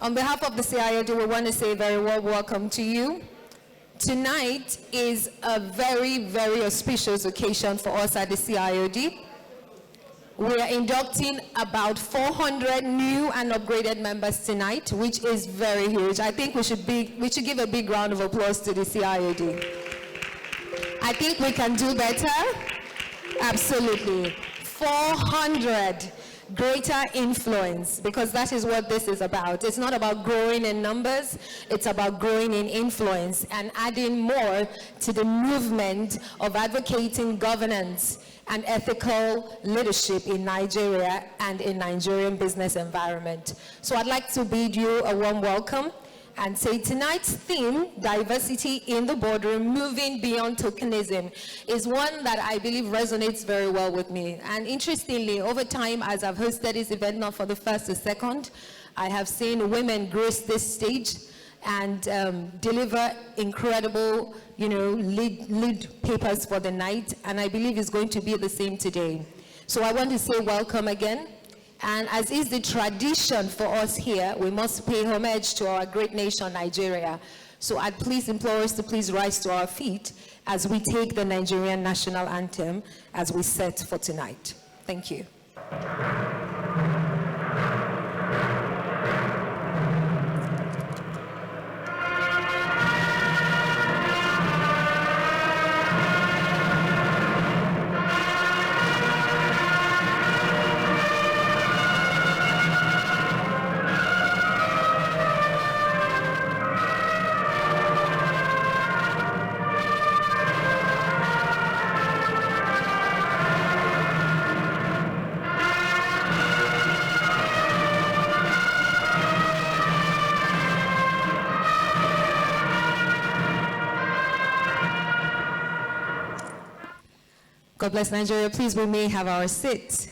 On behalf of the CIoD, we want to say a very warm welcome to you. Tonight is a very, very auspicious occasion for us at the CIoD. We are inducting about 400 new and upgraded members tonight, which is very huge. I think we should give a big round of applause to the CIoD. I think we can do better. Absolutely. 400. Greater influence, because that is what this is about. It's not about growing in numbers, it's about growing in influence and adding more to the movement of advocating governance and ethical leadership in Nigeria and in Nigerian business environment. So I'd like to bid you a warm welcome and say tonight's theme, diversity in the boardroom, moving beyond tokenism, is one that I believe resonates very well with me. And interestingly, over time, as I've hosted this event, not for the first or second, I have seen women grace this stage and deliver incredible, lead papers for the night. And I believe it's going to be the same today. So I want to say welcome again. And as is the tradition for us here, we must pay homage to our great nation, Nigeria. So I'd please implore us to please rise to our feet as we take the Nigerian national anthem as we set for tonight. Thank you. God bless Nigeria. Please, we may have our seats.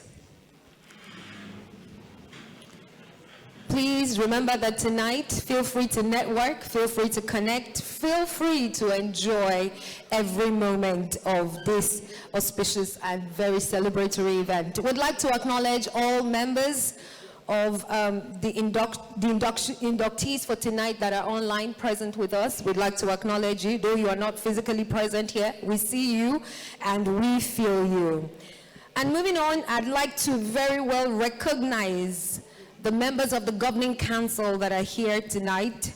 Please remember that tonight, feel free to network, feel free to connect, feel free to enjoy every moment of this auspicious and very celebratory event. We'd like to acknowledge all members of the inductees for tonight that are online present with us. We'd like to acknowledge you, though you are not physically present here. We see you and we feel you. And moving on, I'd like to very well recognize the members of the Governing Council that are here tonight.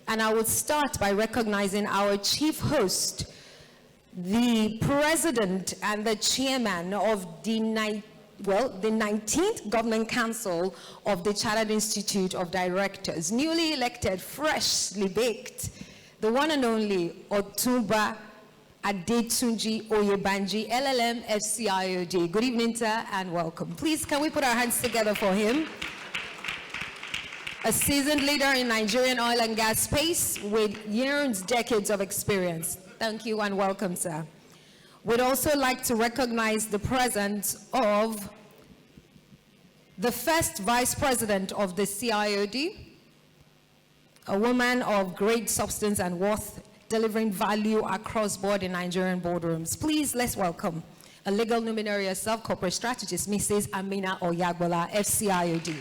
And I would start by recognizing our chief host, the president and the chairman of the 19th Governing Council of the Chartered Institute of Directors, newly elected, freshly baked, the one and only Otumba Adetunji Oyebanji, LLM FCIOD. Good evening, sir, and welcome. Please, can we put our hands together for him? A seasoned leader in Nigerian oil and gas space with years, decades of experience. Thank you and welcome, sir. We'd also like to recognize the presence of the first vice president of the CIoD, a woman of great substance and worth, delivering value across board in Nigerian boardrooms. Please, let's welcome a legal luminary herself, corporate strategist, Mrs. Amina Oyagbola, FCIoD.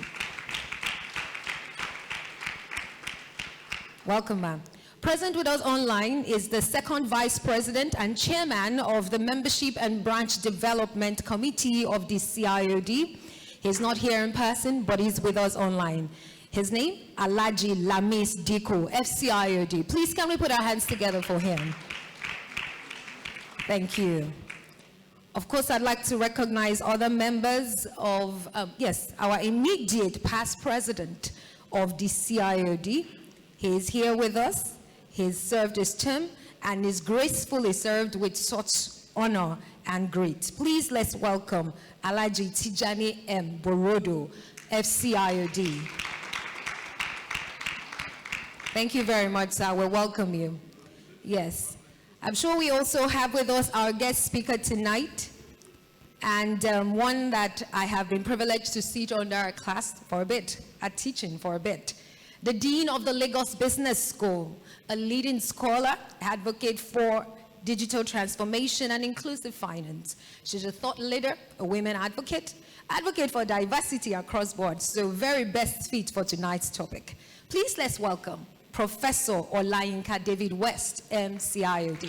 Welcome, ma'am. Present with us online is the second Vice President and Chairman of the Membership and Branch Development Committee of the CIoD. He's not here in person, but he's with us online. His name, Alhaji Lamis Diko, FCIoD. Please, can we put our hands together for him? Thank you. Of course, I'd like to recognize other members of, our immediate past president of the CIoD. He is here with us. He's served his term and is gracefully served with such honor and grace. Please, let's welcome Alhaji Tijani M. Borodo, FCIoD. Thank you very much, sir. We welcome you. Yes. I'm sure we also have with us our guest speaker tonight, and one that I have been privileged to sit under a class for a bit, teaching for a bit. The Dean of the Lagos Business School, a leading scholar, advocate for digital transformation and inclusive finance. She's a thought leader, a women advocate, advocate for diversity across board, so very best fit for tonight's topic. Please let's welcome Professor Olayinka David West, CIoD.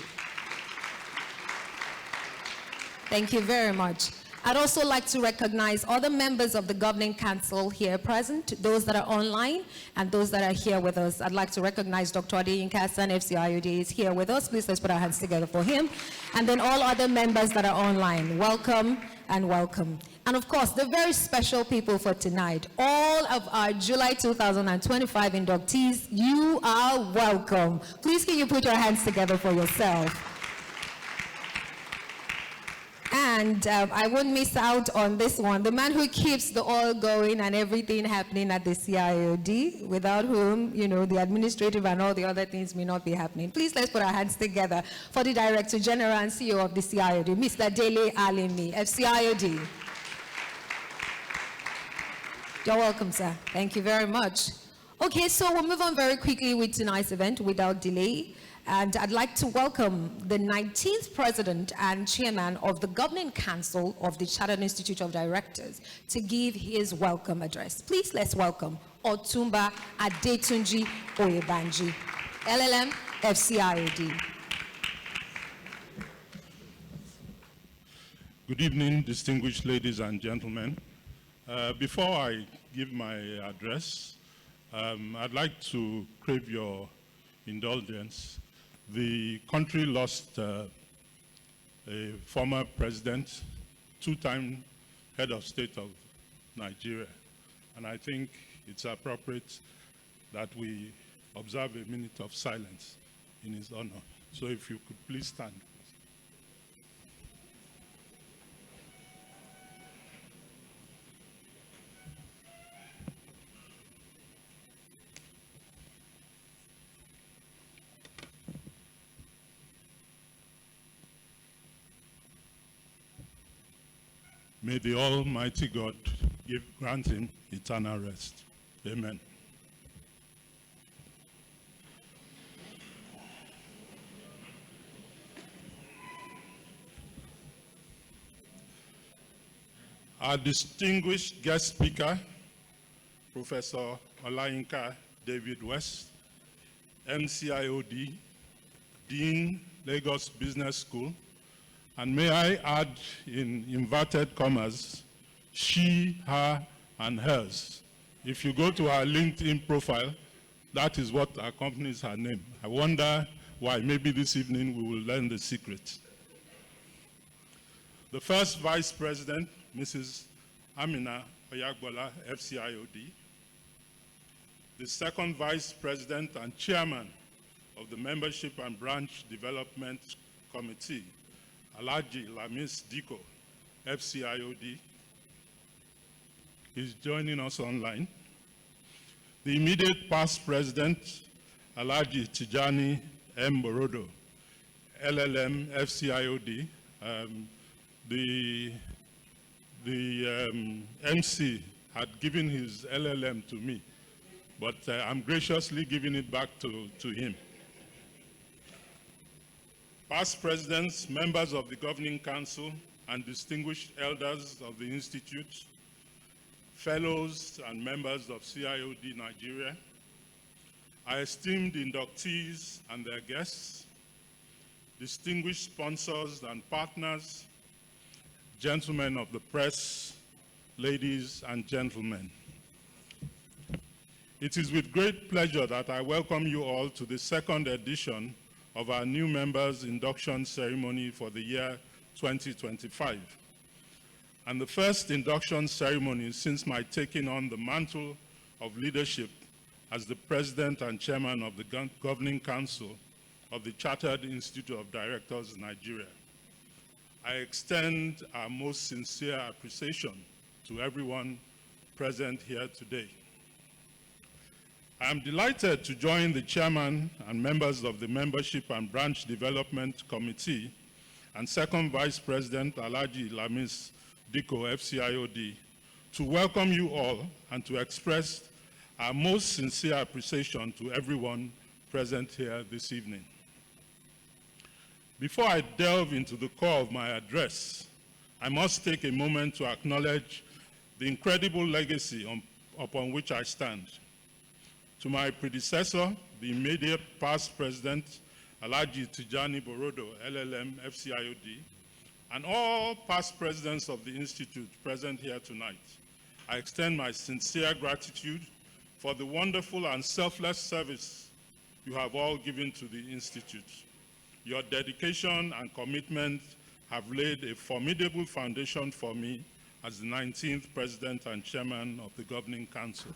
Thank you very much. I'd also like to recognize other members of the Governing Council here present, those that are online and those that are here with us. I'd like to recognize Dr. Adeyinka Hassan, CIoD, is here with us. Please let's put our hands together for him. And then all other members that are online, welcome and welcome. And of course, the very special people for tonight, all of our July 2025 inductees, you are welcome. Please can you put your hands together for yourself? And I won't miss out on this one, the man who keeps the oil going and everything happening at the CIoD, without whom, you know, the administrative and all the other things may not be happening. Please let's put our hands together for the Director General and CEO of the CIoD, Mr. Dele Alimi, FCIoD. You're welcome, sir. Thank you very much. Okay, so we'll move on very quickly with tonight's event without delay. And I'd like to welcome the 19th President and Chairman of the Governing Council of the Chartered Institute of Directors to give his welcome address. Please let's welcome Otumba Adetunji Oyebanji, LLM, FCIoD. Good evening, distinguished ladies and gentlemen. Before I give my address, I'd like to crave your indulgence. The country lost a former president, two-time head of state of Nigeria, and I think it's appropriate that we observe a minute of silence in his honor. So if you could please stand. May the Almighty God grant him eternal rest. Amen. Our distinguished guest speaker, Professor Olayinka David West, MCIOD, Dean, Lagos Business School, and may I add in inverted commas, she, her, and hers. If you go to her LinkedIn profile, that is what accompanies her name. I wonder why. Maybe this evening we will learn the secret. The first Vice President, Mrs. Amina Oyagbola, FCIoD. The second Vice President and Chairman of the Membership and Branch Development Committee, Alhaji Lamis Diko, FCIoD, is joining us online. The immediate past president, Alhaji Tijani M. Borodo, LLM, FCIoD. The MC had given his LLM to me, but I'm graciously giving it back to him. Past presidents, members of the Governing Council, and distinguished elders of the Institute, fellows and members of CIoD Nigeria, our esteemed inductees and their guests, distinguished sponsors and partners, gentlemen of the press, ladies and gentlemen. It is with great pleasure that I welcome you all to the second edition of our new members induction ceremony for the year 2025. And the first induction ceremony since my taking on the mantle of leadership as the President and Chairman of the Governing Council of the Chartered Institute of Directors, Nigeria. I extend our most sincere appreciation to everyone present here today. I am delighted to join the Chairman and members of the Membership and Branch Development Committee and Second Vice President Alhaji Lamis Diko, FCIoD, to welcome you all and to express our most sincere appreciation to everyone present here this evening. Before I delve into the core of my address, I must take a moment to acknowledge the incredible legacy upon which I stand. To my predecessor, the immediate past president, Alhaji Tijani Borodo, LLM, FCIOD, and all past presidents of the Institute present here tonight, I extend my sincere gratitude for the wonderful and selfless service you have all given to the Institute. Your dedication and commitment have laid a formidable foundation for me as the 19th President and Chairman of the Governing Council.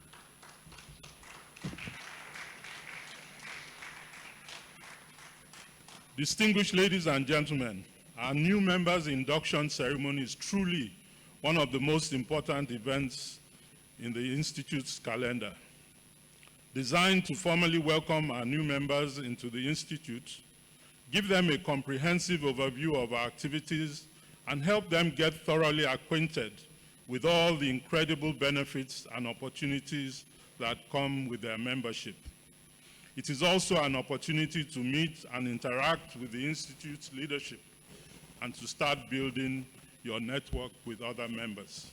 Distinguished ladies and gentlemen, our new members' induction ceremony is truly one of the most important events in the Institute's calendar. Designed to formally welcome our new members into the Institute, give them a comprehensive overview of our activities, and help them get thoroughly acquainted with all the incredible benefits and opportunities that come with their membership. It is also an opportunity to meet and interact with the Institute's leadership and to start building your network with other members.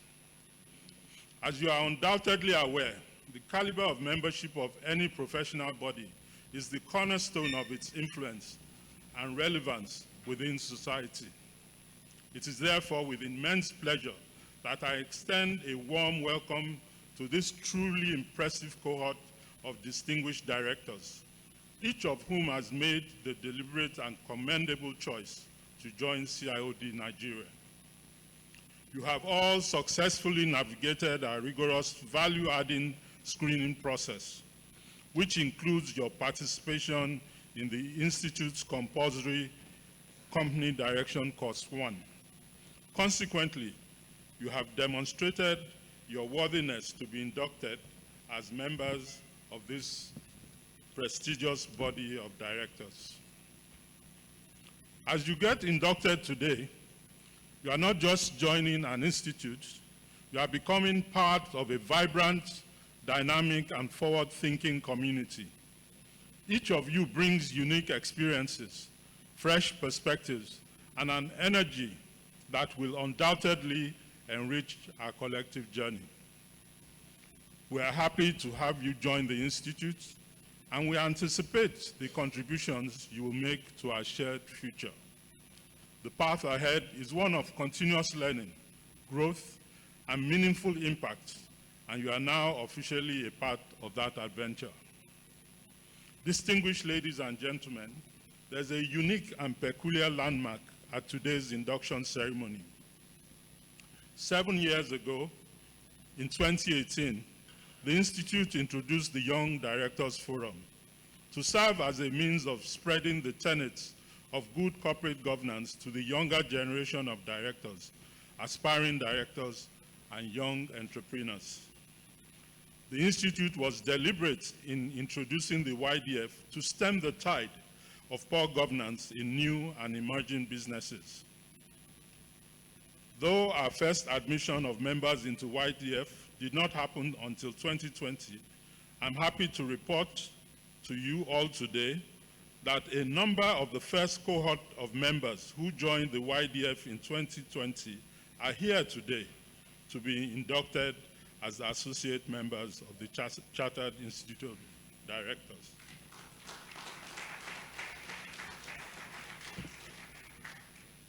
As you are undoubtedly aware, the caliber of membership of any professional body is the cornerstone of its influence and relevance within society. It is therefore with immense pleasure that I extend a warm welcome to this truly impressive cohort of distinguished directors, each of whom has made the deliberate and commendable choice to join CIoD Nigeria. You have all successfully navigated our rigorous value-adding screening process, which includes your participation in the Institute's compulsory Company Direction Course 1. Consequently, you have demonstrated your worthiness to be inducted as members of this prestigious body of directors. As you get inducted today, you are not just joining an institute, you are becoming part of a vibrant, dynamic, and forward-thinking community. Each of you brings unique experiences, fresh perspectives, and an energy that will undoubtedly enrich our collective journey. We are happy to have you join the Institute, and we anticipate the contributions you will make to our shared future. The path ahead is one of continuous learning, growth, and meaningful impact, and you are now officially a part of that adventure. Distinguished ladies and gentlemen, there's a unique and peculiar landmark at today's induction ceremony. 7 years ago, in 2018, the Institute introduced the Young Directors Forum to serve as a means of spreading the tenets of good corporate governance to the younger generation of directors, aspiring directors, and young entrepreneurs. The Institute was deliberate in introducing the YDF to stem the tide of poor governance in new and emerging businesses. Though our first admission of members into YDF did not happen until 2020, I'm happy to report to you all today that a number of the first cohort of members who joined the YDF in 2020 are here today to be inducted as associate members of the Chartered Institute of Directors.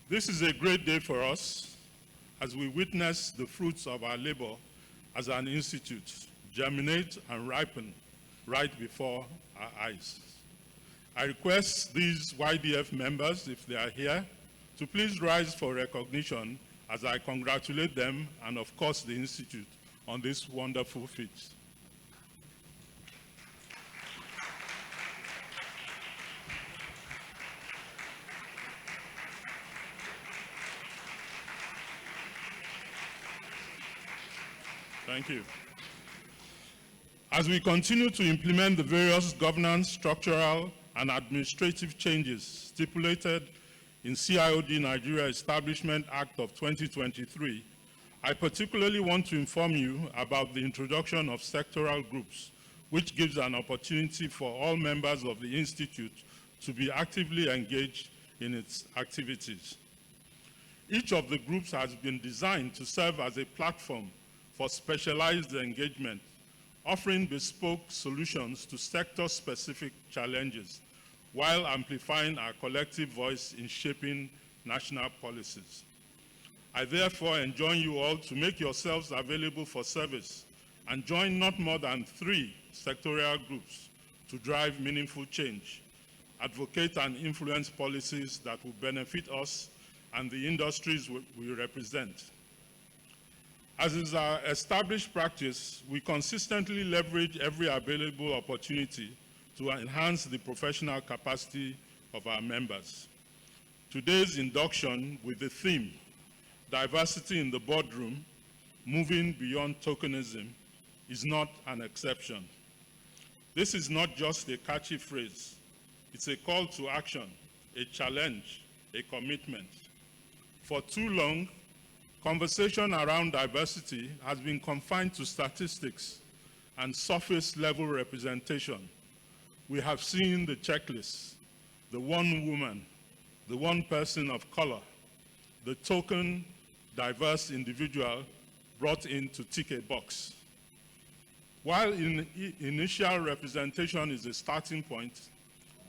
This is a great day for us as we witness the fruits of our labor as an institute germinate and ripen right before our eyes. I request these YDF members, if they are here, to please rise for recognition as I congratulate them and, of course, the Institute on this wonderful feat. Thank you. As we continue to implement the various governance, structural, and administrative changes stipulated in CIoD Nigeria Establishment Act of 2023, I particularly want to inform you about the introduction of sectoral groups, which gives an opportunity for all members of the Institute to be actively engaged in its activities. Each of the groups has been designed to serve as a platform for specialized engagement offering bespoke solutions to sector-specific challenges while amplifying our collective voice in shaping national policies. I therefore enjoin you all to make yourselves available for service and join not more than 3 sectorial groups to drive meaningful change, advocate and influence policies that will benefit us and the industries we represent. As is our established practice, we consistently leverage every available opportunity to enhance the professional capacity of our members. Today's induction with the theme, Diversity in the Boardroom, Moving Beyond Tokenism, is not an exception. This is not just a catchy phrase. It's a call to action, a challenge, a commitment. For too long, conversation around diversity has been confined to statistics and surface-level representation. We have seen the checklist, the one woman, the one person of color, the token diverse individual brought in to tick a box. While initial representation is a starting point,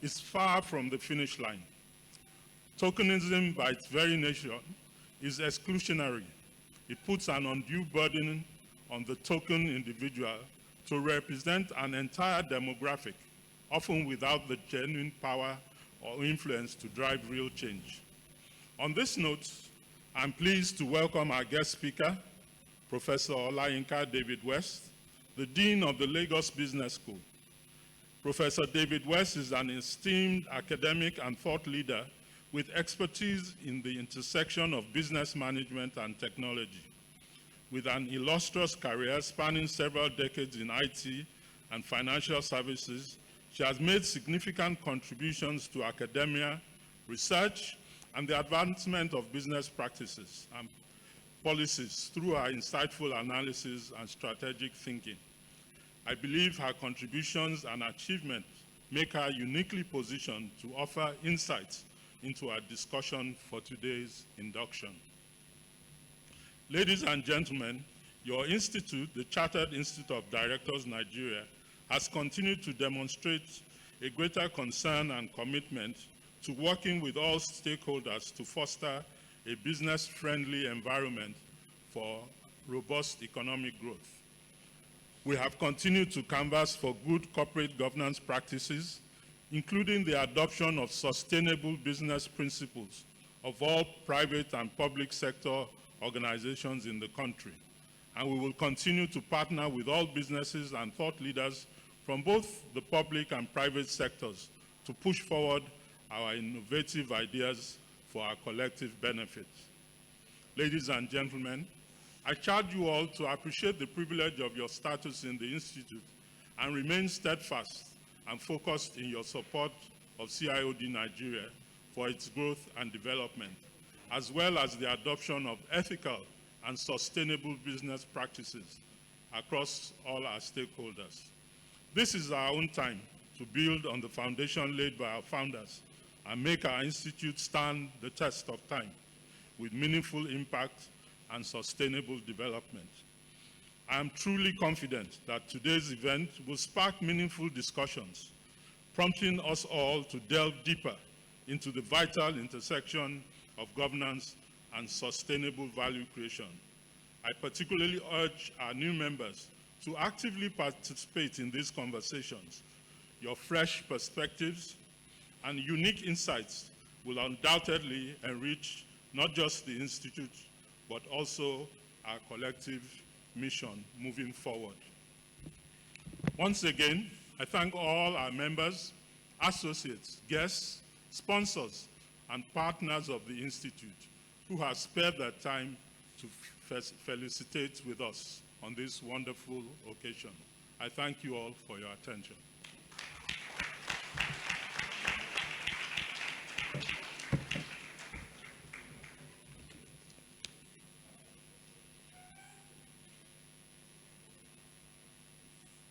it's far from the finish line. Tokenism, by its very nature, is exclusionary. It puts an undue burden on the token individual to represent an entire demographic, often without the genuine power or influence to drive real change. On this note, I'm pleased to welcome our guest speaker, Professor Olayinka David West, the Dean of the Lagos Business School. Professor David West is an esteemed academic and thought leader with expertise in the intersection of business management and technology. With an illustrious career spanning several decades in IT and financial services, she has made significant contributions to academia, research, and the advancement of business practices and policies through her insightful analysis and strategic thinking. I believe her contributions and achievements make her uniquely positioned to offer insights into our discussion for today's induction. Ladies and gentlemen, your institute, the Chartered Institute of Directors Nigeria, has continued to demonstrate a greater concern and commitment to working with all stakeholders to foster a business-friendly environment for robust economic growth. We have continued to canvass for good corporate governance practices, including the adoption of sustainable business principles of all private and public sector organizations in the country. And we will continue to partner with all businesses and thought leaders from both the public and private sectors to push forward our innovative ideas for our collective benefit. Ladies and gentlemen, I charge you all to appreciate the privilege of your status in the Institute and remain steadfast and focused in your support of CIoD Nigeria for its growth and development, as well as the adoption of ethical and sustainable business practices across all our stakeholders. This is our own time to build on the foundation laid by our founders and make our institute stand the test of time with meaningful impact and sustainable development. I am truly confident that today's event will spark meaningful discussions, prompting us all to delve deeper into the vital intersection of governance and sustainable value creation. I particularly urge our new members to actively participate in these conversations. Your fresh perspectives and unique insights will undoubtedly enrich not just the Institute, but also our collective mission moving forward. Once again, I thank all our members, associates, guests, sponsors, and partners of the Institute who have spared their time to felicitate with us on this wonderful occasion. I thank you all for your attention.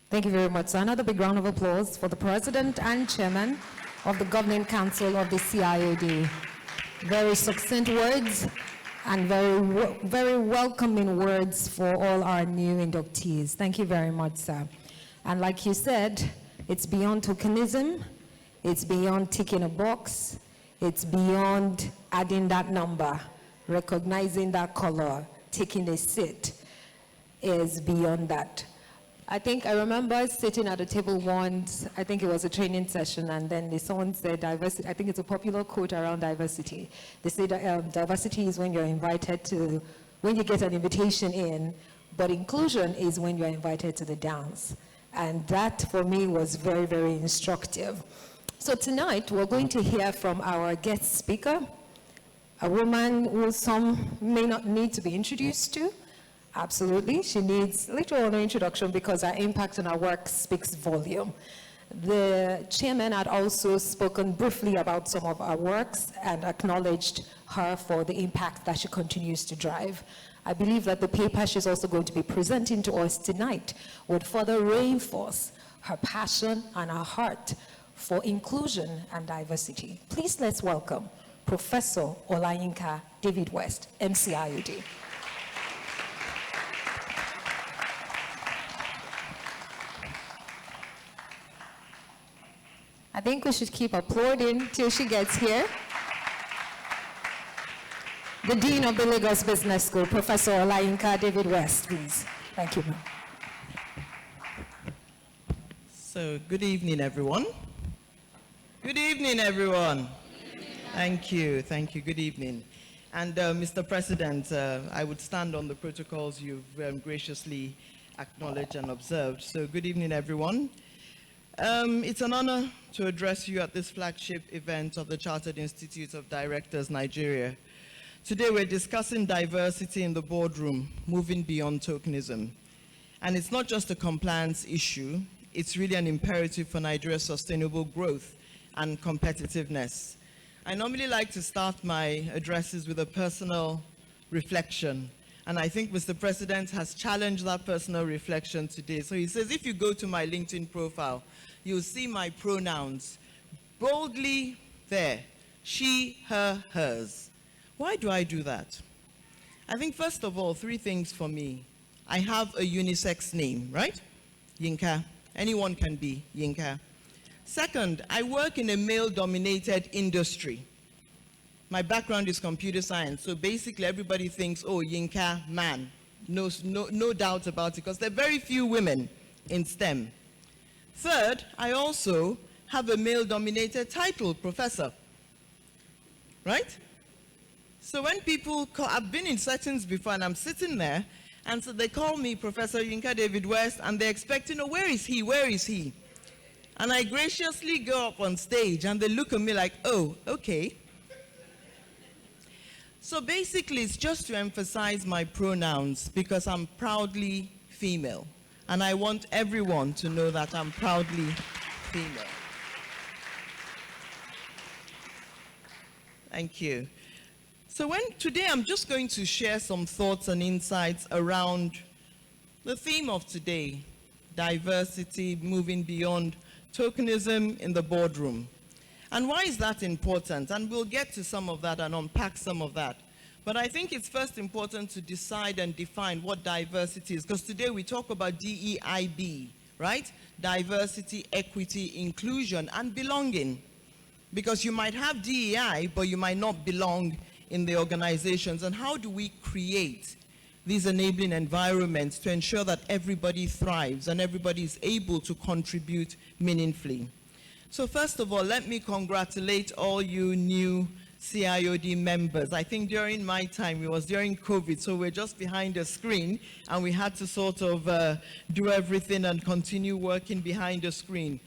Thank you very much. So another big round of applause for the President and Chairman of the Governing Council of the CIoD. Very succinct words and very welcoming words for all our new inductees. Thank you very much, sir. And like you said, it's beyond tokenism, it's beyond ticking a box, it's beyond adding that number, recognizing that color, taking a seat, is beyond that. I think I remember sitting at a table once, I think it was a training session, and then someone said diversity, I think it's a popular quote around diversity. They say that diversity is when you're invited to, when you get an invitation in, but inclusion is when you're invited to the dance. And that for me was very, very instructive. So tonight we're going to hear from our guest speaker, a woman who some may not need to be introduced to. Absolutely, she needs little or no introduction because her impact on her work speaks volume. The chairman had also spoken briefly about some of our works and acknowledged her for the impact that she continues to drive. I believe that the paper she's also going to be presenting to us tonight would further reinforce her passion and her heart for inclusion and diversity. Please let's welcome Professor Olayinka David West, MCIoD. I think we should keep applauding till she gets here. The Dean of the Lagos Business School, Professor Olayinka David West, please. Thank you, ma'am. So, good evening, everyone. Good evening, everyone. Thank you, good evening. And Mr. President, I would stand on the protocols you've graciously acknowledged and observed. So, good evening, everyone. It's an honor to address you at this flagship event of the Chartered Institute of Directors, Nigeria. Today we're discussing diversity in the boardroom, moving beyond tokenism. And it's not just a compliance issue, it's really an imperative for Nigeria's sustainable growth and competitiveness. I normally like to start my addresses with a personal reflection. And I think Mr. President has challenged that personal reflection today. So he says, if you go to my LinkedIn profile, you'll see my pronouns boldly there, she, her, hers. Why do I do that? I think first of all, three things for me. I have a unisex name, right? Yinka. Anyone can be Yinka. Second, I work in a male-dominated industry. My background is computer science, so basically everybody thinks, oh, Yinka, man. No doubt about it, because there are very few women in STEM. Third, I also have a male-dominated title, professor, right? So when people call, I've been in settings before and I'm sitting there, and so they call me Professor Yinka David West, and they expect to know, where is he, where is he? And I graciously go up on stage, and they look at me like, oh, okay. So basically, it's just to emphasize my pronouns, because I'm proudly female. And I want everyone to know that I'm proudly female. Thank you. So today I'm just going to share some thoughts and insights around the theme of today, diversity, moving beyond tokenism in the boardroom. And why is that important? And we'll get to some of that and unpack some of that. But I think it's first important to decide and define what diversity is, because today we talk about DEIB, right? Diversity, equity, inclusion, and belonging. Because you might have DEI, but you might not belong in the organizations. And how do we create these enabling environments to ensure that everybody thrives and everybody is able to contribute meaningfully? So first of all, let me congratulate all you new CIoD members. I think during my time, it was during COVID, so we're just behind the screen, and we had to sort of do everything and continue working behind the screen.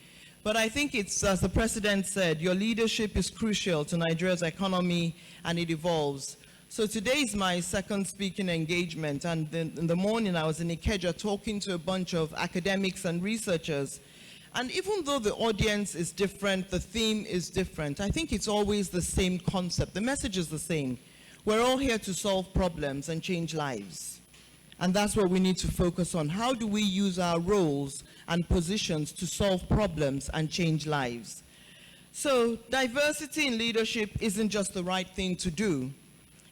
But I think it's, as the President said, your leadership is crucial to Nigeria's economy, and it evolves. So today is my second speaking engagement, and in the morning I was in Ikeja talking to a bunch of academics and researchers. And even though the audience is different, the theme is different, I think it's always the same concept. The message is the same. We're all here to solve problems and change lives. And that's what we need to focus on. How do we use our roles and positions to solve problems and change lives? So diversity in leadership isn't just the right thing to do.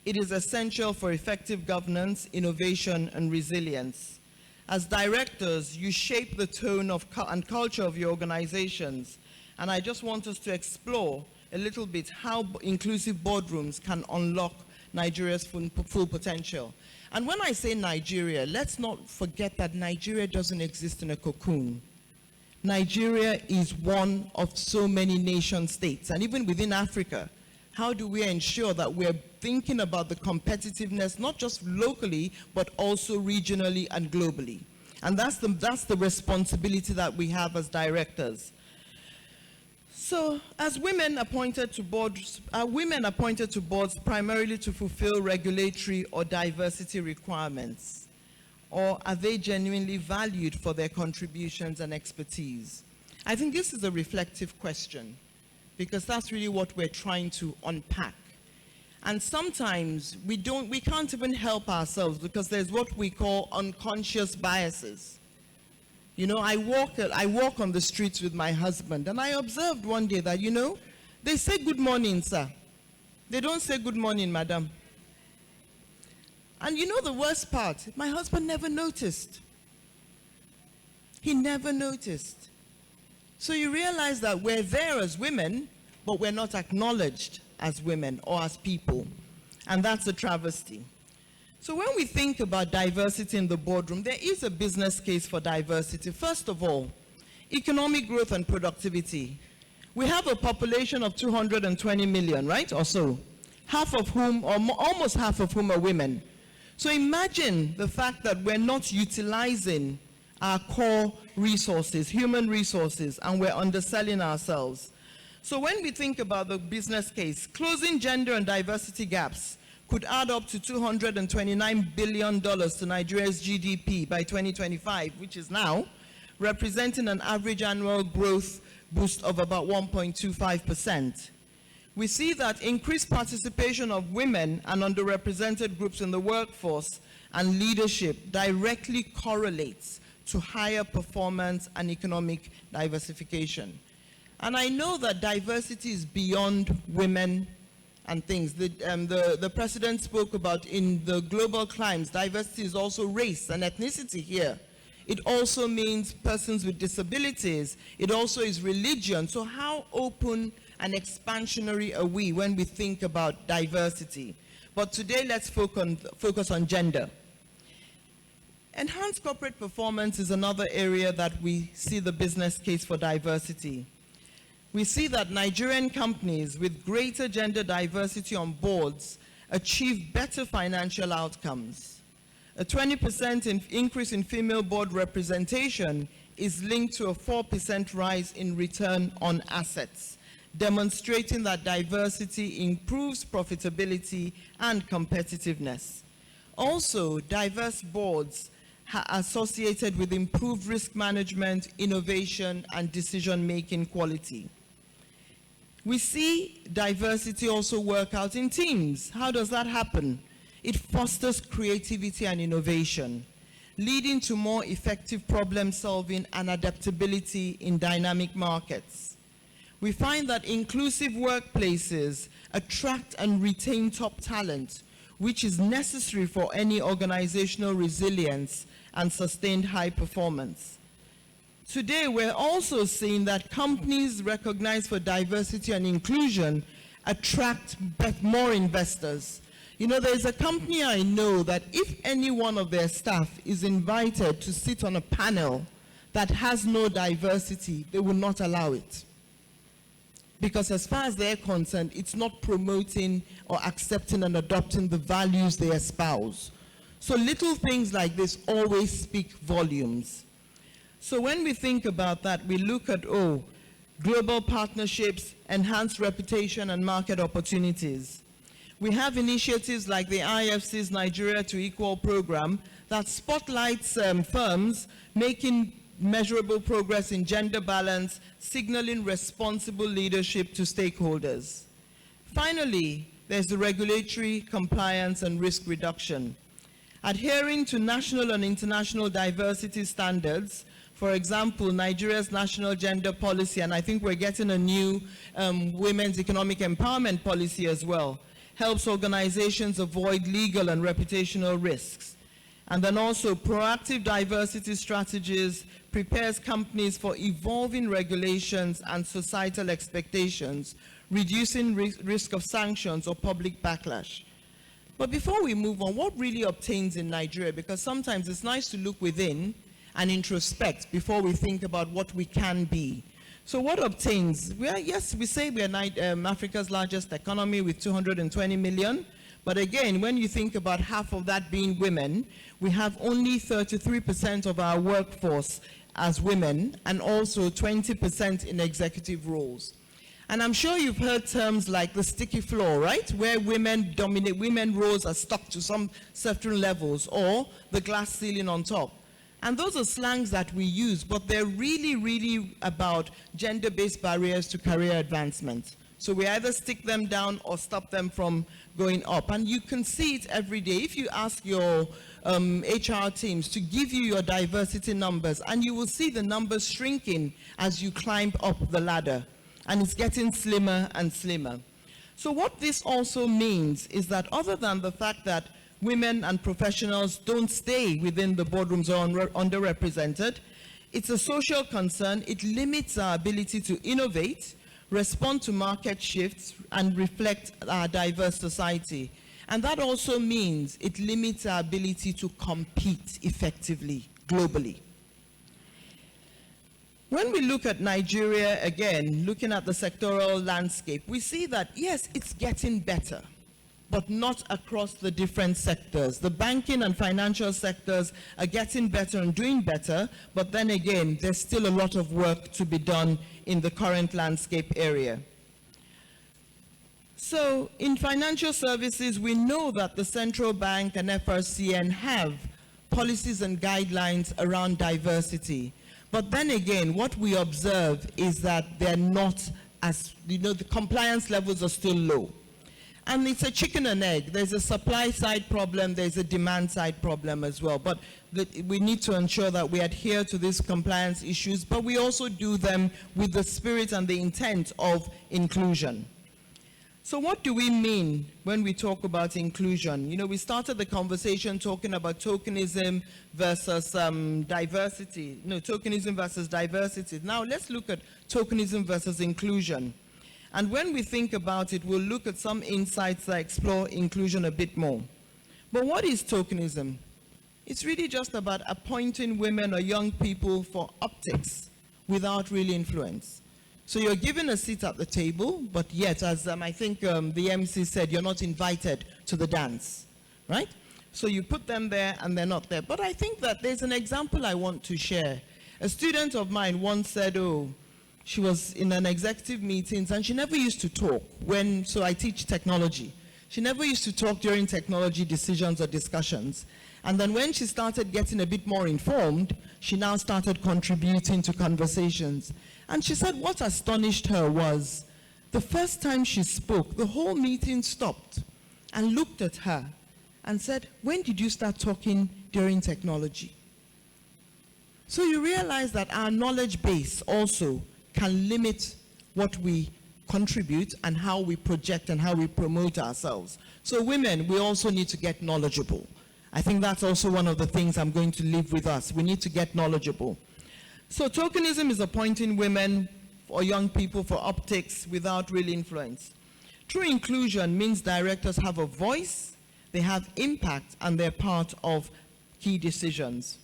It is essential for effective governance, innovation, and resilience. As directors, you shape the tone and culture of your organizations. And I just want us to explore a little bit how inclusive boardrooms can unlock Nigeria's full potential. And when I say Nigeria, let's not forget that Nigeria doesn't exist in a cocoon. Nigeria is one of so many nation states, and even within Africa, how do we ensure that we're thinking about the competitiveness, not just locally, but also regionally and globally? And that's the responsibility that we have as directors. So, as women appointed to boards, are women appointed to boards primarily to fulfill regulatory or diversity requirements? Or are they genuinely valued for their contributions and expertise? I think this is a reflective question, because that's really what we're trying to unpack. And sometimes we can't even help ourselves, because there's what we call unconscious biases. You know, I walk on the streets with my husband, and I observed one day that, you know, they say good morning, sir. They don't say good morning, madam. And you know the worst part? My husband never noticed. He never noticed. So you realize that we're there as women, but we're not acknowledged as women or as people. And that's a travesty. So when we think about diversity in the boardroom, there is a business case for diversity. First of all, economic growth and productivity. We have a population of 220 million, right, or so, half of whom, or almost half of whom are women. So imagine the fact that we're not utilizing our core resources, human resources, and we're underselling ourselves. So when we think about the business case, closing gender and diversity gaps could add up to $229 billion to Nigeria's GDP by 2025, which is now, representing an average annual growth boost of about 1.25%. We see that increased participation of women and underrepresented groups in the workforce and leadership directly correlates to higher performance and economic diversification. And I know that diversity is beyond women and things. The president spoke about in the global climes, diversity is also race and ethnicity here. It also means persons with disabilities. It also is religion. So how open and expansionary are we when we think about diversity? But today, let's focus on gender. Enhanced corporate performance is another area that we see the business case for diversity. We see that Nigerian companies with greater gender diversity on boards achieve better financial outcomes. A 20% increase in female board representation is linked to a 4% rise in return on assets, demonstrating that diversity improves profitability and competitiveness. Also, diverse boards are associated with improved risk management, innovation, and decision-making quality. We see diversity also work out in teams. How does that happen? It fosters creativity and innovation, leading to more effective problem solving and adaptability in dynamic markets. We find that inclusive workplaces attract and retain top talent, which is necessary for any organizational resilience and sustained high performance. Today, we're also seeing that companies recognized for diversity and inclusion attract more investors. You know, there's a company I know that if any one of their staff is invited to sit on a panel that has no diversity, they will not allow it. Because as far as they're concerned, it's not promoting or accepting and adopting the values they espouse. So little things like this always speak volumes. So when we think about that, we look at, global partnerships, enhanced reputation and market opportunities. We have initiatives like the IFC's Nigeria to Equal program that spotlights firms making measurable progress in gender balance, signaling responsible leadership to stakeholders. Finally, there's the regulatory compliance and risk reduction. Adhering to national and international diversity standards, for example, Nigeria's national gender policy, and I think we're getting a new women's economic empowerment policy as well, helps organizations avoid legal and reputational risks. And then also proactive diversity strategies prepares companies for evolving regulations and societal expectations, reducing risk of sanctions or public backlash. But before we move on, what really obtains in Nigeria? Because sometimes it's nice to look within and introspect before we think about what we can be. So what obtains? Well, yes, we say we are Africa's largest economy with 220 million. But again, when you think about half of that being women, we have only 33% of our workforce as women, and also 20% in executive roles. And I'm sure you've heard terms like the sticky floor, right? Where women dominate, women roles are stuck to some certain levels, or the glass ceiling on top. And those are slangs that we use, but they're really, really about gender-based barriers to career advancement. So we either stick them down or stop them from going up. And you can see it every day. If you ask your HR teams to give you your diversity numbers, and you will see the numbers shrinking as you climb up the ladder. And it's getting slimmer and slimmer. So what this also means is that other than the fact that women and professionals don't stay within the boardrooms or underrepresented, it's a social concern. It limits our ability to innovate, respond to market shifts, and reflect our diverse society. And that also means it limits our ability to compete effectively globally. When we look at Nigeria again, looking at the sectoral landscape, we see that, yes, it's getting better, but not across the different sectors. The banking and financial sectors are getting better and doing better, but then again, there's still a lot of work to be done in the current landscape area. So in financial services, we know that the central bank and FRCN have policies and guidelines around diversity. But then again, what we observe is that they're not as, the compliance levels are still low. And it's a chicken and egg. There's a supply side problem, there's a demand side problem as well. But we need to ensure that we adhere to these compliance issues, but we also do them with the spirit and the intent of inclusion. So what do we mean when we talk about inclusion? We started the conversation talking about tokenism versus diversity. No, tokenism versus diversity. Now let's look at tokenism versus inclusion. And when we think about it, we'll look at some insights that explore inclusion a bit more. But what is tokenism? It's really just about appointing women or young people for optics without real influence. So you're given a seat at the table, but yet, as I think the MC said, you're not invited to the dance, right? So you put them there and they're not there. But I think that there's an example I want to share. A student of mine once said, she was in an executive meetings and she never used to talk so I teach technology. She never used to talk during technology decisions or discussions. And then when she started getting a bit more informed, she now started contributing to conversations. And she said what astonished her was the first time she spoke, the whole meeting stopped and looked at her and said, "When did you start talking during technology?" So you realize that our knowledge base also can limit what we contribute and how we project and how we promote ourselves. So women, we also need to get knowledgeable. I think that's also one of the things I'm going to leave with us. We need to get knowledgeable. So tokenism is appointing women or young people for optics without real influence. True inclusion means directors have a voice, they have impact, and they're part of key decisions.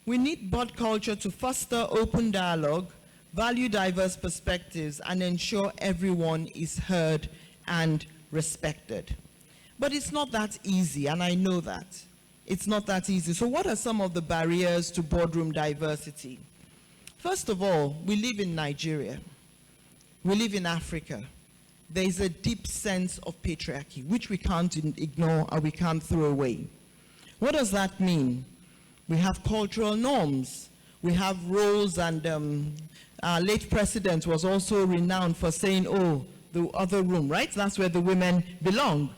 We need board culture to foster open dialogue, value diverse perspectives, and ensure everyone is heard and respected. But it's not that easy, and I know that. It's not that easy. So what are some of the barriers to boardroom diversity? First of all, we live in Nigeria. We live in Africa. There is a deep sense of patriarchy, which we can't ignore or we can't throw away. What does that mean? We have cultural norms. We have roles, and our late president was also renowned for saying, the other room, right? That's where the women belong,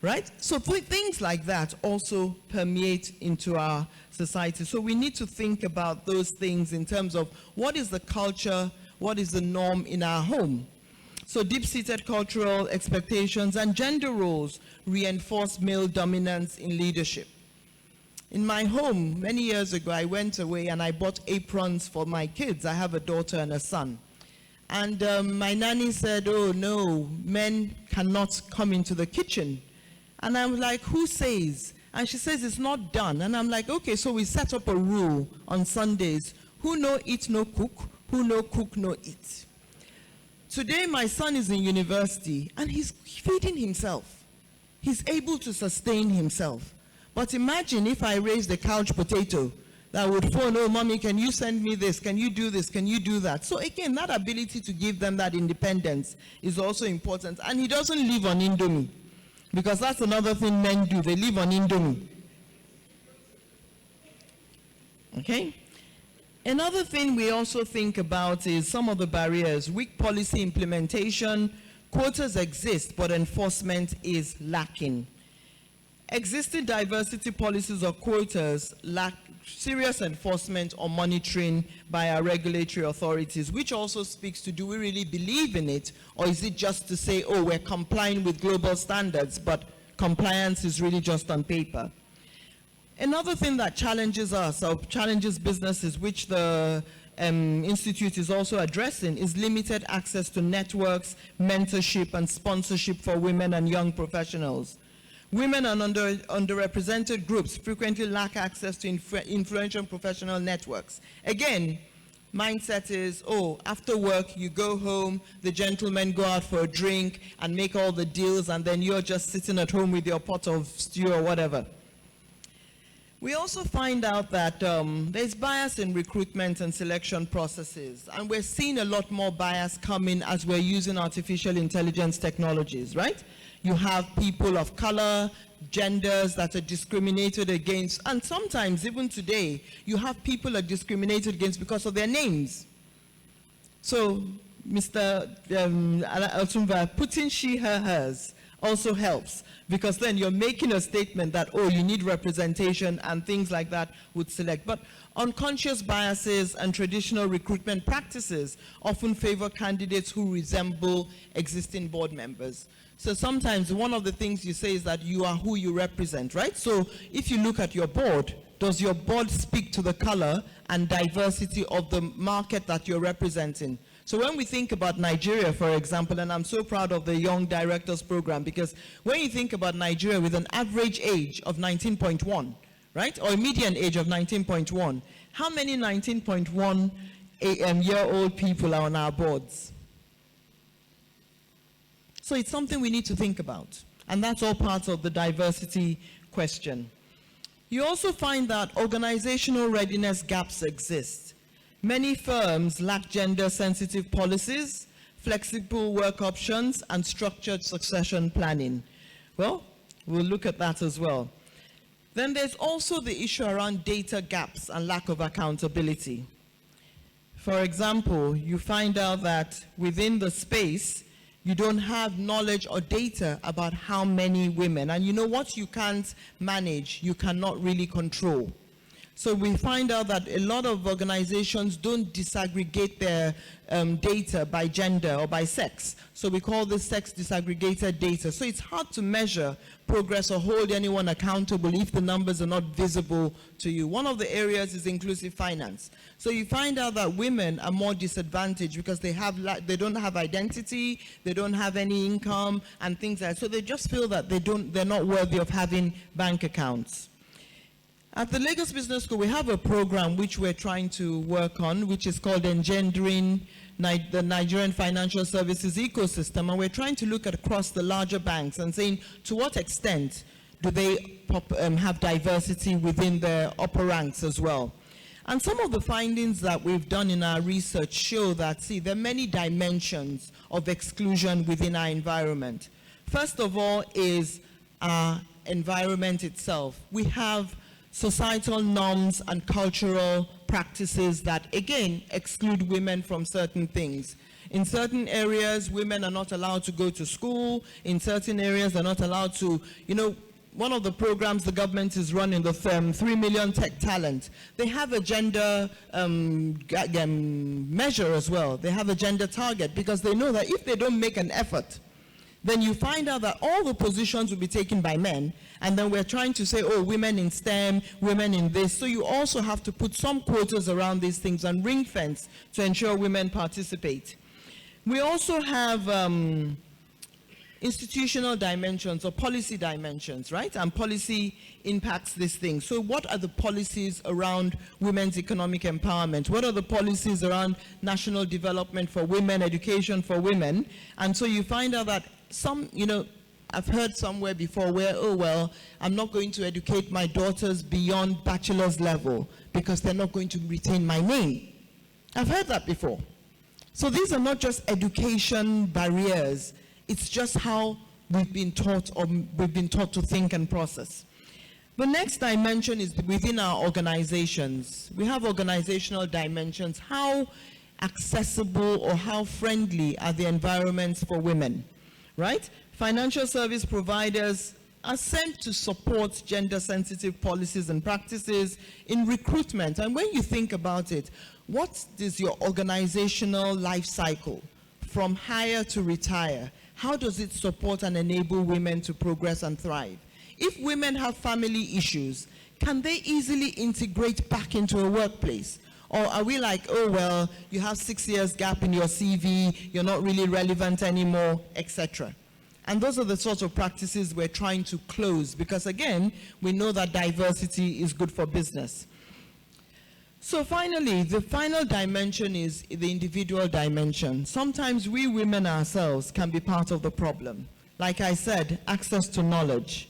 right? So things like that also permeate into our society. So we need to think about those things in terms of what is the culture, what is the norm in our home. So deep-seated cultural expectations and gender roles reinforce male dominance in leadership. In my home, many years ago, I went away and I bought aprons for my kids. I have a daughter and a son. And my nanny said, oh no, men cannot come into the kitchen. And I'm like, who says? And she says, it's not done. And I'm like, okay, so we set up a rule on Sundays. Who no eat, no cook. Who no cook, no eat. Today, my son is in university and he's feeding himself. He's able to sustain himself. But imagine if I raised a couch potato that would phone, oh, mommy, can you send me this? Can you do this? Can you do that? So again, that ability to give them that independence is also important. And he doesn't live on Indomie, because that's another thing men do. They live on Indomie. Okay? Another thing we also think about is some of the barriers. Weak policy implementation. Quotas exist, but enforcement is lacking. Existing diversity policies or quotas lack serious enforcement or monitoring by our regulatory authorities, which also speaks to, do we really believe in it, or is it just to say, oh, we're complying with global standards, but compliance is really just on paper? Another thing that challenges us, or challenges businesses, which the Institute is also addressing, is limited access to networks, mentorship, and sponsorship for women and young professionals. Women and underrepresented groups frequently lack access to influential professional networks. Again, mindset is, oh, after work, you go home, the gentlemen go out for a drink and make all the deals, and then you're just sitting at home with your pot of stew or whatever. We also find out that there's bias in recruitment and selection processes, and we're seeing a lot more bias coming as we're using artificial intelligence technologies, right? You have people of color, genders that are discriminated against, and sometimes, even today, you have people are discriminated against because of their names. So, Mr. Altumva, putting she, her, hers also helps, because then you're making a statement that, oh, you need representation and things like that would select. But unconscious biases and traditional recruitment practices often favor candidates who resemble existing board members. So sometimes one of the things you say is that you are who you represent, right? So if you look at your board, does your board speak to the color and diversity of the market that you're representing? So when we think about Nigeria, for example, and I'm so proud of the Young Directors Program, because when you think about Nigeria with an average age of 19.1, right, or a median age of 19.1, how many 19.1-year-old people are on our boards? So it's something we need to think about, and that's all part of the diversity question. You also find that organizational readiness gaps exist. Many firms lack gender-sensitive policies, flexible work options, and structured succession planning. Well, we'll look at that as well. Then there's also the issue around data gaps and lack of accountability. For example, you find out that within the space, you don't have knowledge or data about how many women. And you know what you can't manage, you cannot really control. So we find out that a lot of organizations don't disaggregate their data by gender or by sex. So we call this sex disaggregated data. So it's hard to measure progress or hold anyone accountable if the numbers are not visible to you. One of the areas is inclusive finance. So you find out that women are more disadvantaged because they don't have identity, they don't have any income and things like that. So they just feel that they're not worthy of having bank accounts. At the Lagos Business School, we have a program which we're trying to work on, which is called Engendering the Nigerian Financial Services Ecosystem, and we're trying to look at across the larger banks and saying, to what extent do they have diversity within their upper ranks as well? And some of the findings that we've done in our research show that, see, there are many dimensions of exclusion within our environment. First of all is our environment itself. We have societal norms and cultural practices that, again, exclude women from certain things. In certain areas, women are not allowed to go to school. In certain areas, they're not allowed to, one of the programs the government is running, the 3 million tech talent, they have a gender measure as well. They have a gender target because they know that if they don't make an effort, then you find out that all the positions will be taken by men, and then we're trying to say, oh, women in STEM, women in this. So you also have to put some quotas around these things and ring fence to ensure women participate. We also have institutional dimensions or policy dimensions, right? And policy impacts this thing. So what are the policies around women's economic empowerment? What are the policies around national development for women, education for women? And so you find out that some, I've heard somewhere before where, oh, well, I'm not going to educate my daughters beyond bachelor's level because they're not going to retain my name. I've heard that before. So these are not just education barriers. It's just how we've been taught to think and process. The next dimension is within our organizations. We have organizational dimensions. How accessible or how friendly are the environments for women, right? Financial service providers are sent to support gender-sensitive policies and practices in recruitment. And when you think about it, what is your organizational life cycle from hire to retire? How does it support and enable women to progress and thrive? If women have family issues, can they easily integrate back into a workplace? Or are we like, oh, well, you have 6 years gap in your CV, you're not really relevant anymore, etc. And those are the sorts of practices we're trying to close because, again, we know that diversity is good for business. So finally, the final dimension is the individual dimension. Sometimes we women ourselves can be part of the problem. Like I said, access to knowledge.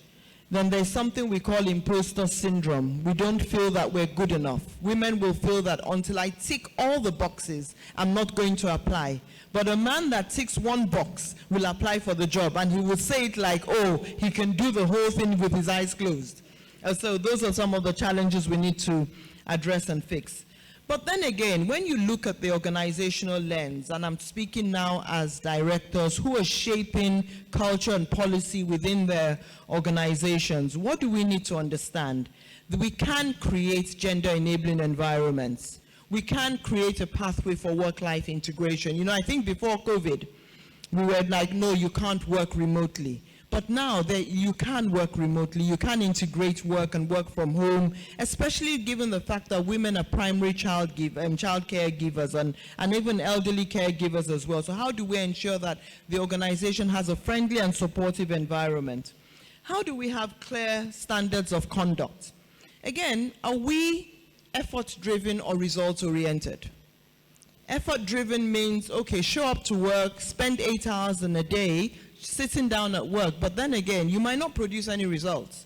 Then there's something we call imposter syndrome. We don't feel that we're good enough. Women will feel that until I tick all the boxes, I'm not going to apply. But a man that ticks one box will apply for the job, and he will say it like, oh, he can do the whole thing with his eyes closed. So those are some of the challenges we need to address and fix. But then again, when you look at the organizational lens, and I'm speaking now as directors who are shaping culture and policy within their organizations, what do we need to understand? That we can create gender-enabling environments. We can create a pathway for work-life integration. I think before COVID, we were like, no, you can't work remotely. But now that you can work remotely, you can integrate work and work from home, especially given the fact that women are primary child care givers and even elderly caregivers as well. So how do we ensure that the organization has a friendly and supportive environment? How do we have clear standards of conduct? Again, are we effort-driven or results-oriented? Effort-driven means, okay, show up to work, spend 8 hours in a day, sitting down at work, but then again, you might not produce any results,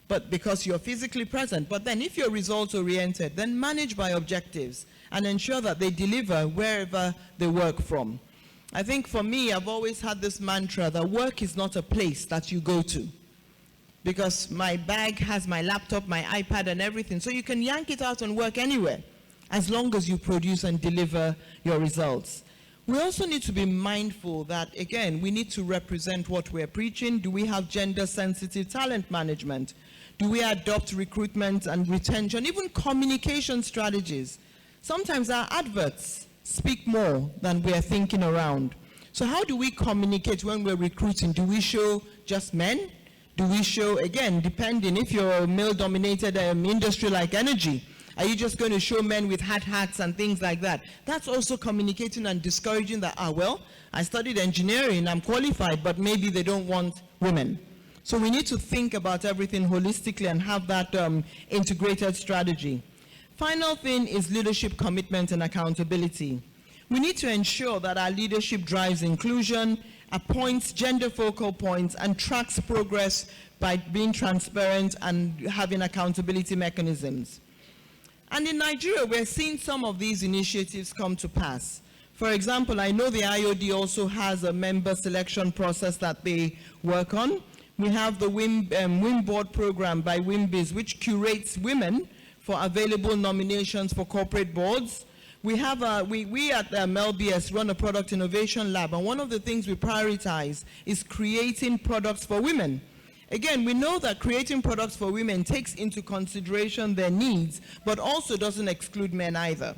but because you're physically present. But then if you're results-oriented, then manage by objectives and ensure that they deliver wherever they work from. I think for me, I've always had this mantra that work is not a place that you go to, because my bag has my laptop, my iPad and everything, so you can yank it out and work anywhere as long as you produce and deliver your results. We also need to be mindful that, again, we need to represent what we're preaching. Do we have gender-sensitive talent management? Do we adopt recruitment and retention, even communication strategies? Sometimes our adverts speak more than we're thinking around. So how do we communicate when we're recruiting? Do we show just men? Do we show, again, depending, if you're a male-dominated industry like energy, are you just going to show men with hats and things like that? That's also communicating and discouraging that, well, I studied engineering, I'm qualified, but maybe they don't want women. So we need to think about everything holistically and have that integrated strategy. Final thing is leadership commitment and accountability. We need to ensure that our leadership drives inclusion, appoints gender focal points, and tracks progress by being transparent and having accountability mechanisms. And in Nigeria, we're seeing some of these initiatives come to pass. For example, I know the CIoD also has a member selection process that they work on. We have the WIM Board program by WIMBIZ, which curates women for available nominations for corporate boards. We have we at LBS run a product innovation lab, and one of the things we prioritize is creating products for women. Again, we know that creating products for women takes into consideration their needs, but also doesn't exclude men either.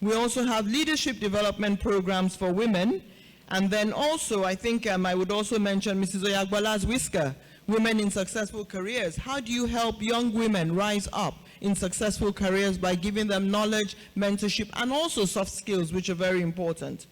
We also have leadership development programs for women, And then also, I think I would also mention Mrs. Oyagbala's whisker, Women in Successful Careers. How do you help young women rise up in successful careers by giving them knowledge, mentorship, and also soft skills, which are very important?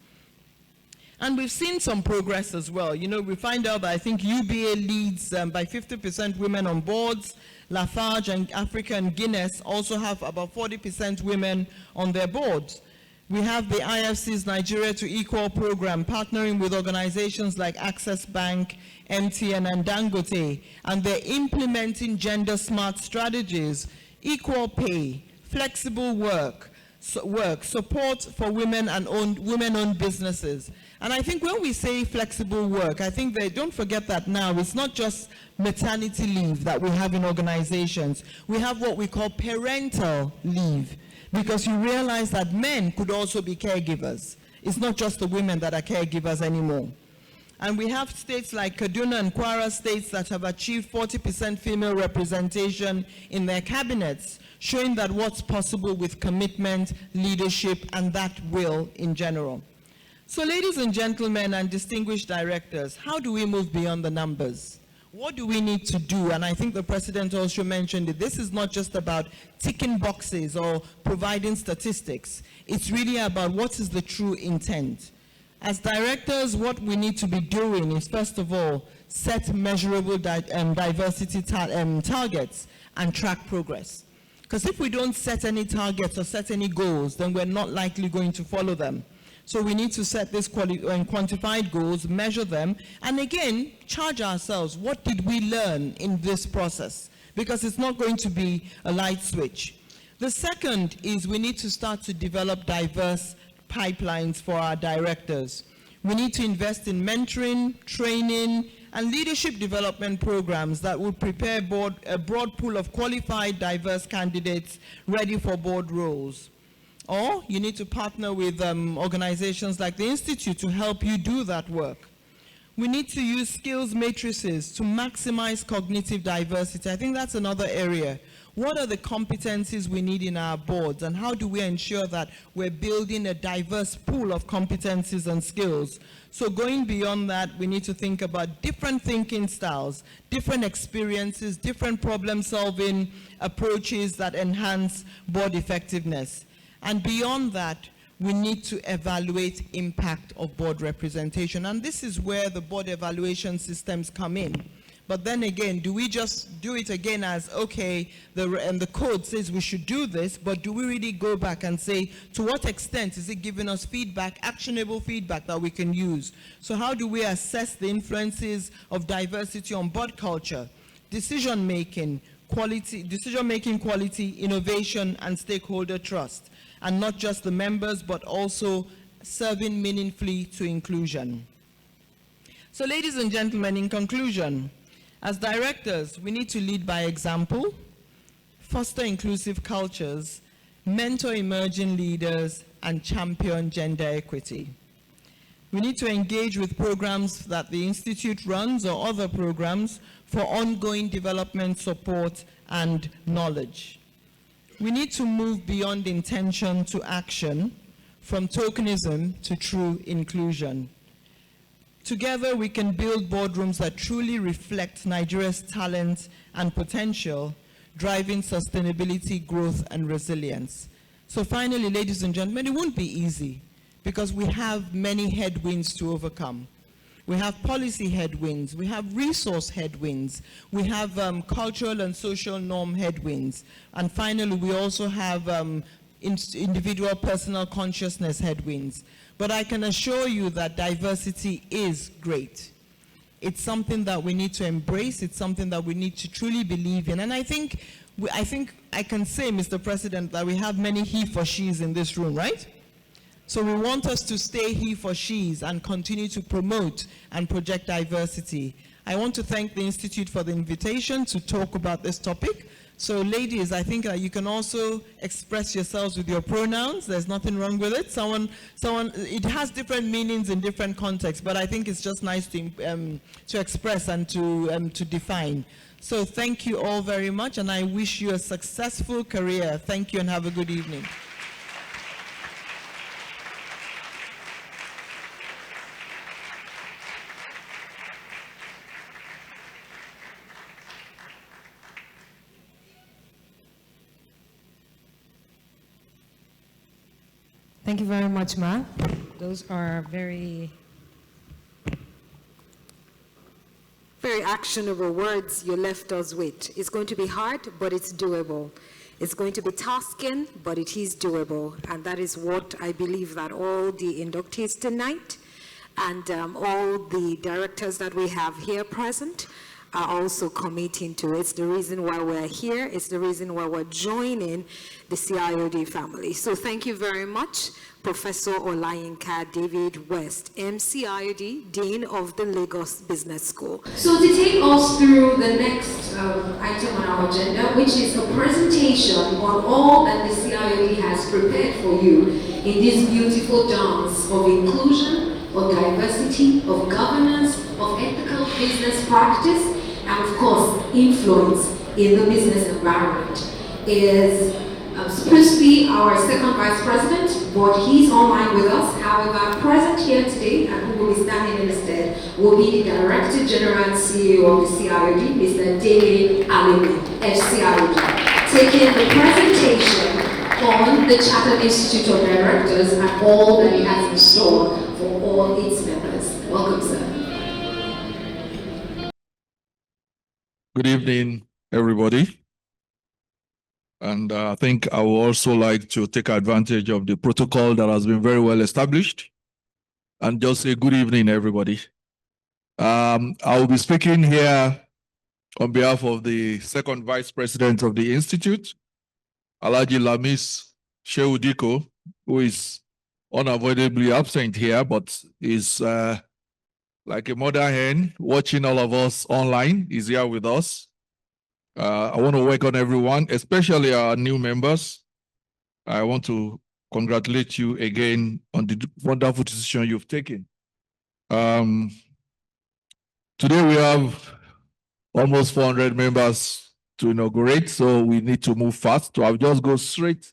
And we've seen some progress as well. You know, we find out that I think UBA leads by 50% women on boards. Lafarge and Africa and Guinness also have about 40% women on their boards. We have the IFC's Nigeria to Equal program, partnering with organizations like Access Bank, MTN, and Dangote, and they're implementing gender-smart strategies, equal pay, flexible work, support for women and women-owned businesses. And I think when we say flexible work, I think don't forget that now it's not just maternity leave that we have in organizations. We have what we call parental leave, because you realize that men could also be caregivers. It's not just the women that are caregivers anymore. And we have states like Kaduna and Kwara states that have achieved 40% female representation in their cabinets, showing that what's possible with commitment, leadership, and that will in general. So ladies and gentlemen and distinguished directors, how do we move beyond the numbers? What do we need to do? And I think the President also mentioned it. This is not just about ticking boxes or providing statistics. It's really about what is the true intent. As directors, what we need to be doing is, first of all, set measurable diversity targets and track progress. Because if we don't set any targets or set any goals, then we're not likely going to follow them. So we need to set these quantified goals, measure them, and again, charge ourselves. What did we learn in this process? Because it's not going to be a light switch. The second is we need to start to develop diverse pipelines for our directors. We need to invest in mentoring, training, and leadership development programs that will prepare a broad pool of qualified, diverse candidates ready for board roles. Or you need to partner with organizations like the Institute to help you do that work. We need to use skills matrices to maximize cognitive diversity. I think that's another area. What are the competencies we need in our boards, and how do we ensure that we're building a diverse pool of competencies and skills? So going beyond that, we need to think about different thinking styles, different experiences, different problem-solving approaches that enhance board effectiveness. And beyond that, we need to evaluate impact of board representation. And this is where the board evaluation systems come in. But then again, do we just do it again as, okay, the code says we should do this, but do we really go back and say, to what extent is it giving us feedback, actionable feedback that we can use? So how do we assess the influences of diversity on board culture, decision-making quality, innovation, and stakeholder trust? And not just the members, but also serving meaningfully to inclusion. So ladies and gentlemen, in conclusion, as directors, we need to lead by example, foster inclusive cultures, mentor emerging leaders, and champion gender equity. We need to engage with programs that the Institute runs or other programs for ongoing development support and knowledge. We need to move beyond intention to action, from tokenism to true inclusion. Together, we can build boardrooms that truly reflect Nigeria's talent and potential, driving sustainability, growth, and resilience. So finally, ladies and gentlemen, it won't be easy because we have many headwinds to overcome. We have policy headwinds, we have resource headwinds, we have cultural and social norm headwinds, and finally we also have individual personal consciousness headwinds. But I can assure you that diversity is great. It's something that we need to embrace, it's something that we need to truly believe in, and I think I can say, Mr. President, that we have many he for she's in this room, right? So we want us to stay he for she's and continue to promote and project diversity. I want to thank the Institute for the invitation to talk about this topic. So ladies, I think you can also express yourselves with your pronouns. There's nothing wrong with it. It has different meanings in different contexts, but I think it's just nice to express and to define. So thank you all very much, and I wish you a successful career. Thank you and have a good evening. Thank you very much, Ma. Those are very actionable words you left us with. It's going to be hard, but it's doable. It's going to be tasking, but it is doable. And that is what I believe that all the inductees tonight and all the directors that we have here present are also committing to. It's the reason why we're here. It's the reason why we're joining the CIoD family. So thank you very much, Professor Olayinka David West, MCIoD, Dean of the Lagos Business School. So to take us through the next item on our agenda, which is a presentation on all that the CIoD has prepared for you in this beautiful dance of inclusion, of diversity, of governance, of ethical business practice, and of course, influence in the business environment, is supposed to be our second vice president, but he's online with us. However, present here today, and who will be standing in his stead, will be the Director General and CEO of the CIoD, Mr. David Alimi, FCIoD, taking the presentation on the Chartered Institute of Directors and all that it has in store for all its members. Welcome, sir. Good evening, everybody. And I think I would also like to take advantage of the protocol that has been very well established and just say good evening, everybody. I will be speaking here on behalf of the second vice president of the Institute, Alhaji Lamis Shehu Diko, who is unavoidably absent here, but is like a mother hen watching all of us online. He's here with us. I want to welcome everyone, especially our new members. I want to congratulate you again on the wonderful decision you've taken. Today we have almost 400 members to inaugurate, so we need to move fast. So I'll just go straight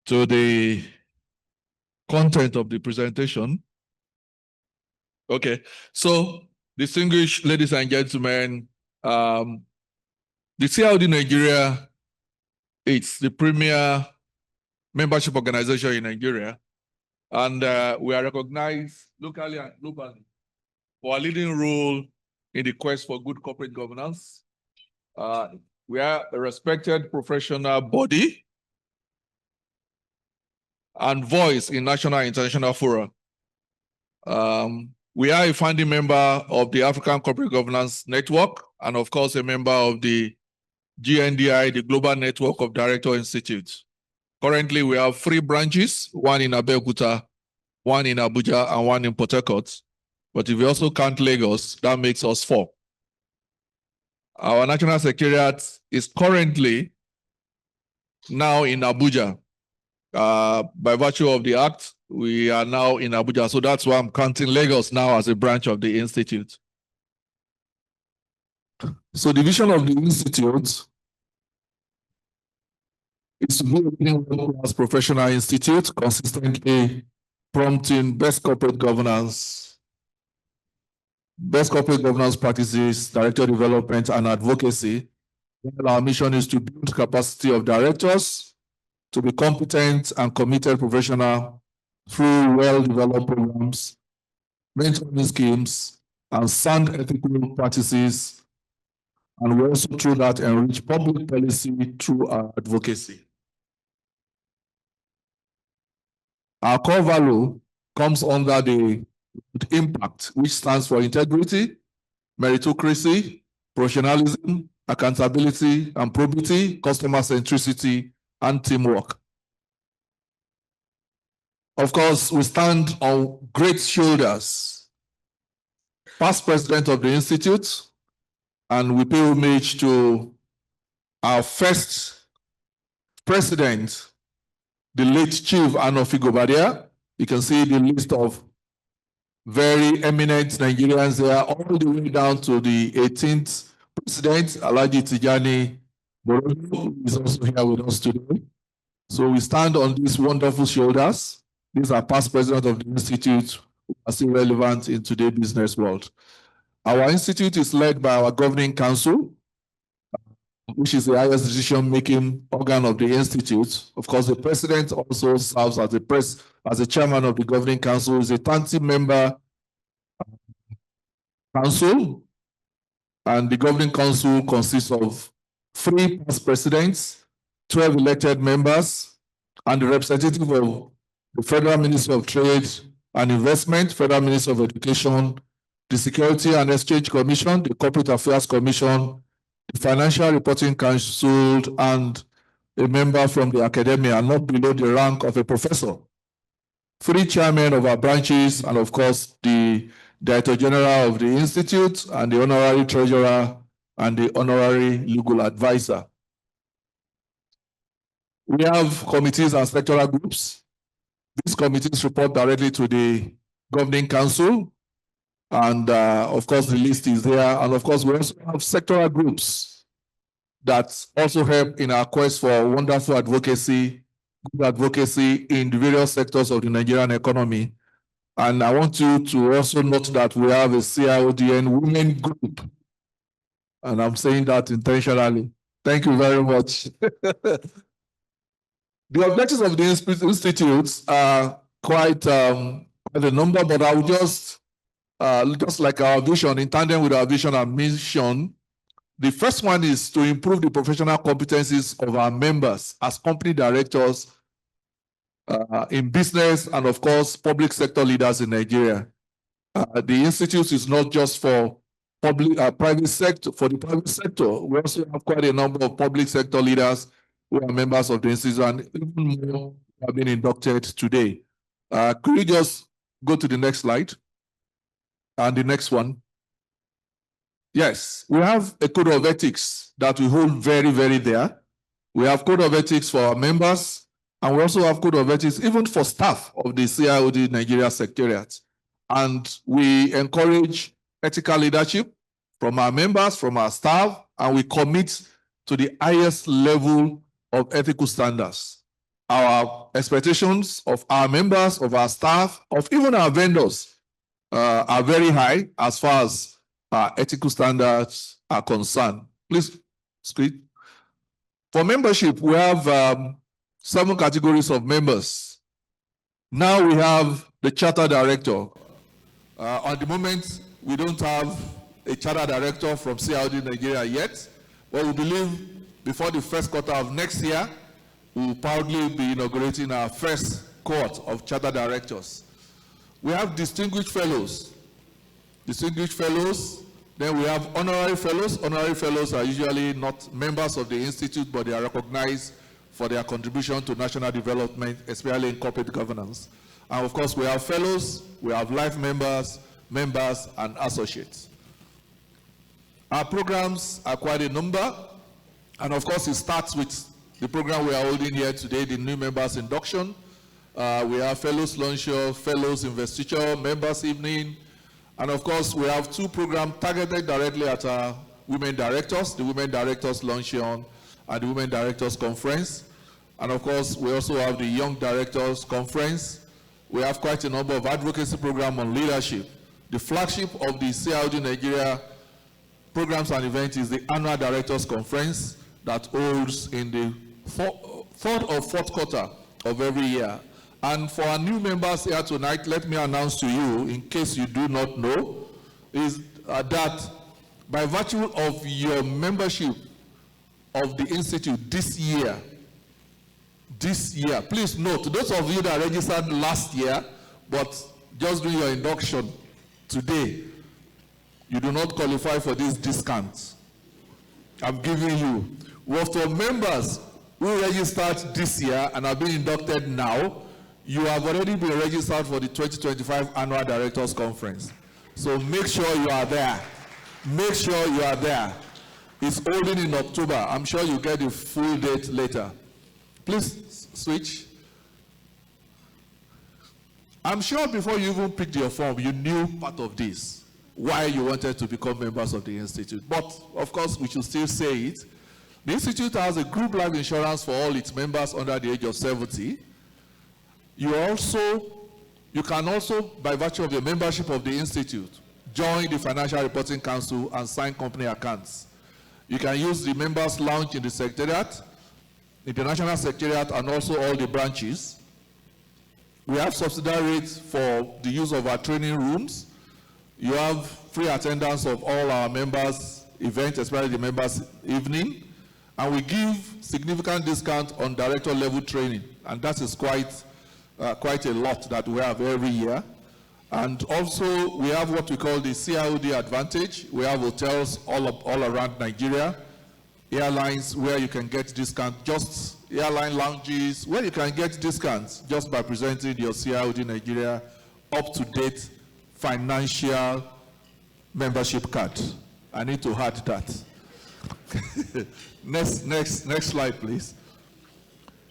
to the content of the presentation. Okay, so distinguished ladies and gentlemen, the CIoD Nigeria, it's the premier membership organization in Nigeria, and we are recognized locally and globally for our leading role in the quest for good corporate governance. We are a respected professional body and voice in national and international fora. We are a founding member of the African Corporate Governance Network, and of course, a member of the GNDI, the Global Network of Director Institutes. Currently, we have 3 branches, one in Abeokuta, one in Abuja, and one in Port Harcourt. But if we also count Lagos, that makes us 4. Our national secretariat is currently now in Abuja. By virtue of the act, we are now in Abuja. So that's why I'm counting Lagos now as a branch of the Institute. So the vision of the Institute is to be a world-class professional institute consistently prompting best corporate governance practices, director development, and advocacy. Our mission is to build capacity of directors to be competent and committed professional through well-developed programs, mentoring schemes, and sound ethical practices, and we also through that enrich public policy through our advocacy. Our core value comes under the impact, which stands for integrity, meritocracy, professionalism, accountability and probity, customer centricity, and teamwork. Of course, we stand on great shoulders. Past president of the Institute, and we pay homage to our first president, the late Chief Anofi Gobadia. You can see the list of very eminent Nigerians there, all the way down to the 18th president, Alhaji Tijani Borodo, who is also here with us today. So we stand on these wonderful shoulders. These are past presidents of the Institute who are still relevant in today's business world. Our Institute is led by our governing council, which is the highest decision-making organ of the institute. Of course, the president also serves as the chairman of the governing council. Is a 30-member council, and the governing council consists of 3 past presidents, 12 elected members, and the representative of the Federal Ministry of Trade and Investment, Federal Ministry of Education, the Security and Exchange Commission, the Corporate Affairs Commission, the Financial Reporting Council, and a member from the academia, not below the rank of a professor. 3 chairmen of our branches, and of course, the Director General of the Institute, and the Honorary Treasurer, and the Honorary Legal Advisor. We have committees and sectoral groups. These committees report directly to the Governing Council, and of course, the list is there. And of course, we also have sectoral groups that also help in our quest for wonderful advocacy, good advocacy in the various sectors of the Nigerian economy. And I want you to also note that we have a CIoD women group. And I'm saying that intentionally. Thank you very much. The objectives of the institutes are quite a number, but I will just like our vision, in tandem with our vision and mission, the first one is to improve the professional competencies of our members as company directors in business and, of course, public sector leaders in Nigeria. The institute is not just for private sector. For the private sector, we also have quite a number of public sector leaders who are members of the institute, and even more have been inducted today. Could you just go to the next slide? And the next one. Yes, we have a code of ethics that we hold very, very dear. We have code of ethics for our members, and we also have code of ethics even for staff of the CIoD Nigeria Secretariat. And we encourage ethical leadership from our members, from our staff, and we commit to the highest level of ethical standards. Our expectations of our members, of our staff, of even our vendors are very high as far as our ethical standards are concerned. Please, screen. For membership, we have 7 categories of members. Now we have the charter director. At the moment, we don't have a charter director from CIoD Nigeria yet, but we believe before the first quarter of next year, we will proudly be inaugurating our first cohort of charter directors. We have distinguished fellows. Distinguished fellows. Then we have honorary fellows. Honorary fellows are usually not members of the institute, but they are recognized for their contribution to national development, especially in corporate governance. And of course, we have fellows, we have life members, members, and associates. Our programs are quite a number. And of course, it starts with the program we are holding here today, the new members induction. We have fellows luncheon, fellows investiture, members evening. And of course, we have 2 programs targeted directly at our women directors, the Women Directors Luncheon and the Women Directors Conference. And of course, we also have the Young Directors Conference. We have quite a number of advocacy programs on leadership. The flagship of the CIoD Nigeria programs and events is the Annual Directors Conference that holds in the 3rd or 4th quarter of every year. And for our new members here tonight, let me announce to you, in case you do not know, is that by virtue of your membership of the Institute this year, please note, those of you that registered last year, but just doing your induction today, you do not qualify for this discount I'm giving you. Well, for members who registered this year and have been inducted now, you have already been registered for the 2025 Annual Directors Conference. So make sure you are there. Make sure you are there. It's holding in October. I'm sure you get the full date later. Please switch. I'm sure before you even picked your form, you knew part of this, why you wanted to become members of the Institute. But, of course, we should still say it. The Institute has a group life insurance for all its members under the age of 70. You can also, by virtue of your membership of the Institute, join the Financial Reporting Council and sign company accounts. You can use the members' lounge in the Secretariat, International Secretariat, and also all the branches. We have subsidiary rates for the use of our training rooms. You have free attendance of all our members' events, especially the members' evening. And we give significant discount on director level training. And that is quite a lot that we have every year. And also we have what we call the CIoD advantage. We have hotels all around Nigeria, airlines where you can get discount, just airline lounges where you can get discounts just by presenting your CIoD Nigeria up-to-date financial membership card. I need to add that. Next slide, please.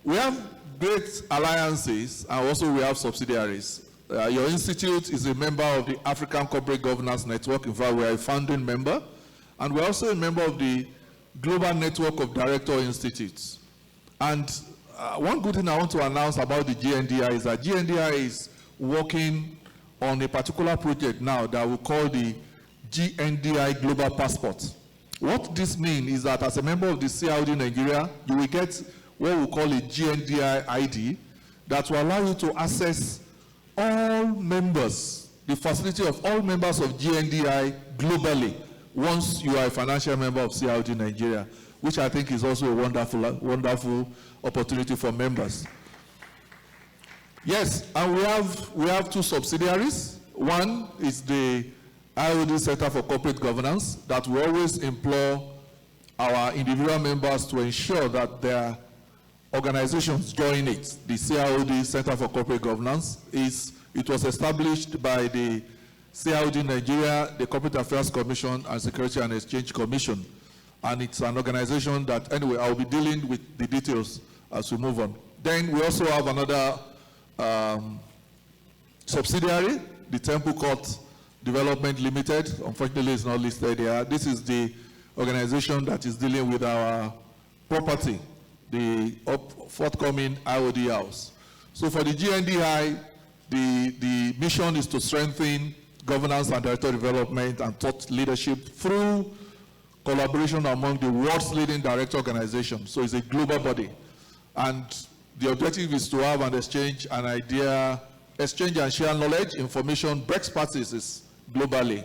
We have great alliances, and also we have subsidiaries. Your institute is a member of the African Corporate Governance Network. In fact, we are a founding member. And we're also a member of the Global Network of Director Institutes. And one good thing I want to announce about the GNDI is that GNDI is working on a particular project now that we call the GNDI Global Passport. What this means is that as a member of the CIoD Nigeria, you will get what we call a GNDI ID that will allow you to access all members, the facility of all members of GNDI globally once you are a financial member of CIoD Nigeria, which I think is also a wonderful opportunity for members. Yes, and we have two subsidiaries. One is the CIoD Center for Corporate Governance that we always implore our individual members to ensure that their organizations join it. The CIoD Center for Corporate Governance it was established by the CIoD Nigeria, the Corporate Affairs Commission, and Security and Exchange Commission. And it's an organization that, anyway, I'll be dealing with the details as we move on. Then we also have another subsidiary, the Temple Court Development Limited. Unfortunately, it's not listed here. This is the organization that is dealing with our property, the forthcoming IoD house. So for the GNDI, the mission is to strengthen governance and director development and thought leadership through collaboration among the world's leading director organizations. So it's a global body. And the objective is to have an exchange and share knowledge, information, best practices globally.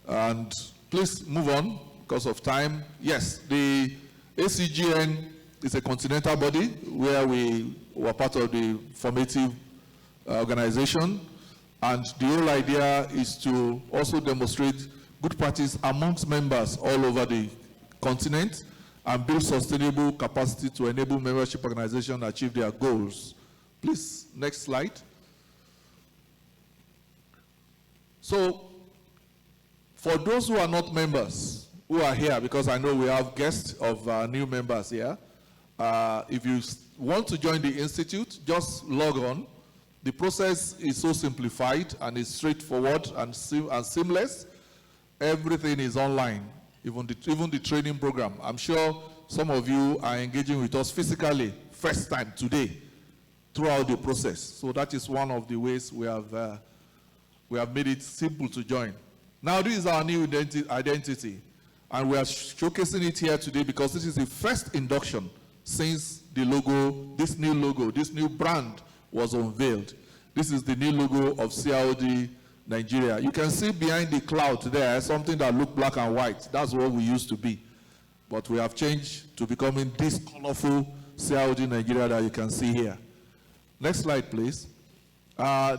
And please move on because of time. Yes, the ACGN is a continental body where we were part of the formative organization. And the whole idea is to also demonstrate good practice amongst members all over the continent and build sustainable capacity to enable membership organizations to achieve their goals. Please, next slide. So, for those who are not members, who are here, because I know we have guests of new members here, if you want to join the Institute, just log on. The process is so simplified and it's straightforward and seamless. Everything is online, even the training program. I'm sure some of you are engaging with us physically, first time today, throughout the process. So that is one of the ways we have made it simple to join. Now this is our new identity, and we are showcasing it here today because this is the first induction since the logo, this new brand was unveiled. This is the new logo of CIoD Nigeria. You can see behind the cloud there something that looked black and white. That's what we used to be. But we have changed to becoming this colorful CIoD Nigeria that you can see here. Next slide, please.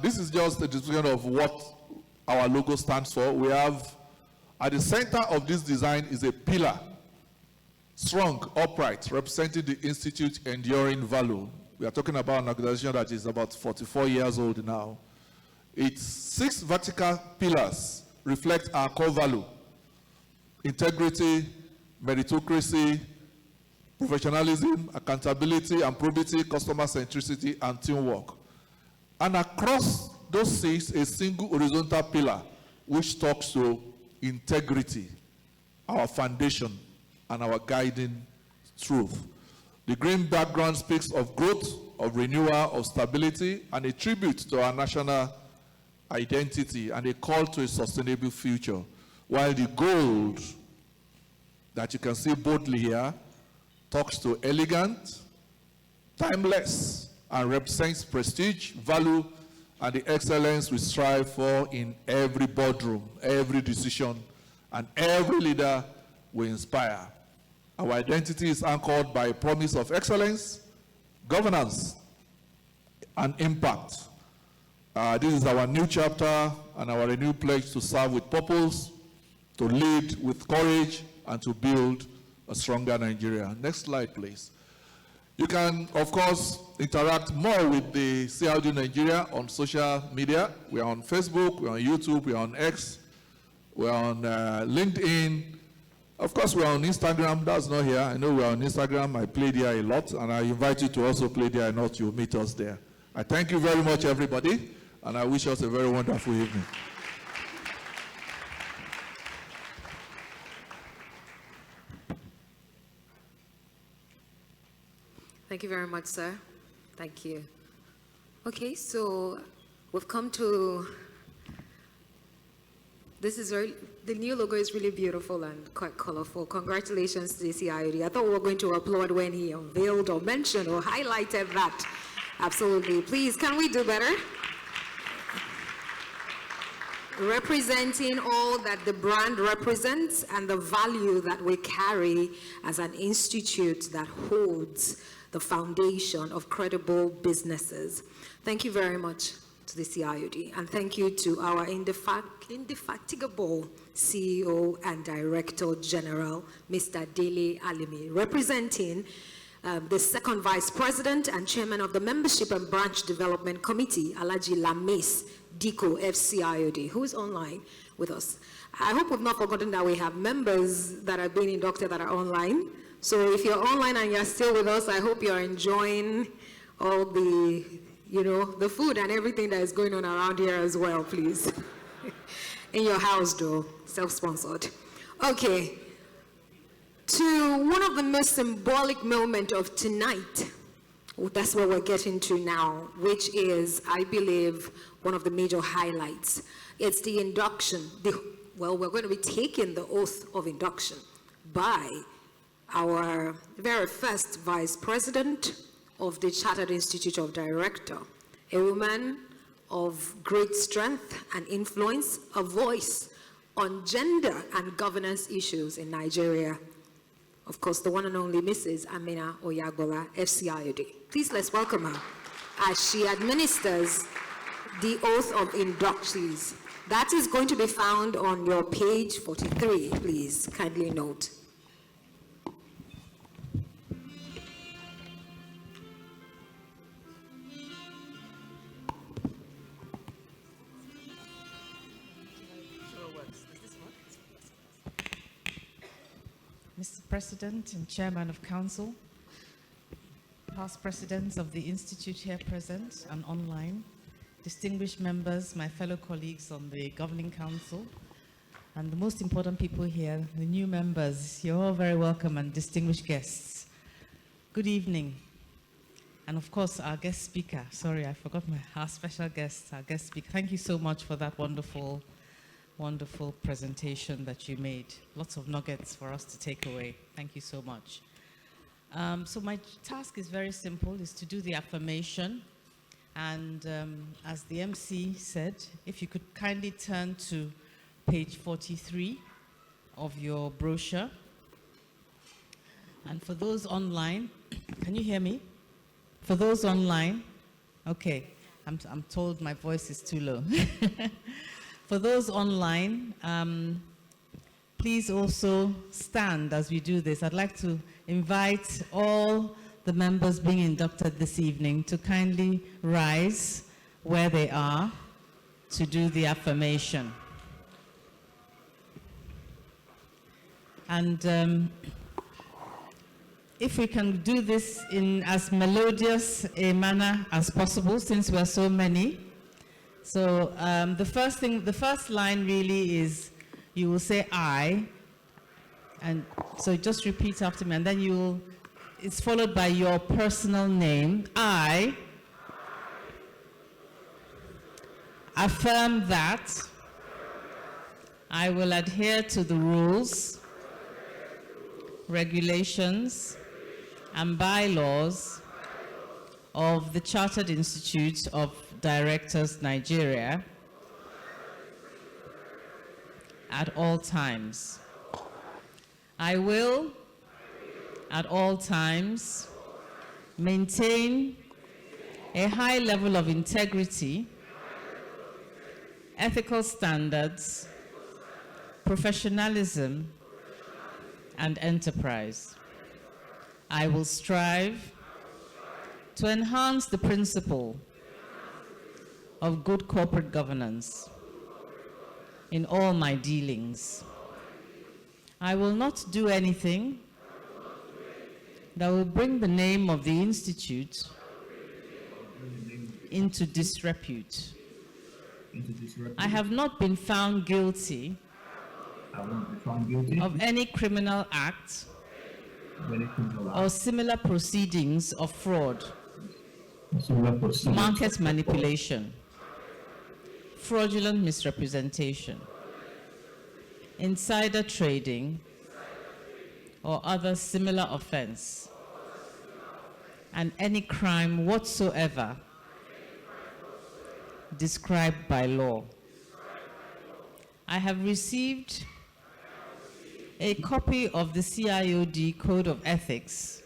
This is just a description of what our logo stands for. We have, at the center of this design is a pillar, strong, upright, representing the Institute's enduring value. We are talking about an organization that is about 44 years old now. Its 6 vertical pillars reflect our core value: integrity, meritocracy, professionalism, accountability and probity, customer centricity, and teamwork. And across those 6, a single horizontal pillar which talks to integrity, our foundation and our guiding truth. The green background speaks of growth, of renewal, of stability, and a tribute to our national identity and a call to a sustainable future. While the gold that you can see boldly here talks to elegant, timeless, and represents prestige, value, and the excellence we strive for in every boardroom, every decision, and every leader we inspire. Our identity is anchored by a promise of excellence, governance, and impact. This is our new chapter and our renewed pledge to serve with purpose, to lead with courage, and to build a stronger Nigeria. Next slide, please. You can, of course, interact more with the CIoD Nigeria on social media. We're on Facebook, we're on YouTube, we're on X, we're on LinkedIn. Of course, we're on Instagram. That's not here. I know we're on Instagram. I play there a lot, and I invite you to also play there. I know you'll meet us there. I thank you very much, everybody, and I wish us a very wonderful evening. Thank you very much, sir. Thank you. Okay, so we've come to, the new logo is really beautiful and quite colorful. Congratulations to the CIoD. I thought we were going to applaud when he unveiled or mentioned or highlighted that. Absolutely. Please, can we do better? Representing all that the brand represents and the value that we carry as an institute that holds the foundation of credible businesses. Thank you very much to the CIoD, and thank you to our indefatigable CEO and Director General, Mr. Dele Alimi, representing the second Vice President and Chairman of the Membership and Branch Development Committee, Alaji Lamis Diko FCIOD, who is online with us. I hope we've not forgotten that we have members that are being inducted that are online. So if you're online and you're still with us, I hope you're enjoying all the, the food and everything that is going on around here as well, please. In your house, though, self-sponsored. Okay, to one of the most symbolic moments of tonight, that's what we're getting to now, which is, I believe, one of the major highlights. It's the induction. We're going to be taking the oath of induction by our very first Vice President of the Chartered Institute of Directors, a woman of great strength and influence, a voice on gender and governance issues in Nigeria. Of course, the one and only Mrs. Amina Oyagbola, FCIoD. Please let's welcome her as she administers the oath of inductees. That is going to be found on your page 43, please kindly note. Mr. President and Chairman of Council, past presidents of the Institute here present and online, distinguished members, my fellow colleagues on the Governing Council, and the most important people here, the new members, you're all very welcome, and distinguished guests. Good evening. And of course, our guest speaker, sorry, I forgot our special guest, our guest speaker. Thank you so much for that wonderful presentation that you made. Lots of nuggets for us to take away. Thank you so much. So my task is very simple, is to do the affirmation. And as the MC said, if you could kindly turn to page 43 of your brochure. And for those online, can you hear me? For those online, okay, I'm told my voice is too low. For those online, please also stand as we do this. I'd like to invite all the members being inducted this evening to kindly rise where they are to do the affirmation. And if we can do this in as melodious a manner as possible, since we're so many. So the first line really is, you will say I, and so just repeat after me, and then it's followed by your personal name. I affirm that I will adhere to the rules regulations, and bylaws of the Chartered Institute of Directors Nigeria at all times. I will, at all times, maintain a high level of integrity, ethical standards, professionalism, and enterprise. I will strive to enhance the principle of good corporate governance in all my dealings. I will not do anything that will bring the name of the Institute into disrepute. I have not been found guilty of any criminal act or similar proceedings of fraud, market manipulation, fraudulent misrepresentation, insider trading, or other similar offense, and any crime whatsoever described by law. I have received a copy of the CIoD Code of Ethics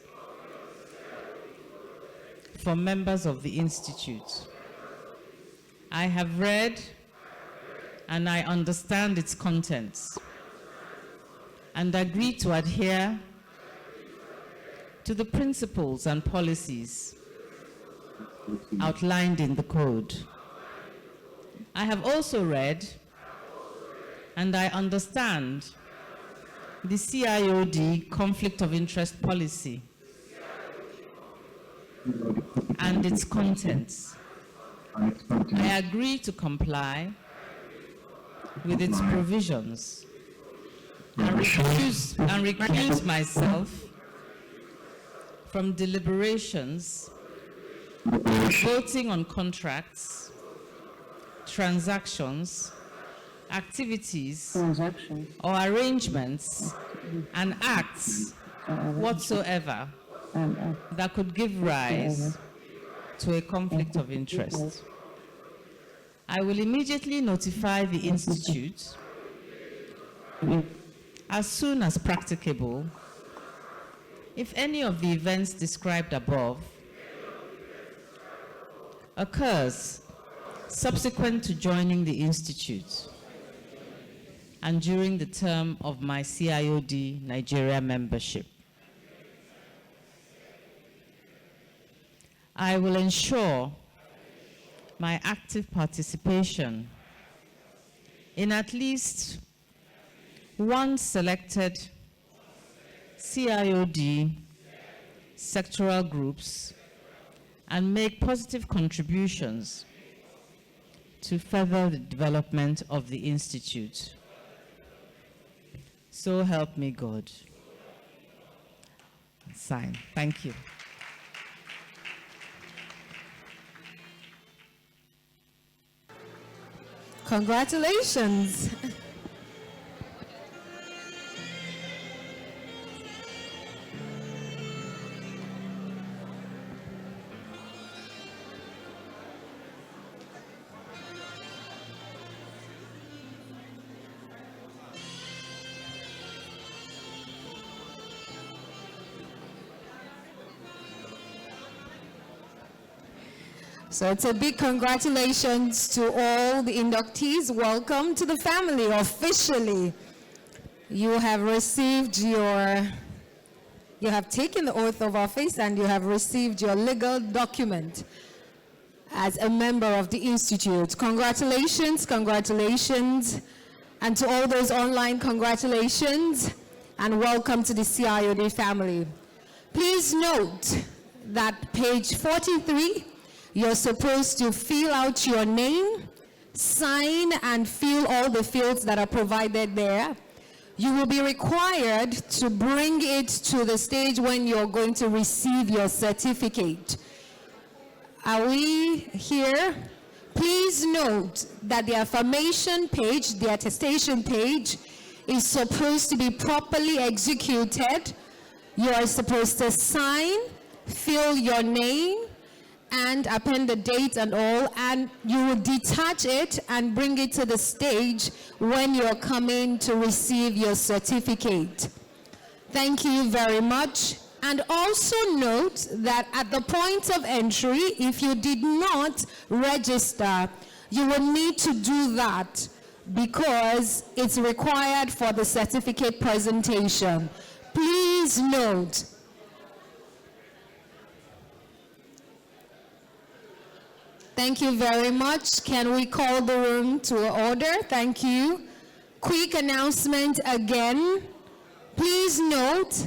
for members of the Institute. I have read and I understand its contents and agree to adhere to the principles and policies outlined in the code. I have also read and I understand the CIoD conflict of interest policy and its contents. I agree to comply with its provisions and recuse myself from deliberations, voting on contracts, transactions, activities, or arrangements and acts whatsoever that could give rise to a conflict of interest. I will immediately notify the Institute as soon as practicable if any of the events described above occurs subsequent to joining the Institute and during the term of my CIoD Nigeria membership. I will ensure my active participation in at least one selected CIoD sectoral groups and make positive contributions to further the development of the Institute. So help me God. Sign. Thank you. Congratulations. So it's a big congratulations to all the inductees. Welcome to the family officially. You have received you have taken the oath of office and you have received your legal document as a member of the Institute. Congratulations, congratulations. And to all those online, congratulations and welcome to the CIoD family. Please note that page 43, you're supposed to fill out your name, sign, and fill all the fields that are provided there. You will be required to bring it to the stage when you're going to receive your certificate. Are we here? Please note that the affirmation page, the attestation page, is supposed to be properly executed You are supposed to sign, fill your name, and append the date and all, and you will detach it and bring it to the stage when you're coming to receive your certificate. Thank you very much. And also note that at the point of entry, if you did not register, you will need to do that because it's required for the certificate presentation. Please note. Thank you very much. Can we call the room to order? Thank you. Quick announcement again. Please note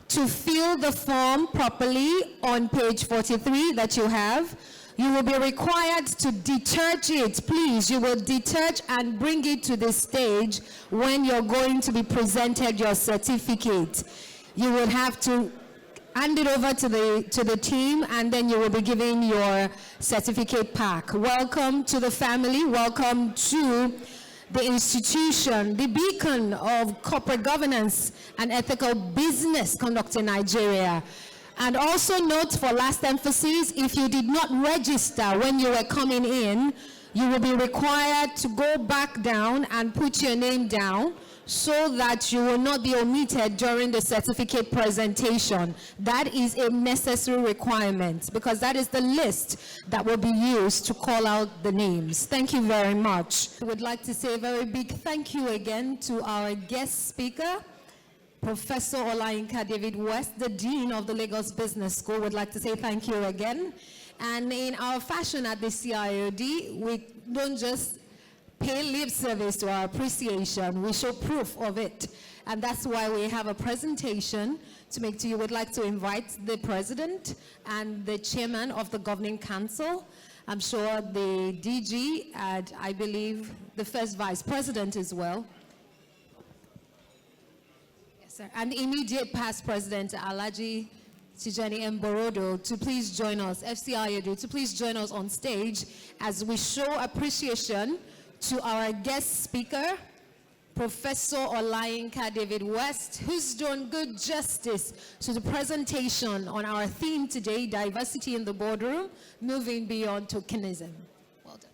to fill the form properly on page 43 that you have. You will be required to detach it. Please, you will detach and bring it to the stage when you're going to be presented your certificate. You will have to hand it over to the team, and then you will be given your certificate pack. Welcome to the family. Welcome to the institution, the beacon of corporate governance and ethical business conduct in Nigeria. And also note for last emphasis, if you did not register when you were coming in, you will be required to go back down and put your name down so that you will not be omitted during the certificate presentation. That is a necessary requirement because that is the list that will be used to call out the names. Thank you very much. I would like to say a very big thank you again to our guest speaker, Professor Olayinka David West, the Dean of the Lagos Business School. Would like to say thank you again. And in our fashion at the CIoD, we don't just pay lip service to our appreciation, we show proof of it. And that's why we have a presentation to make to you. We'd like to invite the President and the Chairman of the Governing Council. I'm sure the DG and I believe the first Vice President as well. Yes, sir. And the immediate past President, Alhaji Tijani Mborodo, to please join us, FCIoD, to please join us on stage as we show appreciation to our guest speaker, Professor Olayinka David West, who's done good justice to the presentation on our theme today, diversity in the boardroom, moving beyond tokenism. Well done.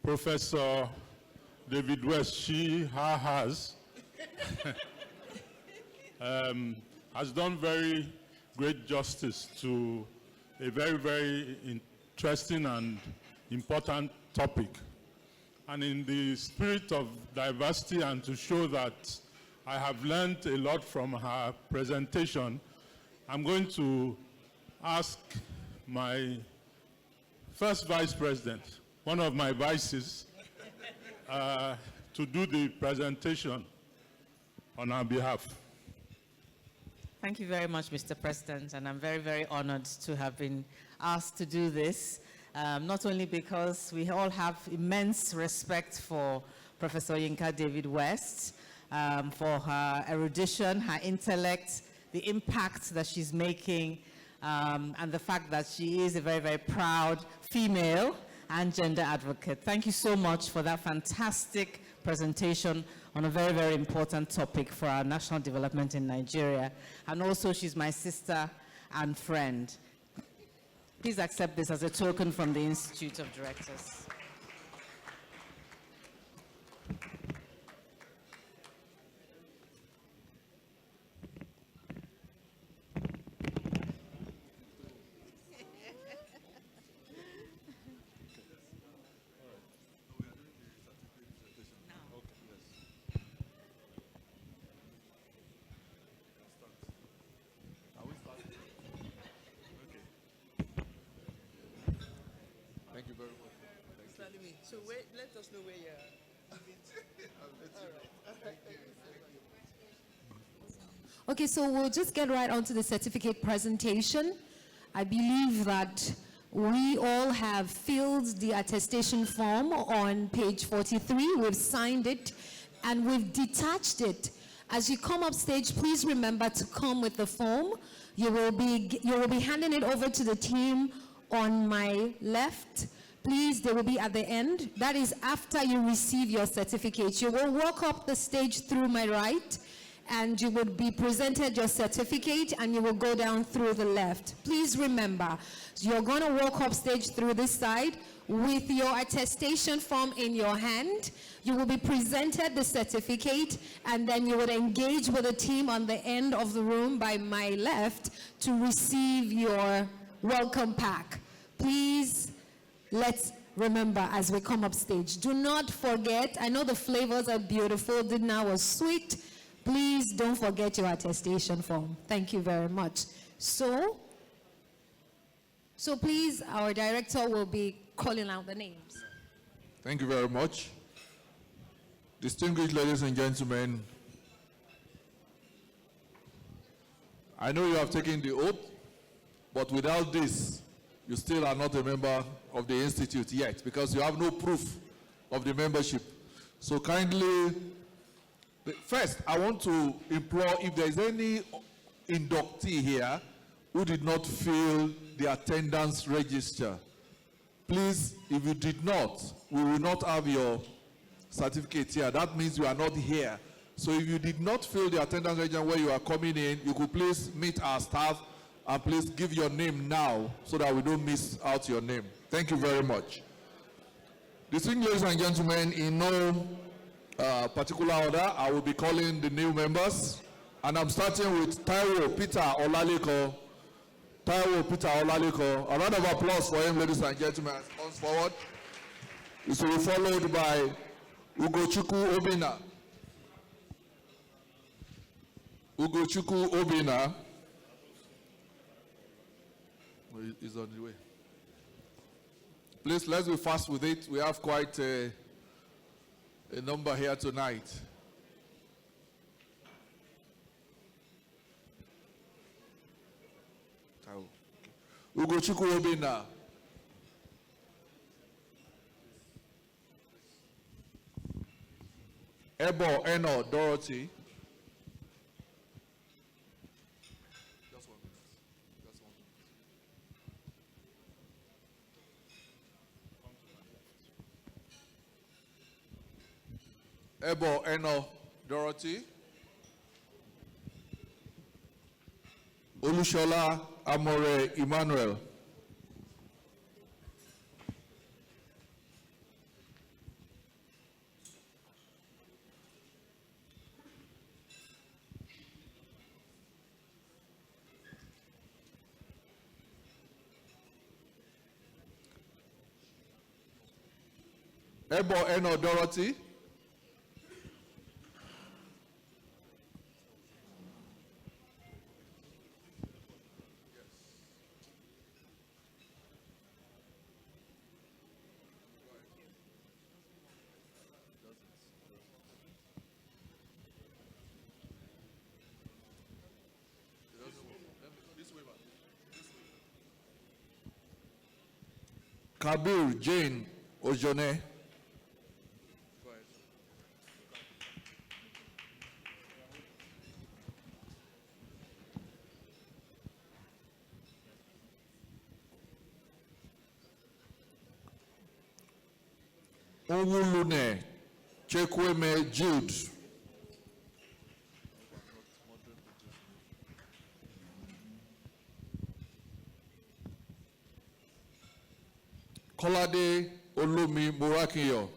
Professor David West, her, has done very great justice to a very, very interesting and important topic. And in the spirit of diversity and to show that I have learned a lot from her presentation, I'm going to ask my first Vice President, one of my vices, to do the presentation on our behalf. Thank you very much, Mr. President, and I'm very, very honored to have been asked to do this, not only because we all have immense respect for Professor Yinka David West, for her erudition, her intellect, the impact that she's making, and the fact that she is a very, very proud female and gender advocate. Thank you so much for that fantastic presentation on a very, very important topic for our national development in Nigeria. And also, she's my sister and friend. Please accept this as a token from the Institute of Directors. So wait, let us know where you're. Okay, so we'll just get right on to the certificate presentation. I believe that we all have filled the attestation form on page 43. We've signed it and we've detached it. As you come up stage, please remember to come with the form. You will be handing it over to the team on my left. Please, they will be at the end. That is after you receive your certificate. You will walk up the stage through my right, and you would be presented your certificate, and you will go down through the left. Please remember, you're going to walk up stage through this side with your attestation form in your hand. You will be presented the certificate, and then you would engage with the team on the end of the room by my left to receive your welcome pack. Please, let's remember as we come up stage. Do not forget, I know the flavors are beautiful, dinner was sweet. Please don't forget your attestation form. Thank you very much. So please, our director will be calling out the names. Thank you very much. Distinguished ladies and gentlemen, I know you have taken the oath, but without this, you still are not a member of the institute yet because you have no proof of the membership. So kindly, first, I want to implore if there is any inductee here who did not fill the attendance register, please, if you did not, we will not have your certificate here. That means you are not here. So if you did not fill the attendance register where you are coming in, you could please meet our staff and please give your name now so that we don't miss out your name. Thank you very much. Distinguished ladies and gentlemen, in no particular order, I will be calling the new members, and I'm starting with Taiwo Peter Olaliko. Taiwo Peter Olaliko. A round of applause for him, ladies and gentlemen, as he comes forward. This will be followed by Ugochukwu Obina. Ugochukwu Obina is on the way. Please, let's be fast with it. We have quite a number here tonight. Ugochukwu Obina. Ebo Eno Dorothy. Just one minute. Just one minute. Ebo Eno Dorothy. Olushola Amore Emmanuel. Ebo Eno Dorothy. Kabir Jane Ojone. Owulune Chekweme Jude. Kolade Olumi Murakiyo.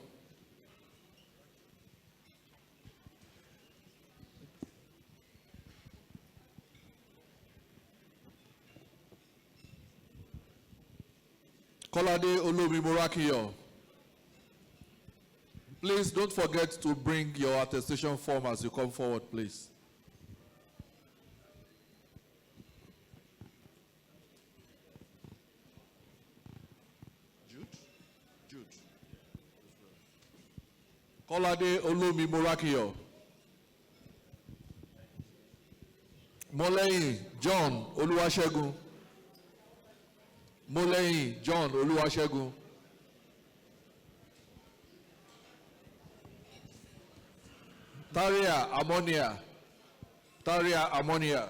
Kolade Olumi Murakiyo. Please don't forget to bring your attestation form as you come forward, please. Jude. Kolade Olumi Murakiyo. Moleyin John Oluwasegun. Moleyin John Oluwasegun. Taria Ammonia Taria Ammonia.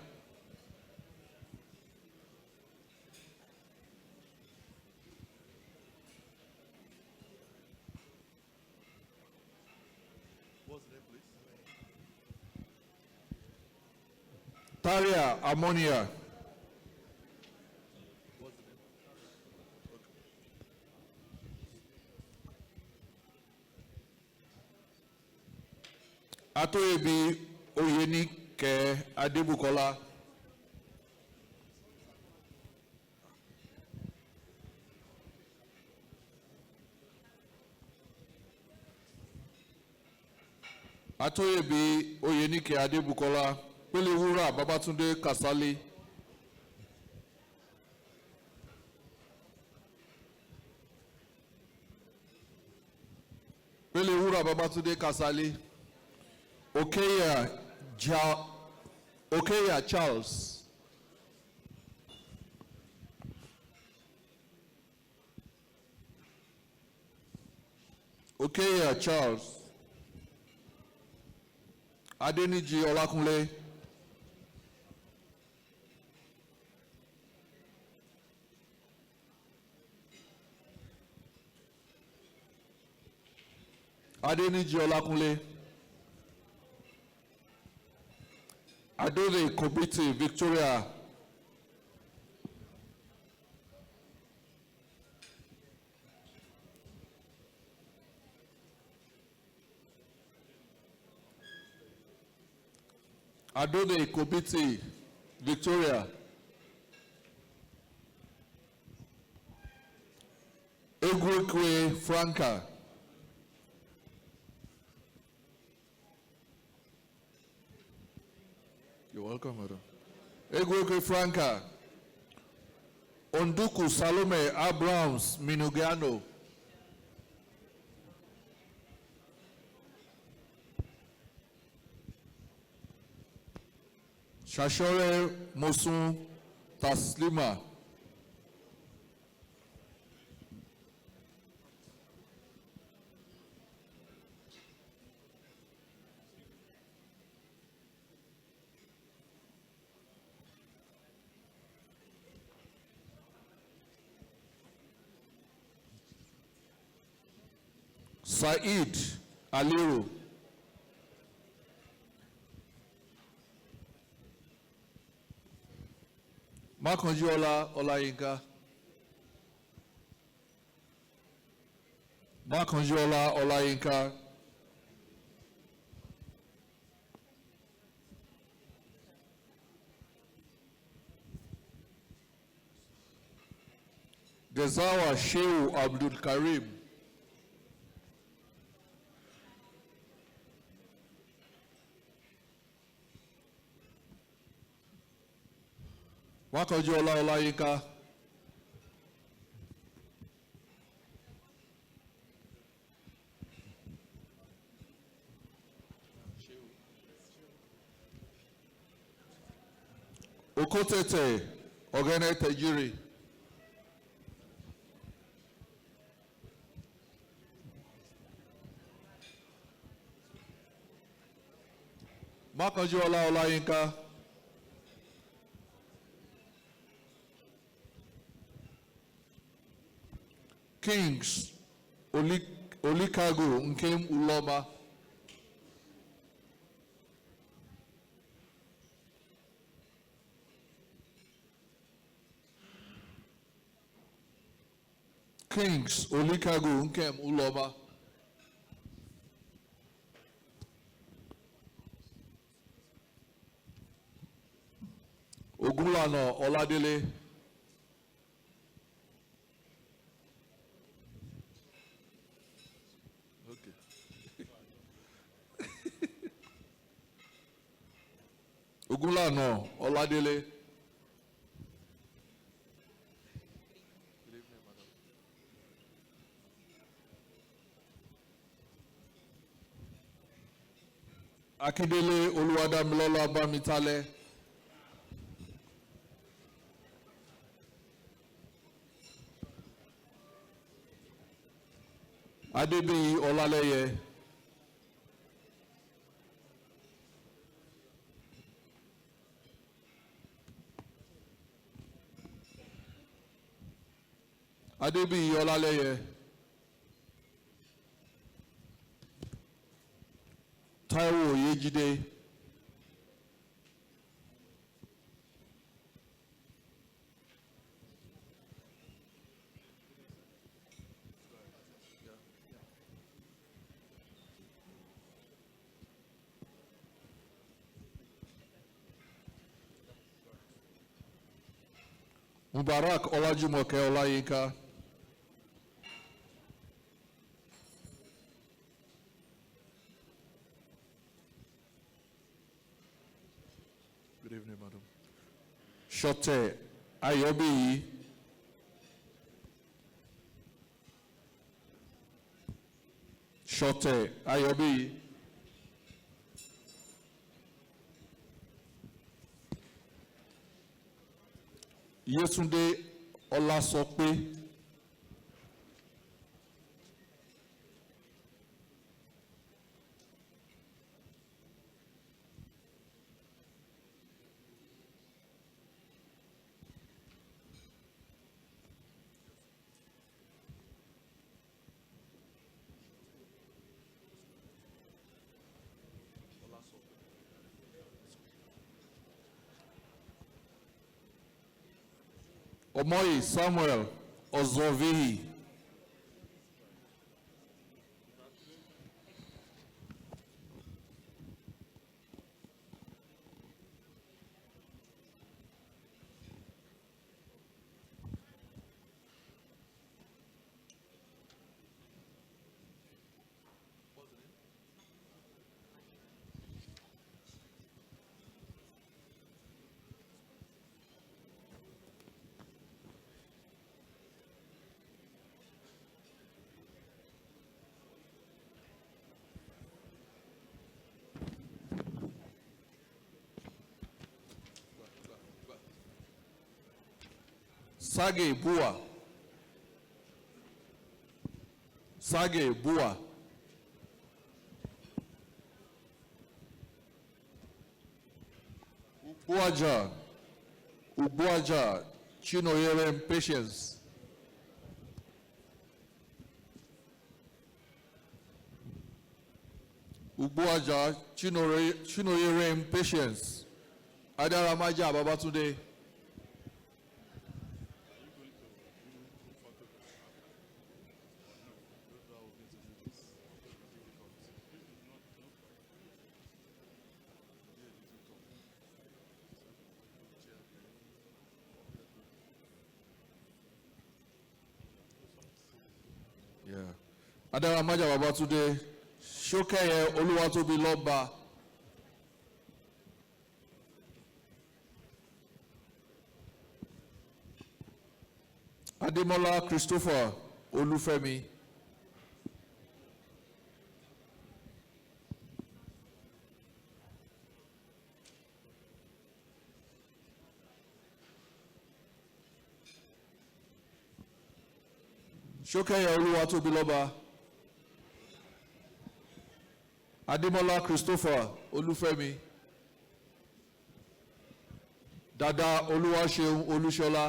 What's the name, please? Taria Ammonia. What's the name? Okay. Atoyebi Oyenike Adebukola. Atoyebi Oyenike Adebukola. Pelewura Babatunde Kasali. Pelewura Babatunde Kasali. Okeya Charles. Okeya Charles. Adeniji Olakunle. Adeniji Olakunle. Adore Kobiti Victoria. Adore Kobiti Victoria. Egwekwe Franca. You're welcome, madam. Egwekwe Franca. Onduku Salome Abrams Minugiano. Shashore Mosun Taslima. Said Aliru. Makanjiola Olayinka. Makanjiola Olayinka. Gezawa Shehu Abdul Karim. Makanjiola Olayinka. Okotete Ogene Tejiri. Makanjiola Olayinka. Kings Olikago Nkem Uloma. Kings Olikago Nkem Uloma. Ogulano Oladele. Ogulano Oladele. Akindele Oluwadamilola Bamitale. Adebi Olaleye. Adébíyì Ọlálẹ́yẹ, Táíwò Oyèjídé, Mubarak Ọlájúmọ̀kẹ́ Ọláyínká, good evening, madam. Ṣọ̀tẹ̀ Ayọ̀bíyì, Ṣọ̀tẹ̀ Ayọ̀bíyì, Yétúndé Ọlásọpé, Omoyi Samuel Ozovihi, Sage Bua, Sage Bua, Ubuaja Chinoyerem Patience, Ubuaja Chinoyerem Patience, Adaramaja Babatunde, Adaramaja Babatunde, Ṣókẹ́yẹ Olúwatóbilọ́ba, Adémọ́lá Christopher Olúfẹ́mi, Ṣókẹ́yẹ Olúwatóbilọ́ba, Adémọ́lá Christopher Olúfẹ́mi, Dada Olúwaṣeun Olúṣọlá,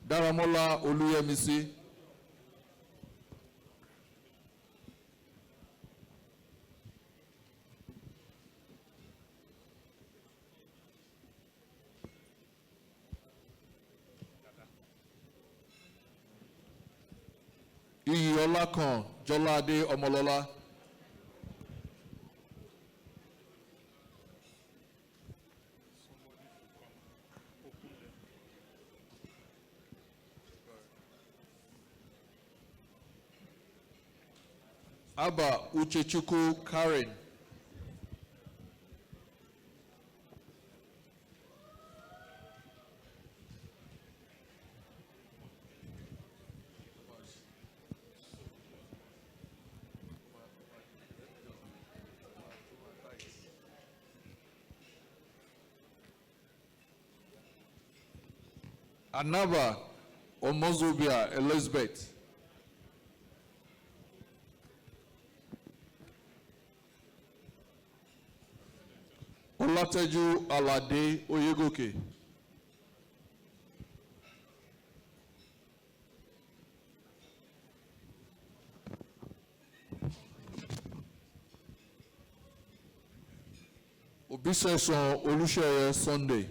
Dáramọ́lá Olúyẹmísí, Iyì Ọlákan Jọládé Ọmọlọ́lá, Abba Uchechukwu Karen, Anaba Omozobia Elizabeth. Olateju Alade Oyegoke. Obiseson Oluseye Sunday.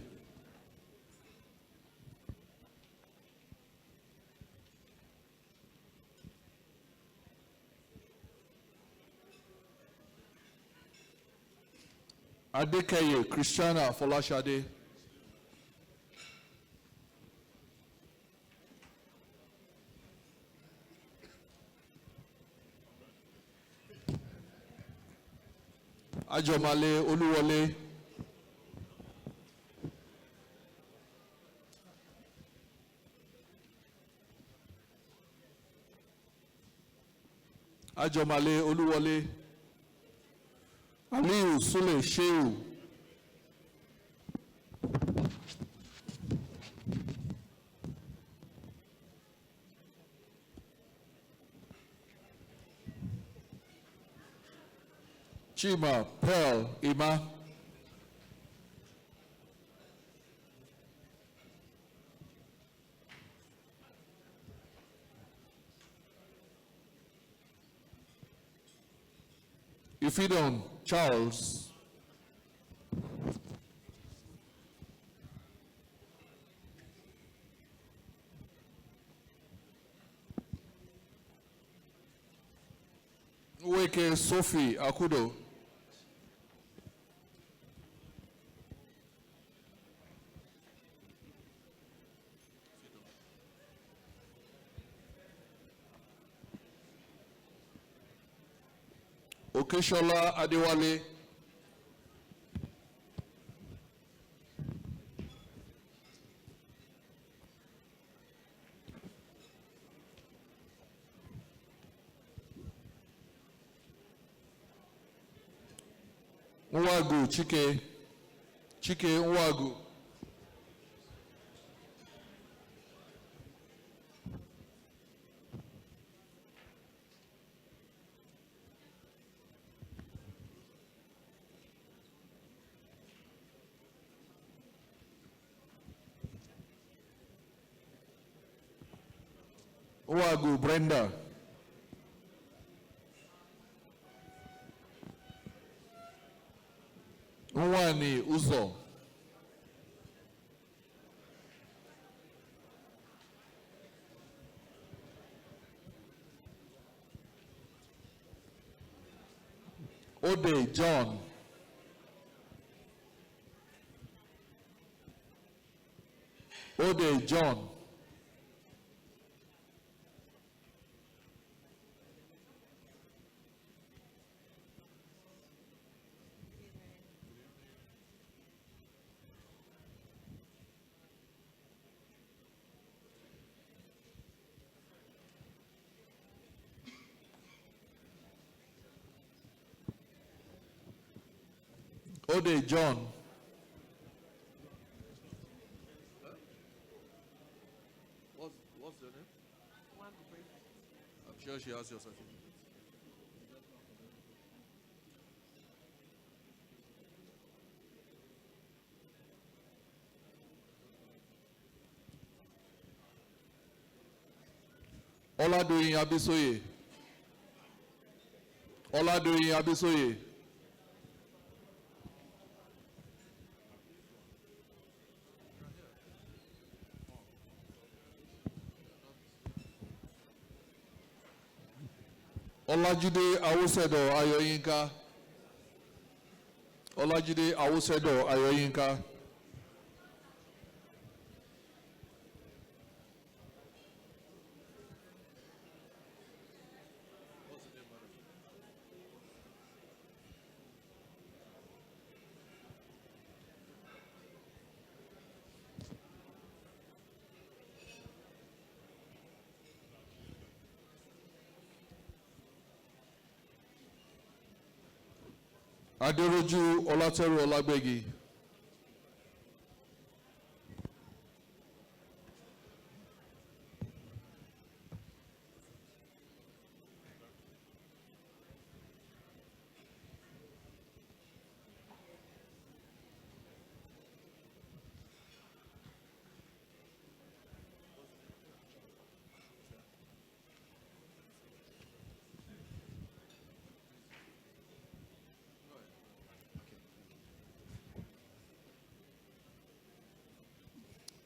Adekeye Christiana Folashade. Ajomale Oluwole. Ajomale Oluwole. Aliu Sule Sheu. Chima Pearl Ima. Ifidon Charles. Weke Sophie Akudo. Okeshola Adewale. Nwagu Chike. Chike Nwagu. Nwagu Brenda. Nwani Uzo. Ode John. Ode John. Ode John. What's your name? I'm sure she has your certificate. Oladoyin Abisoye. Oladoyin Abisoye. Olajide Awosedo Ayoyinka. Olajide Awosedo Ayoyinka. Aderoju Olateru Olagbegi.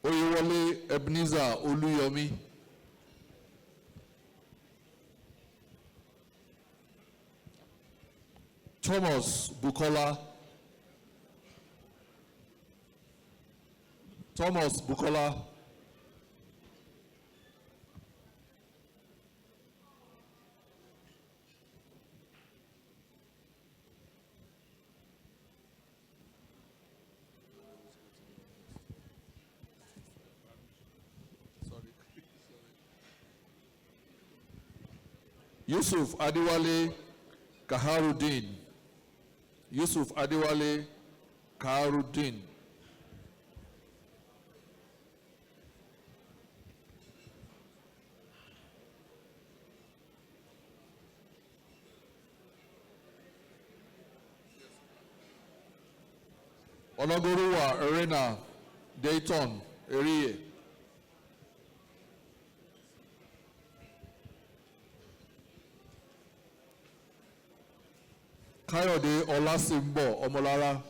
Oyewole Ebenezer Oluyomi. Thomas Bukola. Thomas Bukola. Yusuf Adewale Kaharuddin. Yusuf Adewale Kaharuddin. Olagoruwa Arena Dayton Eriye. Kayode Olasimbo Omolara.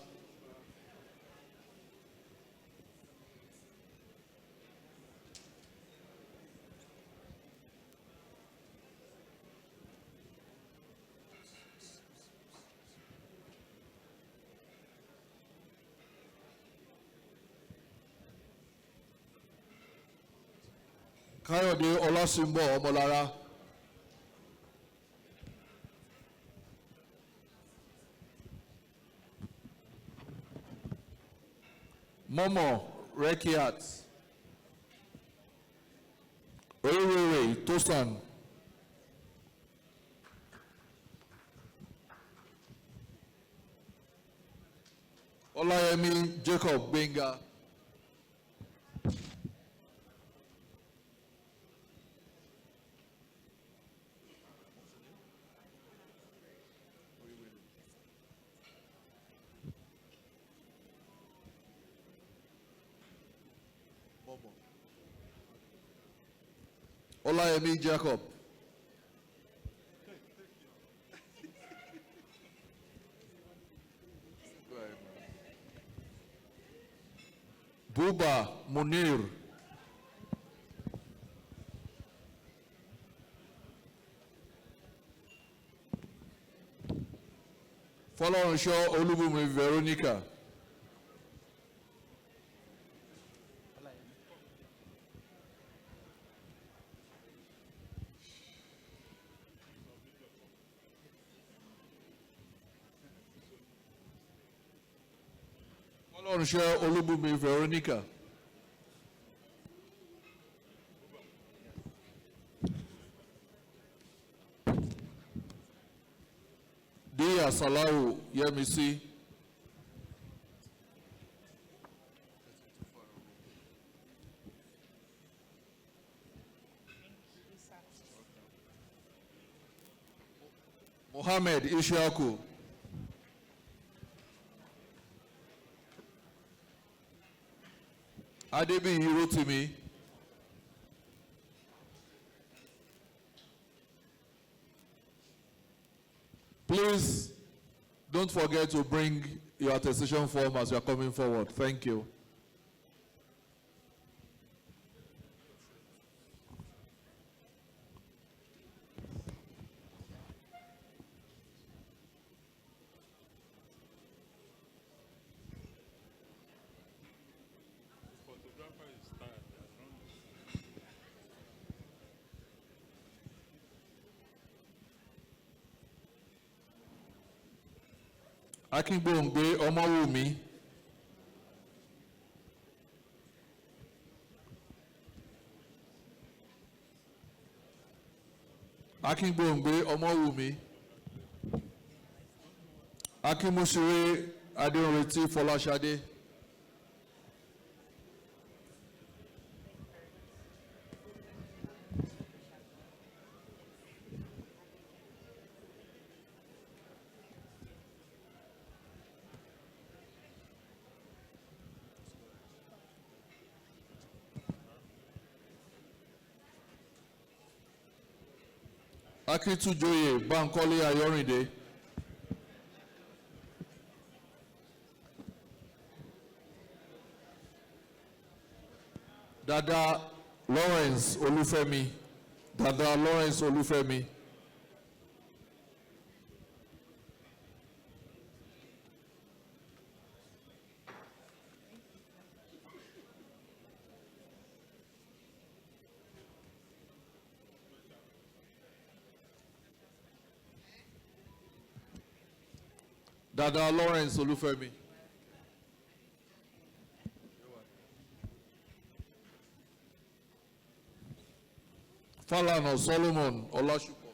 Kayode Olasimbo Omolara. Momo Rekiat. Oyewewe Tosan. Olayemi Jacob Benga. Olayemi Jacob. Buba Munir. Fọlọ́runṣọ́ Olúbùnmi Veronica. Fọlọ́runṣọ́ Olúbùnmi Veronica. Dia Salahu Yemisi. Mohammed Ishaku. Adebiyi Rotimi. Please don't forget to bring your attestation form as you are coming forward. Thank you. Photographer is tired. Akingbongbe Omowumi. Akingbongbe Omowumi. Akimusire Adeoreti Folashade. Akitujoye Bankole Ayorinde. Dada Lawrence Olufemi. Dada Lawrence Olufemi. Dada Lawrence Olufemi. Falana Solomon Olashupo.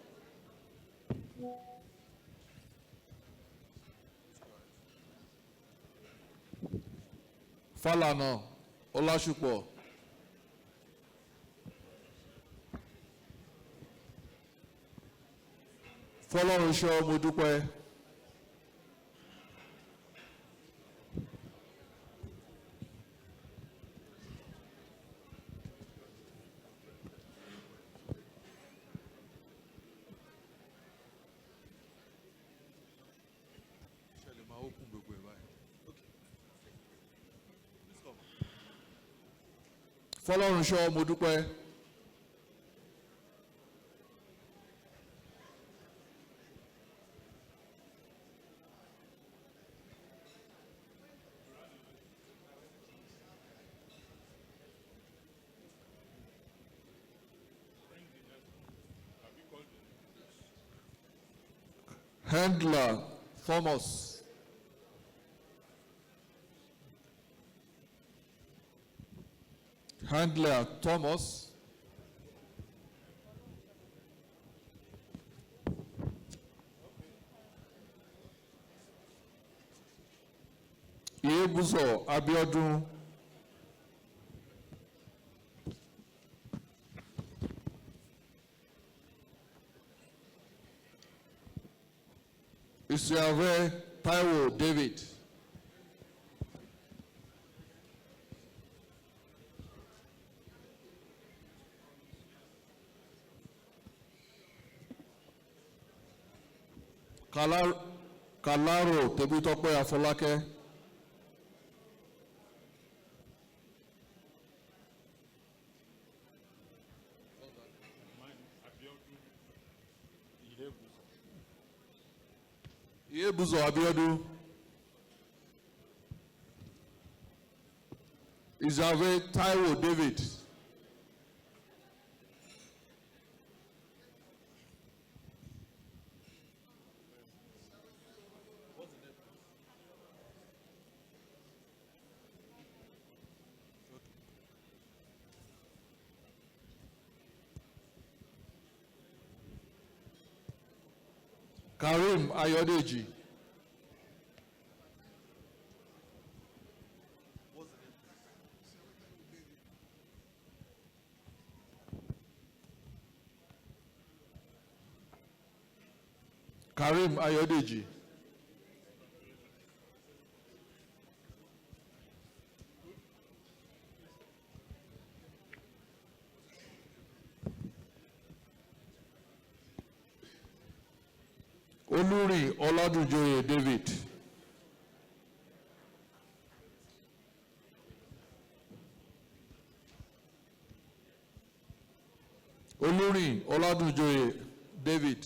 Falana Olashupo. Fọlọ́runṣọ́ Modúpẹ́. Fọlọ́runṣọ́ Modúpẹ́. Handler Thomas. Handler Thomas. Iyebuzo Abiodun. Isiave Taiwo David. Kalaro Tebitope Afolake. Iyebuzo Abiodun. Isiave Taiwo David. Karim Ayodeji. Karim Ayodeji. Oluri Oladunjoye David. Oluri Oladunjoye David.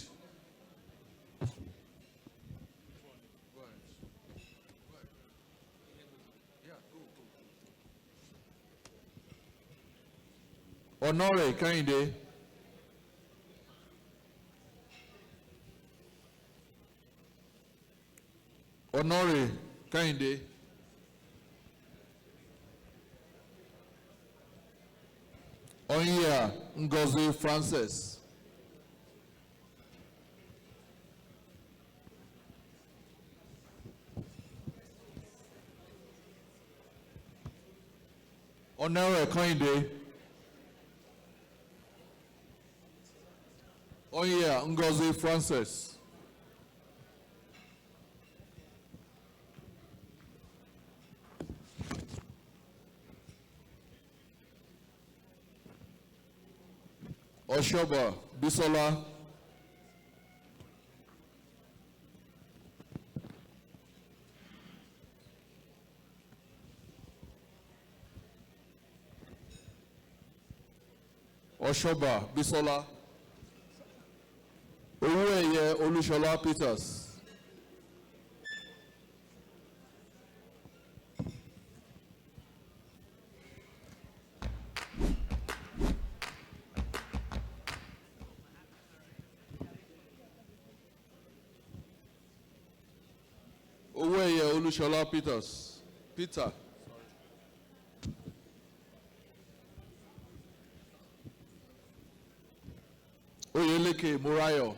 Honore Kehinde. Honore Kehinde. Onyia Ngozi Francis. Honore Kehinde. Onyia Ngozi Francis. Oshoba Bisola. Oshoba Bisola. Owóẹ̀yẹ Olúṣọlá Peters. Owóẹ̀yẹ Olúṣọlá Peters. Peter. Oyeleke Morayo.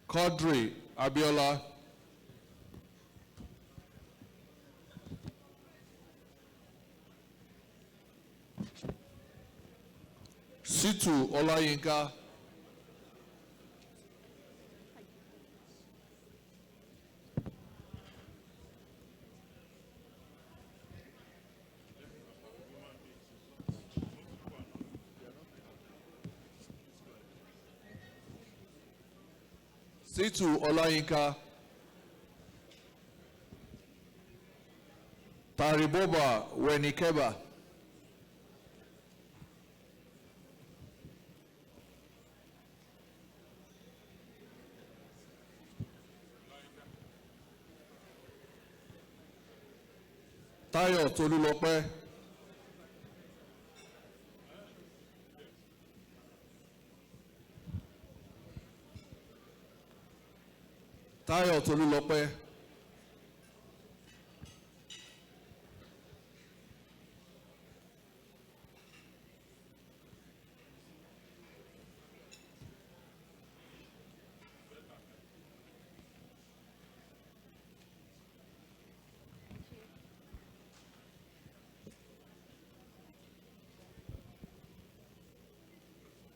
Quadri Abiola. Situ Olayinka. Situ Olayinka. Tariboba Wenikeba. Tayo Tolulope. Tayo Tolulope.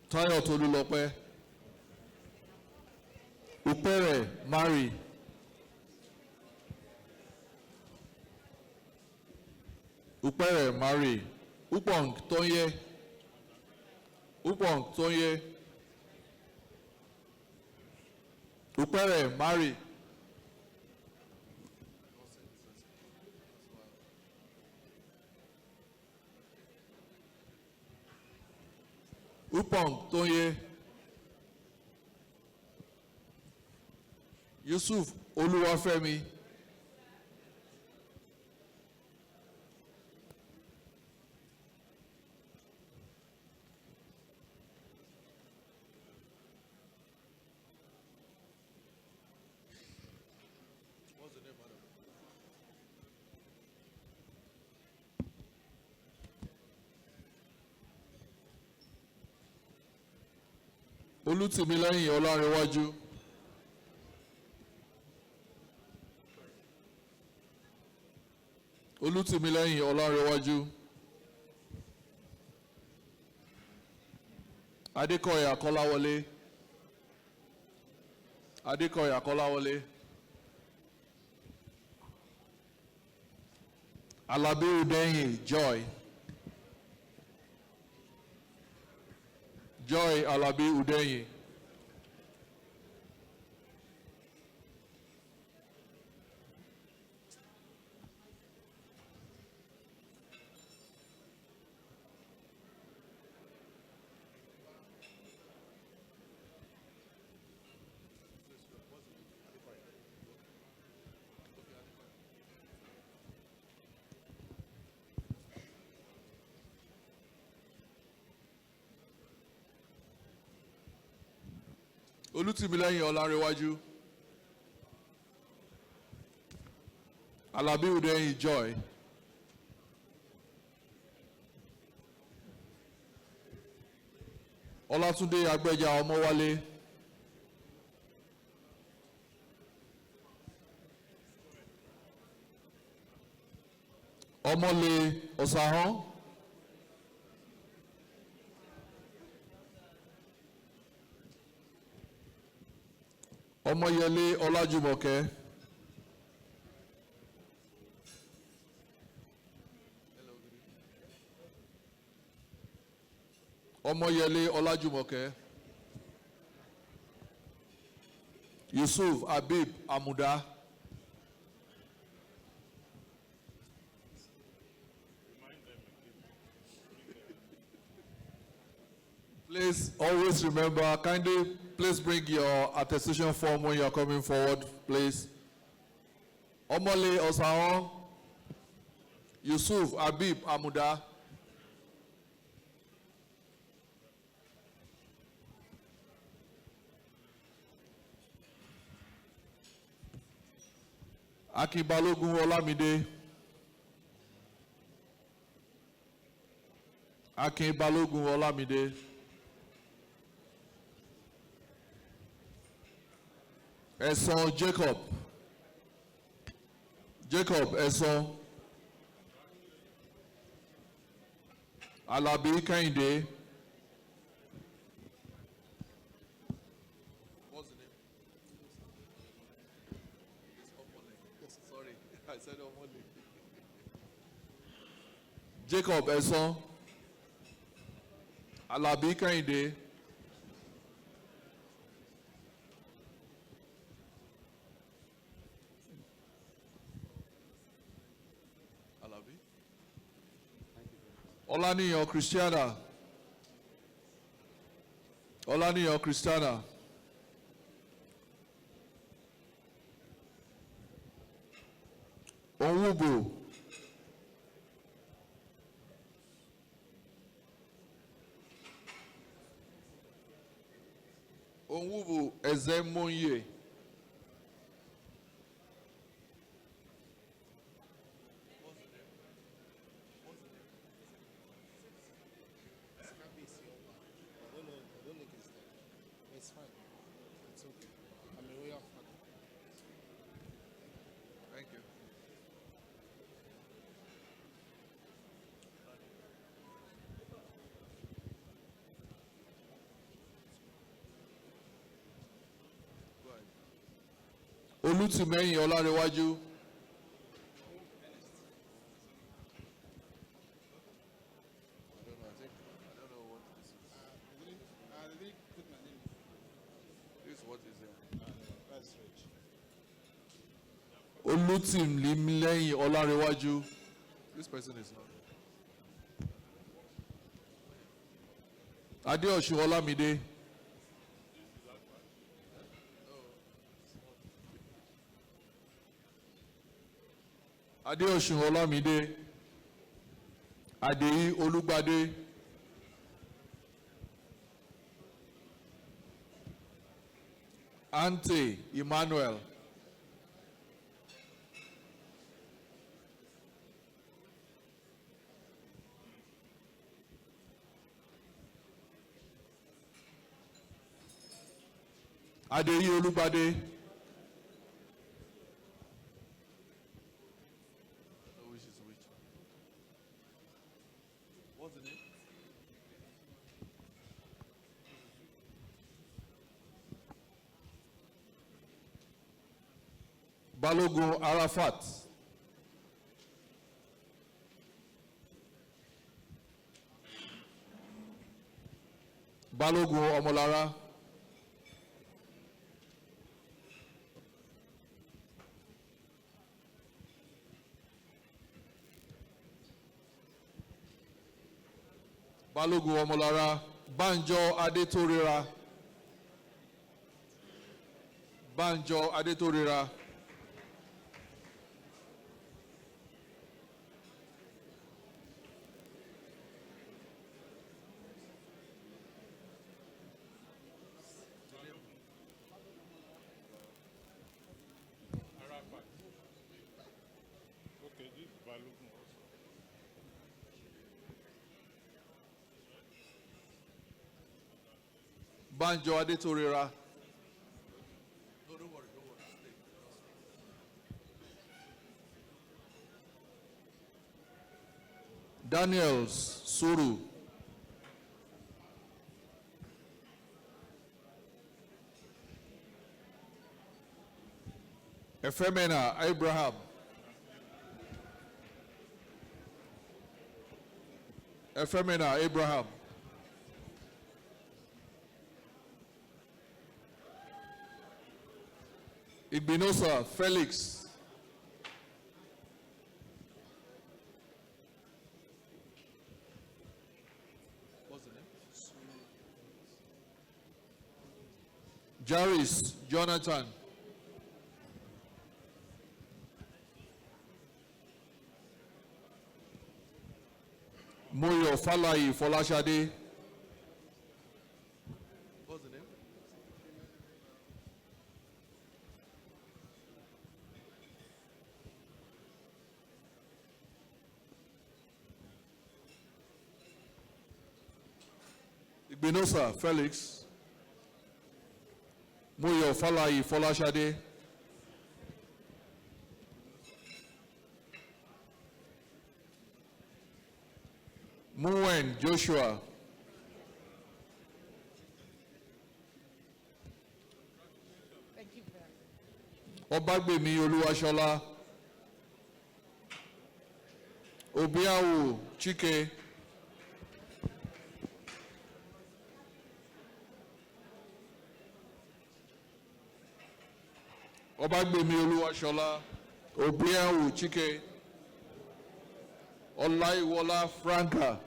Tayo Tolulope. Upere Mari. Upere Mari. Upong Tonye. Upong Tonye. Upere Mari. Upong Tonye. Yusuf Oluwafemi. What's the name, madam? Olútìmílẹ́yìn Ọlárẹ̀wájú. Olútìmílẹ́yìn Ọlárẹ̀wájú. Adékọ̀yà Kọ́láwọlé. Adékọ̀yà Kọ́láwọlé. Alabi Udeyin Joy. Joy Alabi Udeyin. Olútìmílẹ́yìn Ọlárẹ̀wájú. Alabi Udeyin Joy. Ọlátúndé Agbẹ́jà Ọmọwálé. Ọmọlé Ọ̀sàhán. Ọmọyẹlé Ọlájùmọ̀kẹ́. Ọmọyẹlé Ọlájùmọ̀kẹ́. Yusuf Habib Amuda. Please always remember, kindly please bring your attestation form when you are coming forward, please. Omole Osaon, Yusuf Habib Amuda. Akin Balogun Olamide. Akin Balogun Olamide. Ẹ̀sán Jacob. Jacob Ẹ̀sán. Alabi Kẹ́hìndé. What's the name? It's Omole. Sorry, I said Omole. Jacob Ẹ̀sán. Alabi Kẹ́hìndé. Alabi. Olaniyan Christiana. Olaniyan Christiana. Onwubu. Onwubu Ezemonye. It's fine. It's okay. I'm a royal father. Thank you. Olútìmẹ́yìn Ọlárẹ̀wájú. I don't know what this is. I didn't put my name. This is what is here. That's rich. Olútìmẹ́yìn Ọlárẹ̀wájú. This person is not. Adéọ̀ṣun Ọlámidé. Adéọ̀ṣun Ọlámidé. Adéyí Olúgbadé. Ante Emmanuel. Adéyí Olúgbadé. Which is which? What's the name? Balogun Arafat. Balogun Ọmọlára. Balogun Ọmọlára. Banjo Adétórira. Banjo Adétórira. Arafat. Okay, this is Balogun also. Banjo Adétórira. No, don't worry, don't worry. Stay. Daniels Suru. Efemena Abraham. Efemena Abraham. Igbinosa Felix. What's the name? Jaris Jonathan. Moyo Falayi Folashade. What's the name? Igbinosa Felix. Moyo Falayi Folashade. Muen Joshua. Obagbemi Oluwashola. Obiawu Chike. Obagbemi Oluwashola. Obiawu Chike. Olaiwola Franca.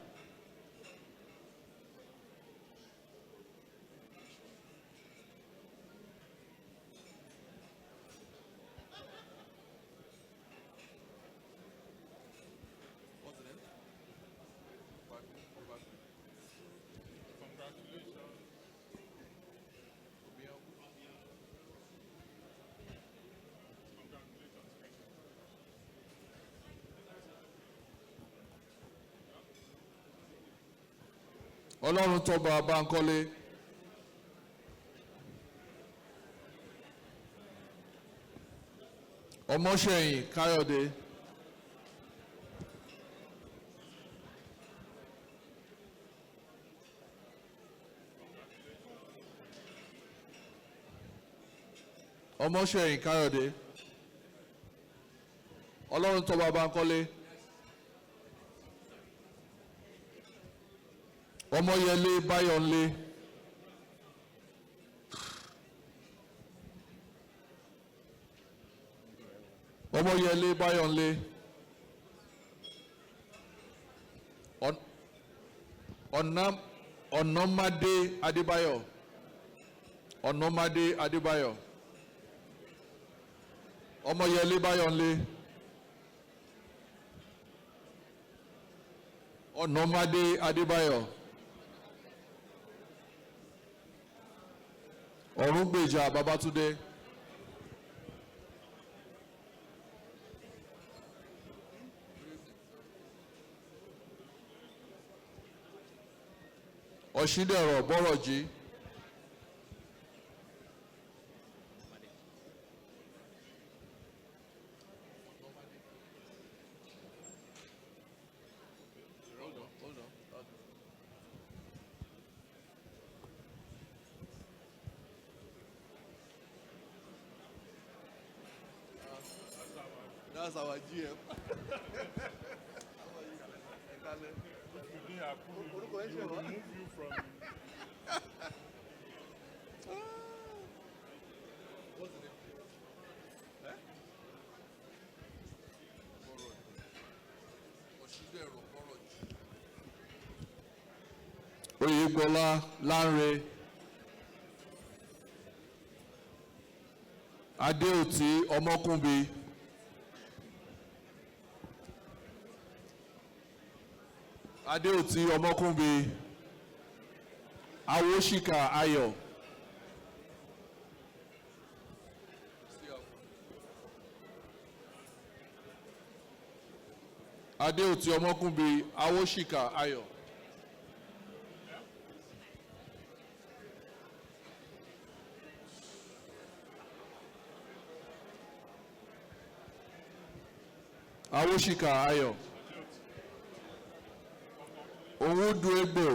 Ọlọ́run tọ́ba Bánkọ́lé. Ọmọṣẹ́yìn Káyọ̀dé. Ọmọṣẹ́yìn Káyọ̀dé. Ọlọ́run tọ́ba Bánkọ́lé. Ọmọyẹlé Báyọ̀nlé. Ọmọyẹlé Báyọ̀nlé. Ọ̀nàmádé Adébáyọ̀. Ọ̀nàmádé Adébáyọ̀. Ọmọyẹlé Báyọ̀nlé. Ọ̀nàmádé Adébáyọ̀. Ọ̀rúngbèjà Babátúndé. Ọ̀ṣíndẹ̀rọ̀ Bọ́rọ̀jí. That's our GM. Today I will remove you from. What's the name? Ọ̀ṣíndẹ̀rọ̀ Bọ́rọ̀jí. Oyègbọ́lá Lánre. Adéòtí Ọmọkúnbi. Adéòtí Ọmọkúnbi. Awóṣìkà Ayọ̀. Adéòtí Ọmọkúnbi. Awóṣìkà Ayọ̀. Awóṣìkà Ayọ̀. Owuduegbo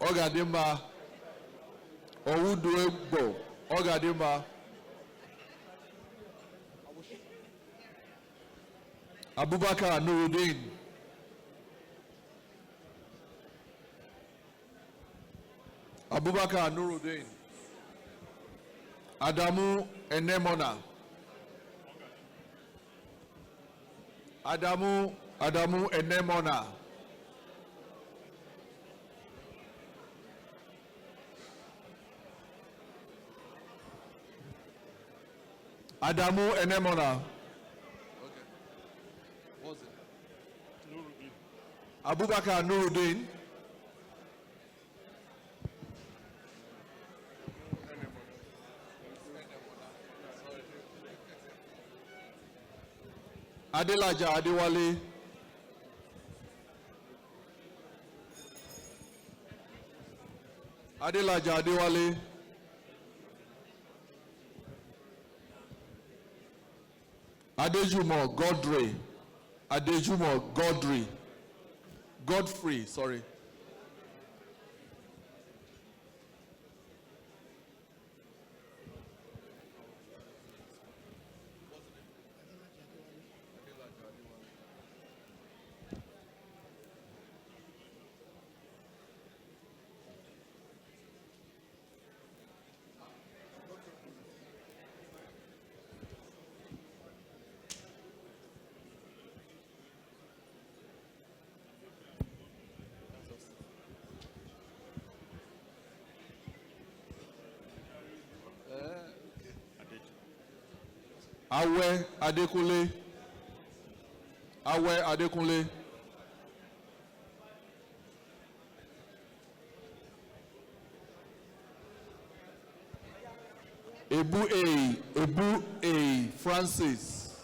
Ọgadimma. Owuduegbo Ọgadimma. Abubakar Nuruddin. Abubakar Nuruddin. Adamu Enemona. Adamu Enemona. Adamu Enemona. Okay. What's it? Nuruddin. Abubakar Nuruddin. Adelaja Adewale. Adelaja Adewale. Adejumo Godfrey. Adejumo Godfrey. Godfrey, sorry. Awe Adekunle. Awe Adekunle. Ebu A. Francis.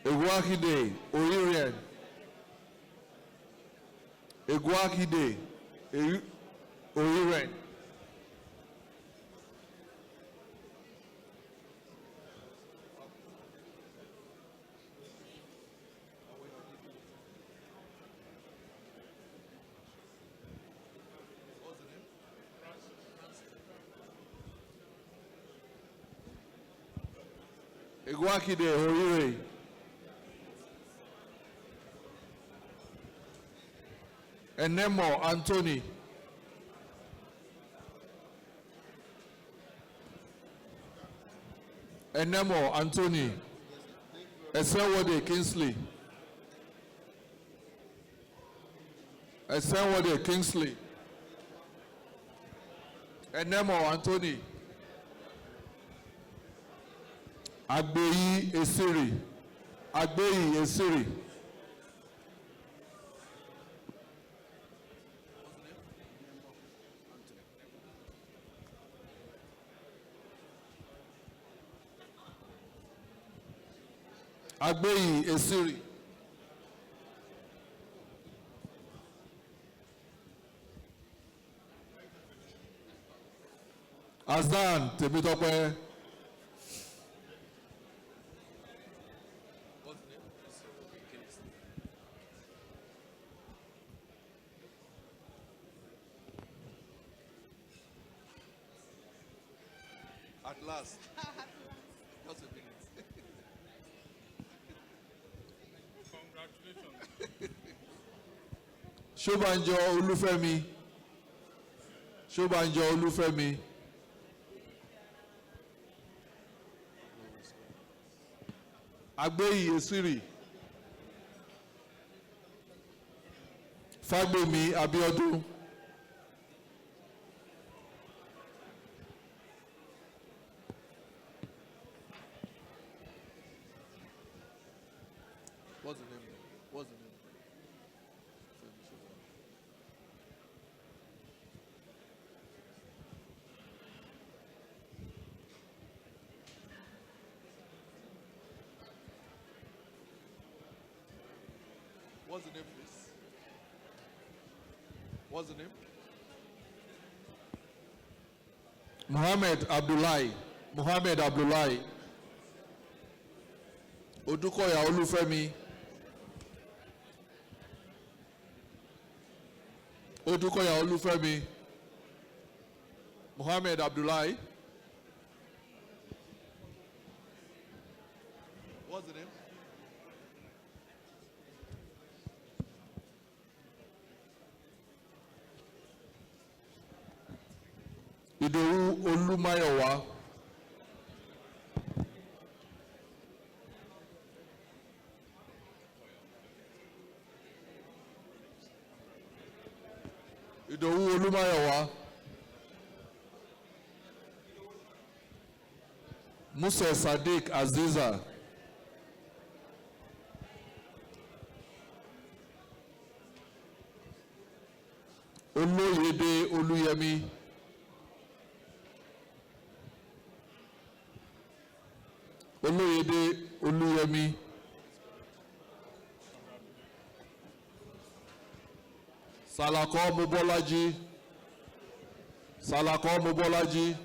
Egwakide Oririan. Egwakide Oririan. Egwakide Orire. Enemo Anthony. Enemo Anthony. Esenwode Kingsley. Esenwode Kingsley. Enemo Anthony. Agbeyi Esiri. Agbeyi Esiri. Agbeyi Esiri. Azan Temitope. At last. Just a minute. Congratulations. Shobanjo Olufemi. Shobanjo Olufemi. Agbeyi Esiri. Fagbemi Abiodun. What's the name? What's the name? What's the name, please? What's the name? Muhammad Abdullahi. Muhammad Abdullahi. Odukoya Olufemi. Odukoya Olufemi. Muhammad Abdullahi. What's the name? Idowu Olumayowa. Idowu Olumayowa. Musa Sadiq Aziza. Oloyede Oluyemi. Oloyede Oluyemi. Salako Mobolaji. Salako Mobolaji.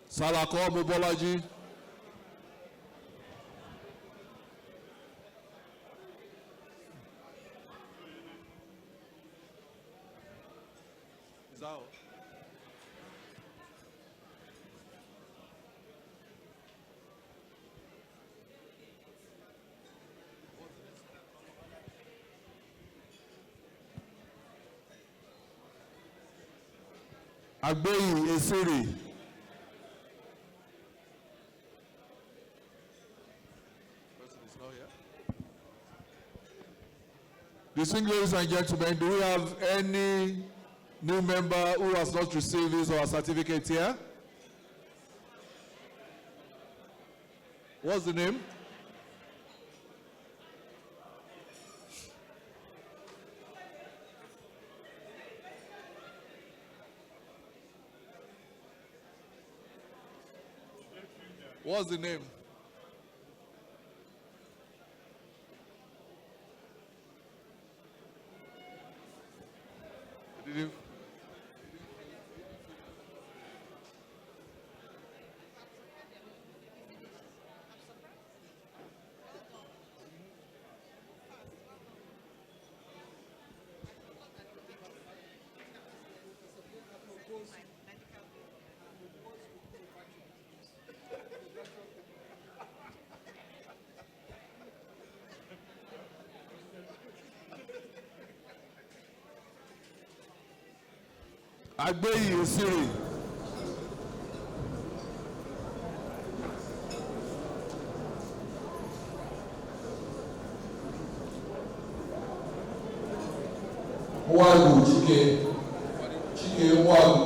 Salako Mobolaji. Is that all? Agbeyi Esiri. Distinguished ladies and gentlemen, do we have any new member who has not received his or her certificate here? What's the name? What's the name? Did you? Agbeyi Osiri. Mwagu Chike. Chike Mwagu.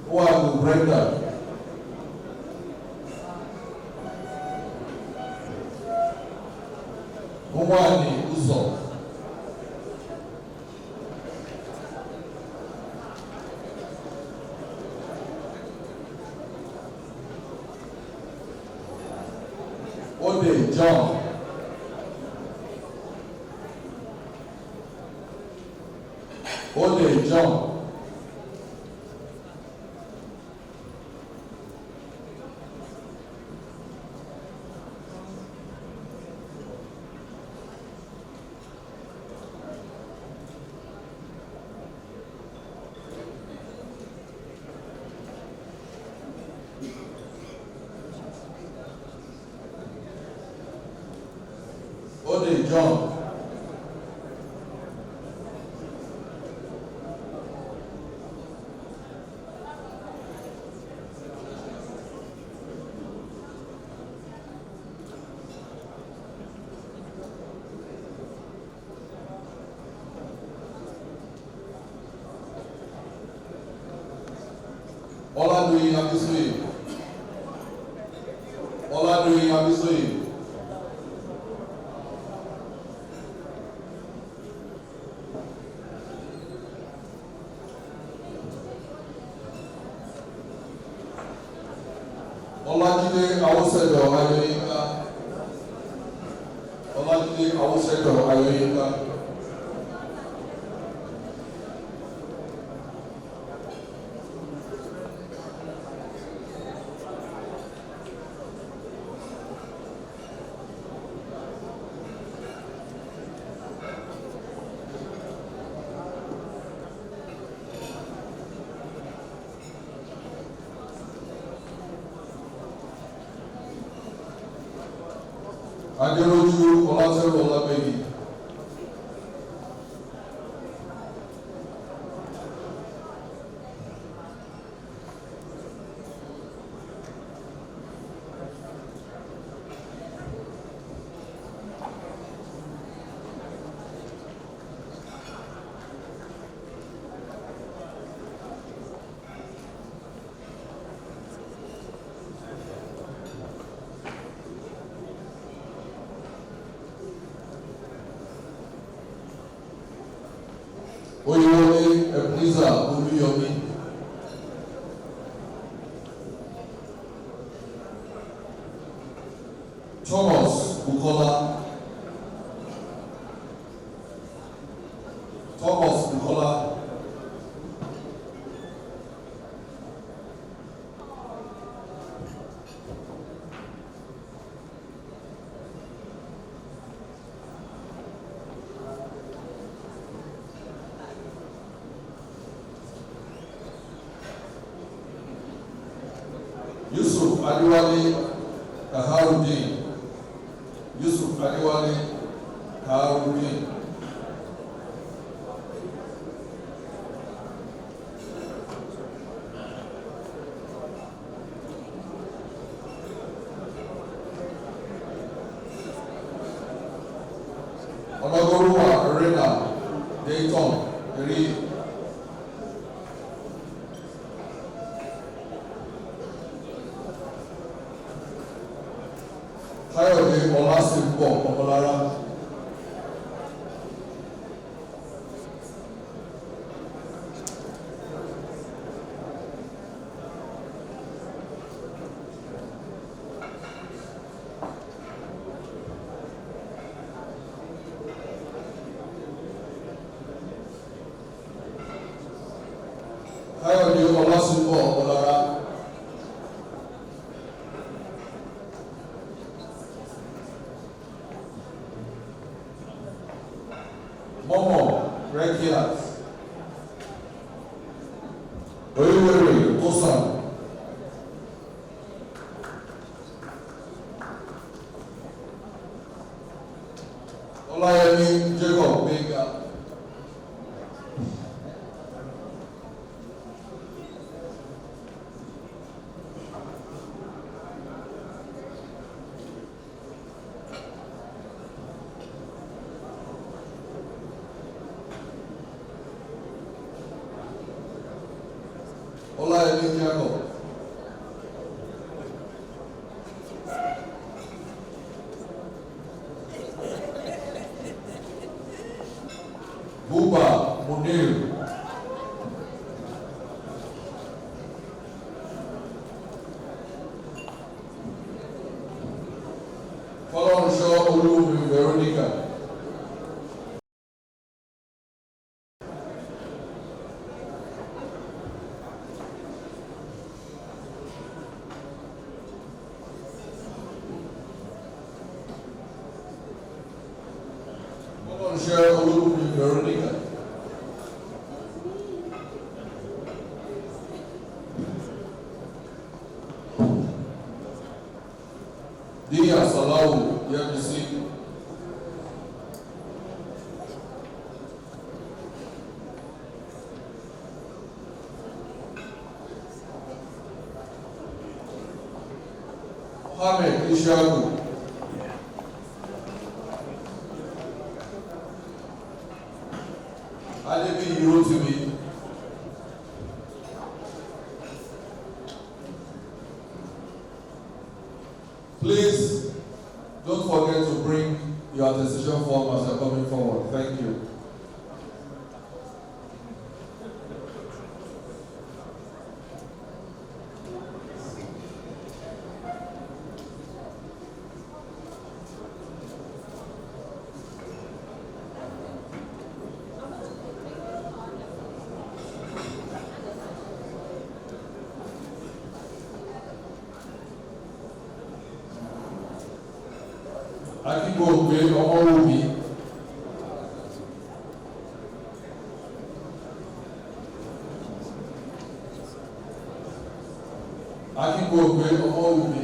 Mwagu Brenda. Mwani Uzo. Ode John. Ode John. Ode John. Oladoyin Abisoye. Oladoyin Abisoye. Olajide Awosedo Ayoyinka. Olajide Awosedo Ayoyinka. Aderoju Olateru Olabegi. Oyewole Ebenezer Oluyomi. Thomas Bukola. Thomas Bukola. Yusuf Adewale Kaharudin. Yusuf Adewale Kaharudin. Onogoruwa Arena Dayton Eri. CIoD Olasimbo Omolara. CIoD Olasimbo Omolara. Momo Rekiat. Oyewere Tosan. Olayemi Jacob Bega. Olayemi Jacob. Buba Munir. Fọlọ́runṣọ́ Olúmi Veronica. Fọlọ́runṣọ́ Olúmi Veronica. Dia Salahu Yemisi. Ahmed Ishaku. Adebi Yurotimi. Please don't forget to bring your attestation form as you're coming forward. Thank you. Akíngògbé Ọmọwùmí. Akíngògbé Ọmọwùmí.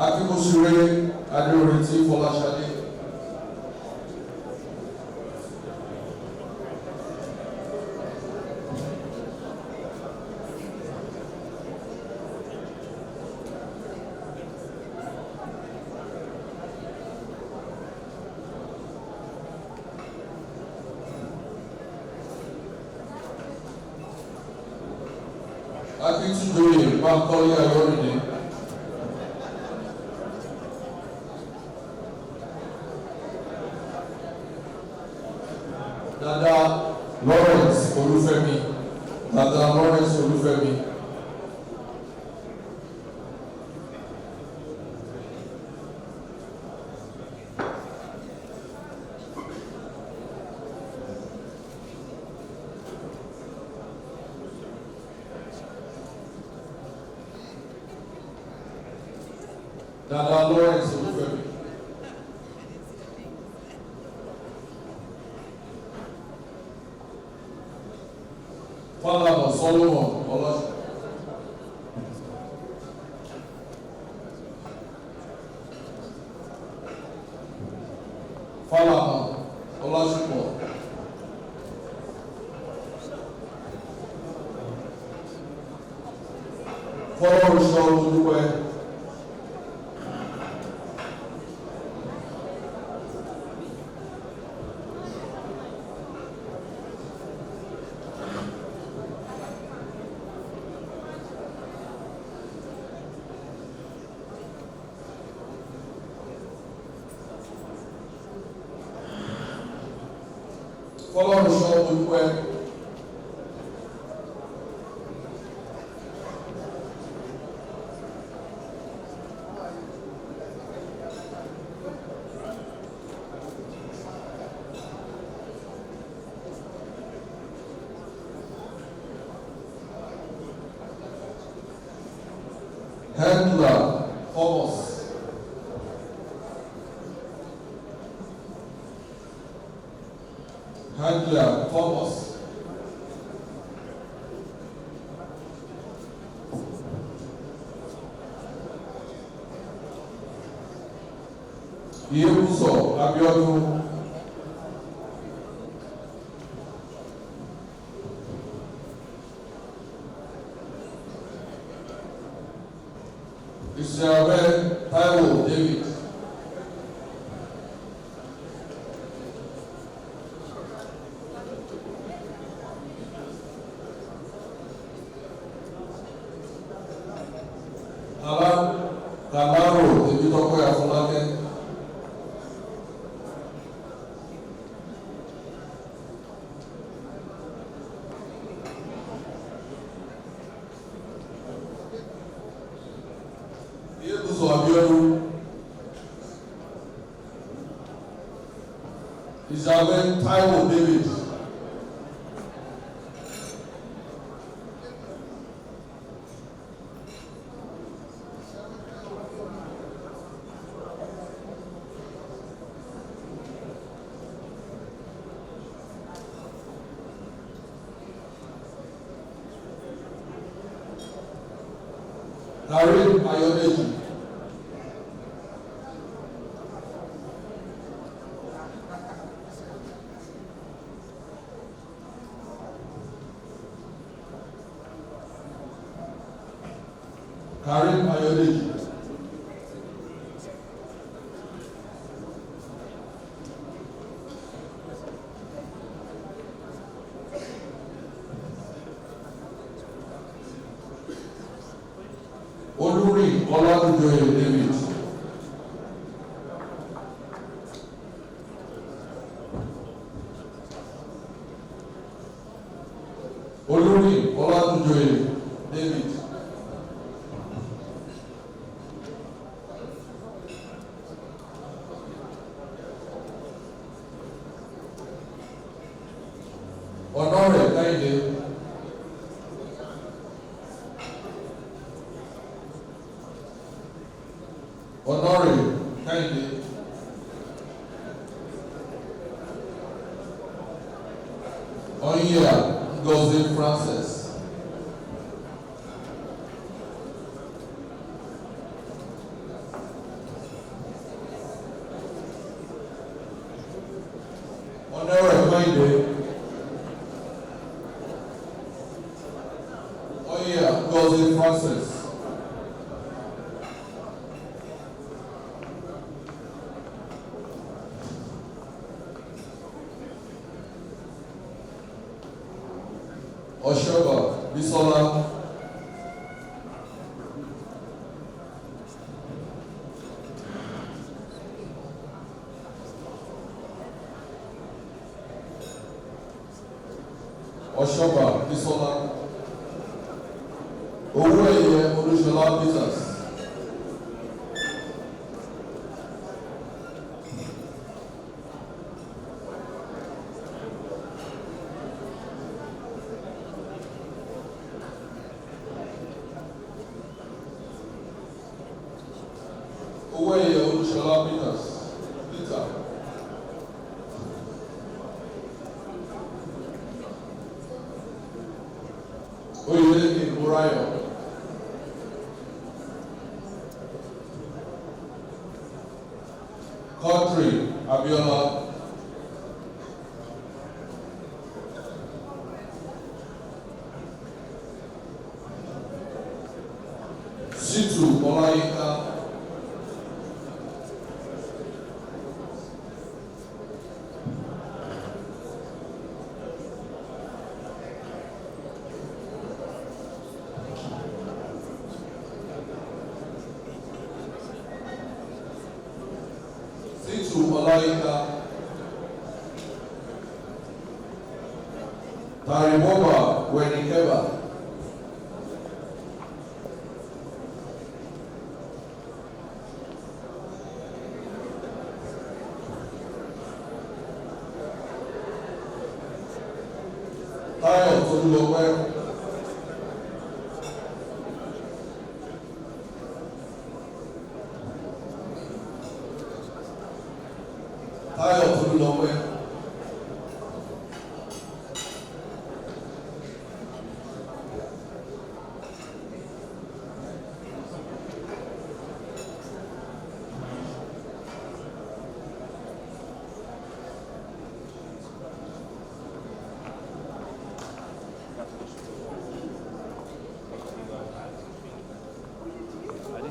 Akínkúnsúré Adéoretí Fọláṣadé. Akíntúnjọyè Bánkọ́lé Ayọ̀rìndé. Dada Lawrence Olúfẹ́mi. Dada Lawrence Olúfẹ́mi. Dada Lawrence Olúfẹ́mi. Fálànà Solomon Ọlọ́ṣun. Fálànà Ọlọ́ṣunpọ̀. Fọlọ́runṣọ́ Olúpẹ́. Fọlọ́runṣọ́ Olúpẹ́. Handler Thomas. Handler Thomas. Yebuso Abiodun. Israel Taiwo David. Kalaro Tèmítọ́pẹ́ Afọlákẹ́. Yebuso Abiodun. Israel Taiwo David. Karim Ayodeji. Karim Ayodeji. Olúrí Ọládùjọyè David. Olúrí Ọládùjọyè David. Honoré Kẹ́hìndé. Honoré Kẹ́hìndé. Onyia Ngozi Francis. Ngozi Francis. Oshoba Bisola. Oshoba Bisola. Owóẹ̀yẹ Olúṣọlá Peters. Owóẹ̀yẹ Olúṣọlá Peters. Peter. Oyèlékè Morayo. Country Abiola. Situ Ọláyínká. Situ Ọláyínká. Tariboba Wenikeba. Táyọ̀ Tolúlọpẹ́. Táyọ̀ Tolúlọpẹ́.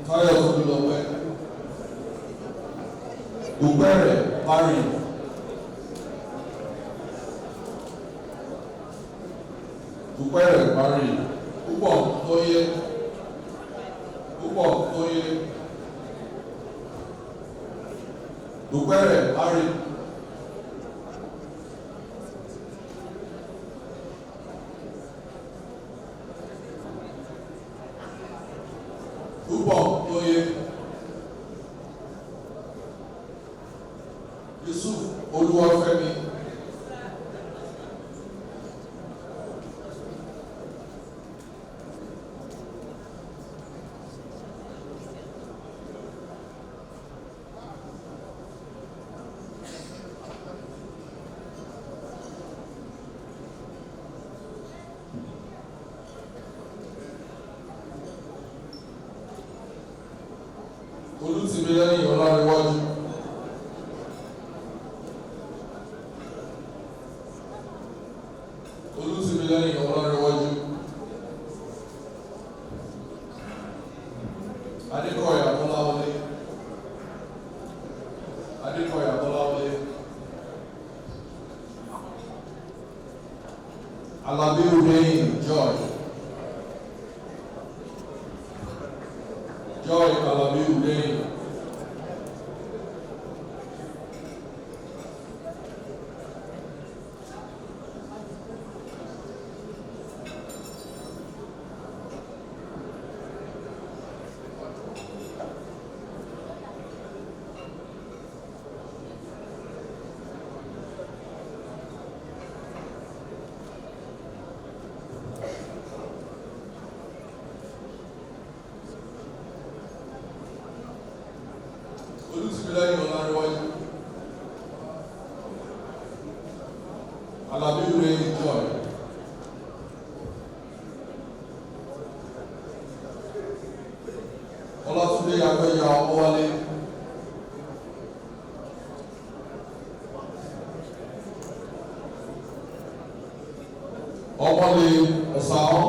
Táyọ̀ Tolúlọpẹ́. Dùpẹ́rẹ̀ Mari. Dùpẹ́rẹ̀ Mari. Púpọ̀ Tóyé. Púpọ̀ Tóyé. Dùpẹ́rẹ̀ Mari. Púpọ̀ Tóyé. Yusuf Olúwafẹ́mi. Olútìmílẹ́yìn Ọlárẹ̀wájú. Olútìmílẹ́yìn Ọlárẹ̀wájú. Adékọ̀yà Bọ́láwọlé. Adékọ̀yà Bọ́láwọlé. Alábí Udeyin Joy. Joy Alábí Udeyin. Olútìmílẹ́yìn Ọlárẹ̀wájú. Alábí Udeyin Joy. Ọlátúndé Agbẹ́yà Ọmọwálé. Ọmọlé Ọ̀sàán.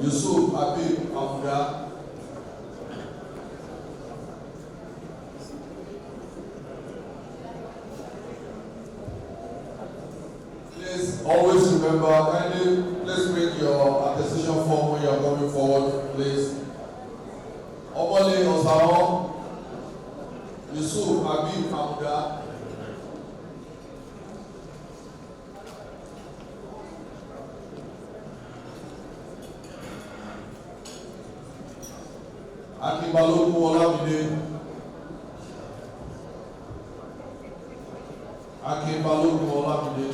Yusuf Habib Amuda. Please always remember, kindly please bring your attestation form when you are coming forward, please. Omole Osao, Yusuf Habib Amuda. Akibaloku Olamide. Akibaloku Olamide.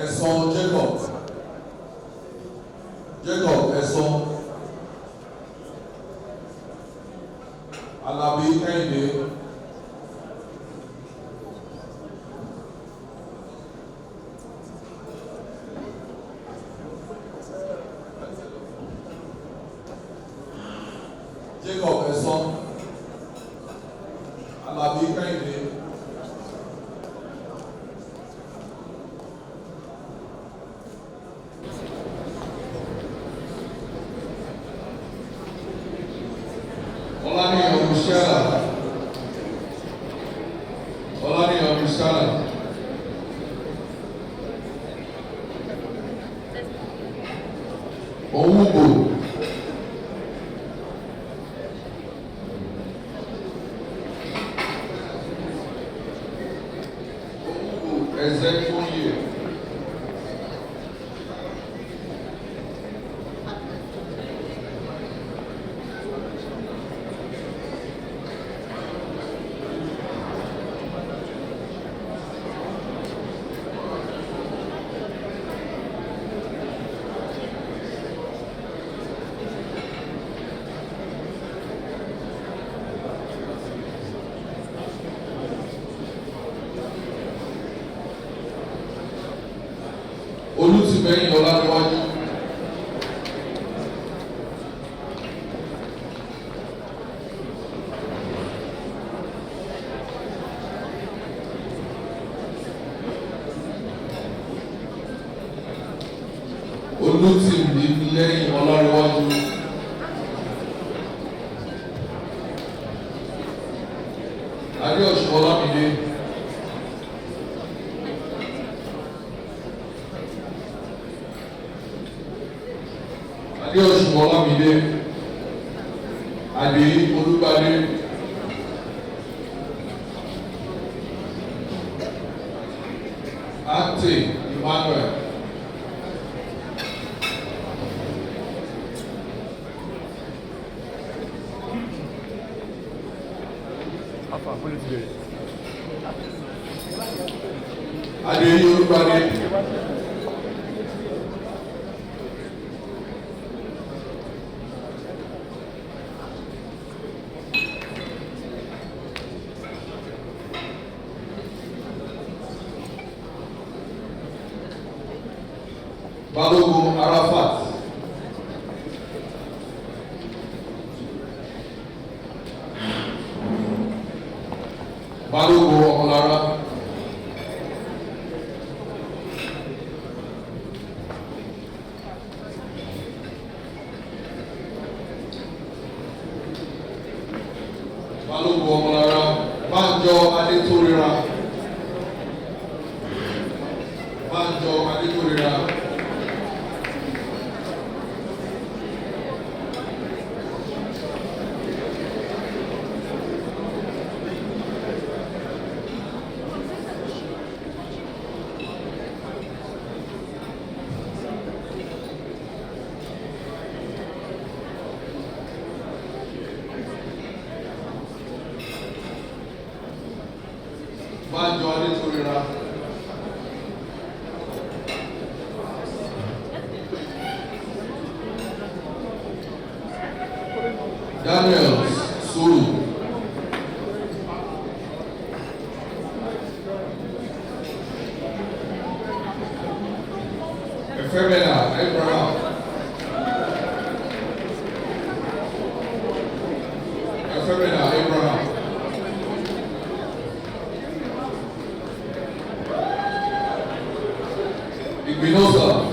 Ẹ̀sán Jacob. Jacob Ẹ̀sán. Alabi Kẹ́hìndé. Jacob Ẹ̀sán. Alabi Kẹ́hìndé. Olaniyan Mushala. Olaniyan Mushala. Owugo. Owugo Ezekiel. Olùtìmẹ́yìn Ọládéwájú. Olùtìmẹ́yìn Ọládéwájú. Adéọ̀sùn Ọlámídé. Adéọ̀sùn Ọlámídé. Adéyí Olúgbadé. Ante Emmanuel. Adéyí Olúgbadé. Balogun Arafat. Balogun Ọmọlára. Balogun Ọmọlára. Banjo Adétòrera. Banjo Adétòrera. Banjo Adétòrera. Daniel Suru. Efemena Abraham. Efemena Abraham.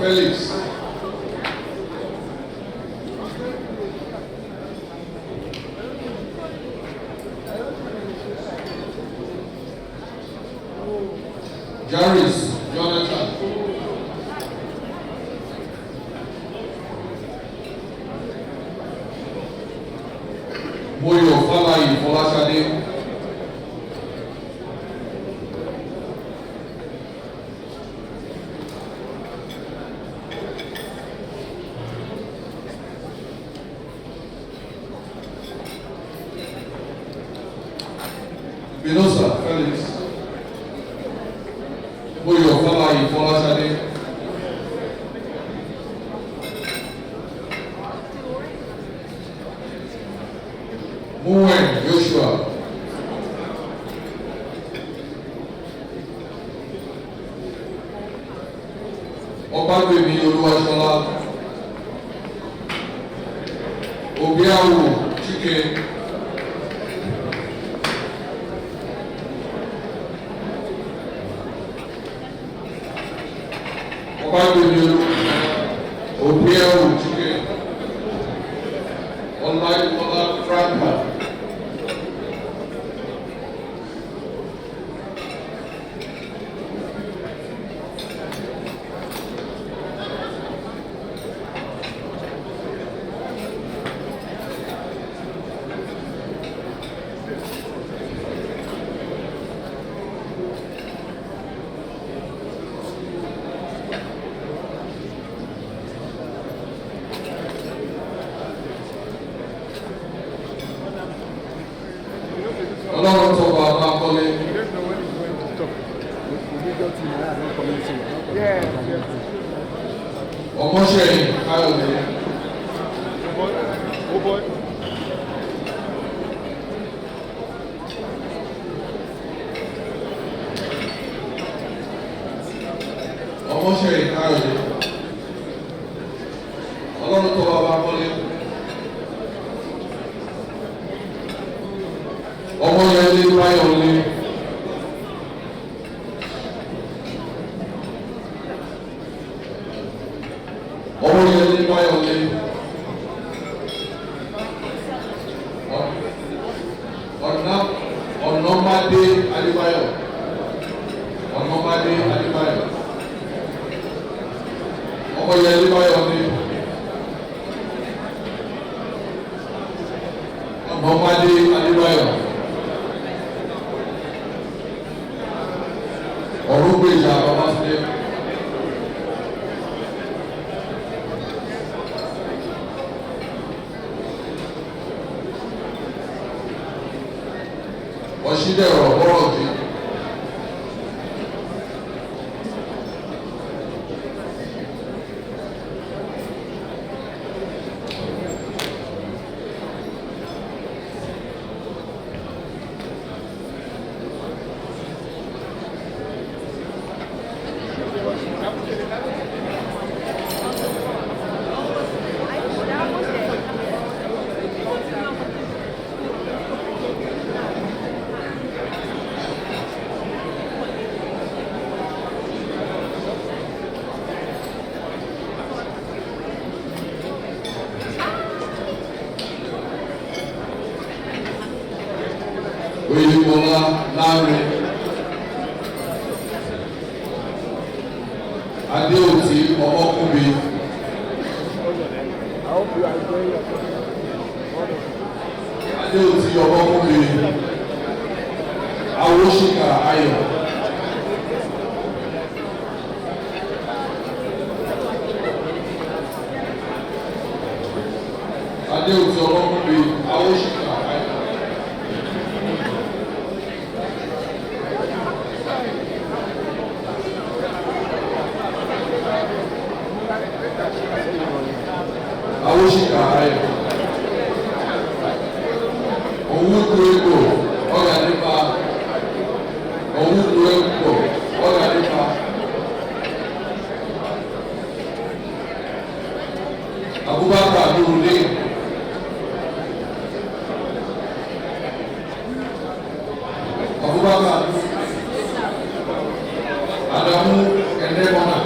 Felix. Jaris Jonathan. Moyo Falayi Folashade. Binosa Felix. Moyo Falayi Folashade. Muwen Joshua. Ọbágbèmí Olúwaṣọlá. Obiawu Chike. Ọbágbèmí Obiawu Chike. Ọláyíwọlá Franka. Ọlọ́run tó bá bá kọ́lé. Ọmọṣẹ́yìn Káyọ̀dé. Ọmọṣẹ́yìn Káyọ̀dé. Ọlọ́run tó bá bá kọ́lé. Ọmọyẹlé Báyọ̀lé. Ọmọyẹlé Báyọ̀lé. Ọ̀nàmádé Adébáyọ̀. Ọ̀nàmádé Adébáyọ̀. Ọmọyẹlé Báyọ̀lé. Ọ̀nàmádé Adébáyọ̀. Ọ̀rúngbèjà Babátúndé. Ọ̀ṣídẹ̀rọ̀ Bọ́rọ̀dé. Oyinbola Lanre. Adéòtí Ọmọkùnbi. Adéòtí Ọmọkùnbi. Awóṣìkà Ayọ̀. Adéòtí Ọmọkùnbi. Awóṣìkà Ayọ̀. Awóṣìkà Ayọ̀. Owuduego Ọ̀gàdìpá. Owuduego Ọ̀gàdìpá. Abubakar Nurudé. Abubakar Adamu Endemona.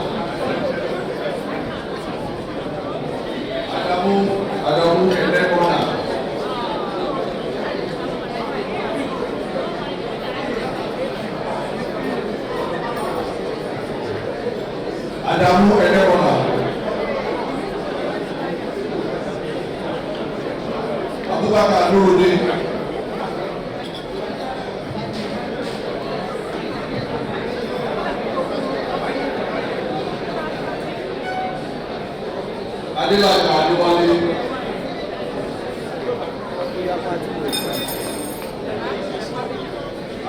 Abubakar Nuruddin. Adelaja Adewale.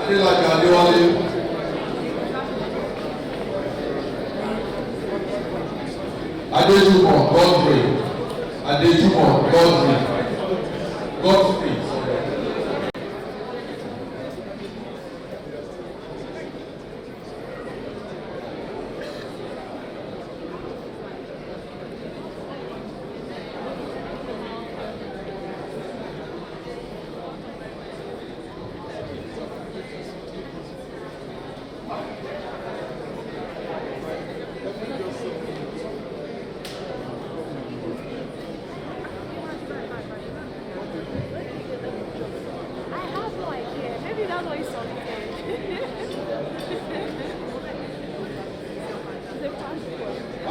Adelaja Adewale. Adejumo Godfrey. Adejumo Godfrey. Godfrey.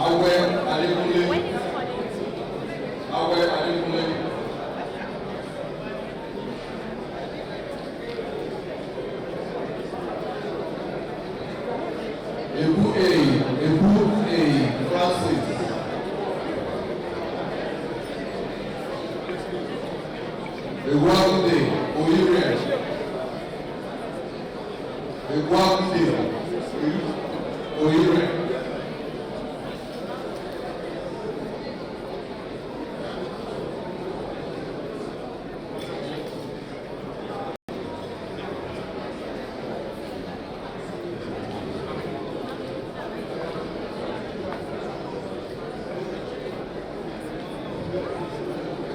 Awe Adekunle. Awe Adekunle. Ebu A Francis. Ewagide Oyire. Ewagide Oyire.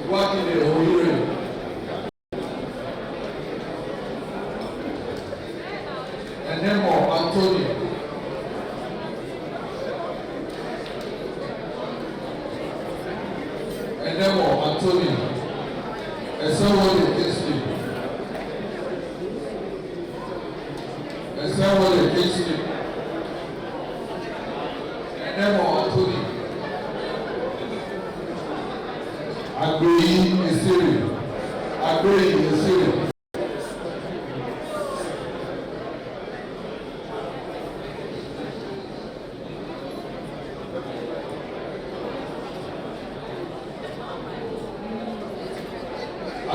Ewagide Oyire. Enemo Anthony. Enemo Anthony. Esewole Kingsley. Esewole Kingsley. Enemo Anthony. Agbeyi Esiri. Agbeyi Esiri.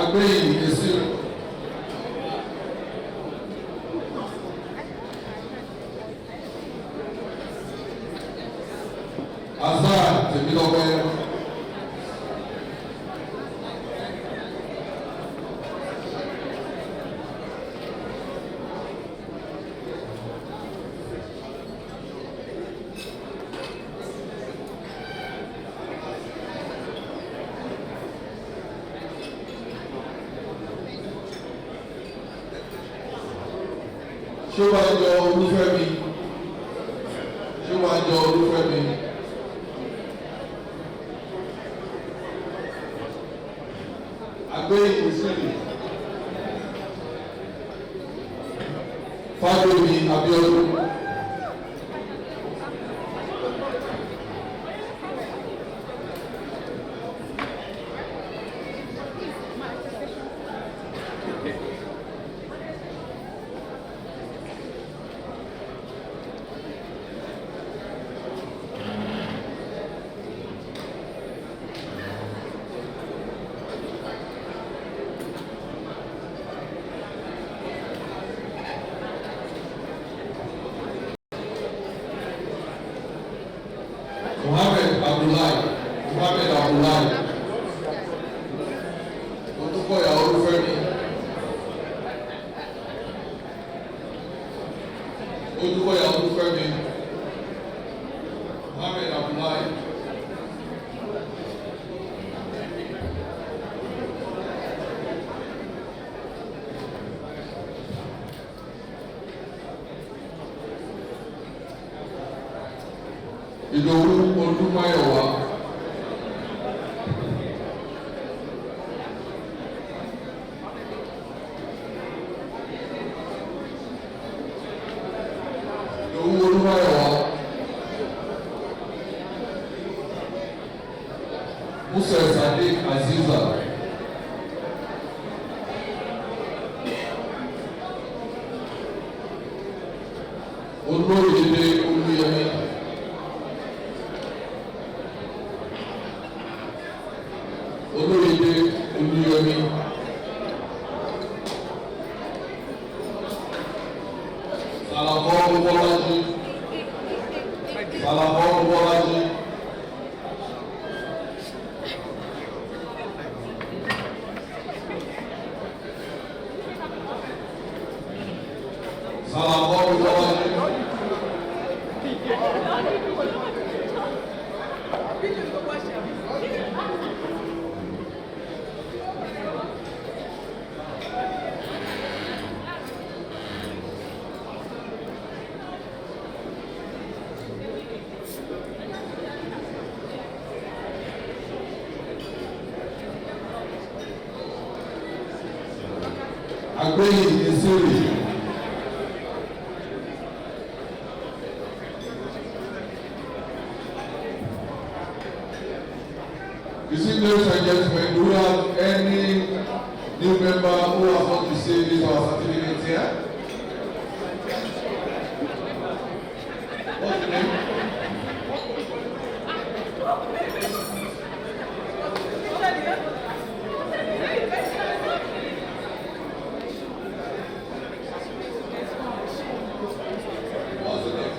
Agbeyi Esiri. Azar Temilope. Ṣọ́wájọ́ Olúfẹ́mi. Ṣọ́wájọ́ Olúfẹ́mi. Agbeyi Esiri. Fábíyì Abíọ́dún. Mohammed Abdullahi. Otukoya Olúfẹ́mi. Otukoya Olúfẹ́mi. Mohammed Abdullahi. Ìdòwú Olúmáyọ̀wá. Ìdòwú Olúmáyọ̀wá. Musa Sadiq Aziza. Olóyèdè Olúyẹmí. Olóyèdè Olúyẹmí. Sàlàkọ́ Bọ́lájí. Sàlàkọ́ Bọ́lájí. Sàlàkọ́ Bọ́lájí. Agbeyi Esiri. Ladies and gentlemen, do we have any new member who has not received his or her certificate here? What's the name? What's the name?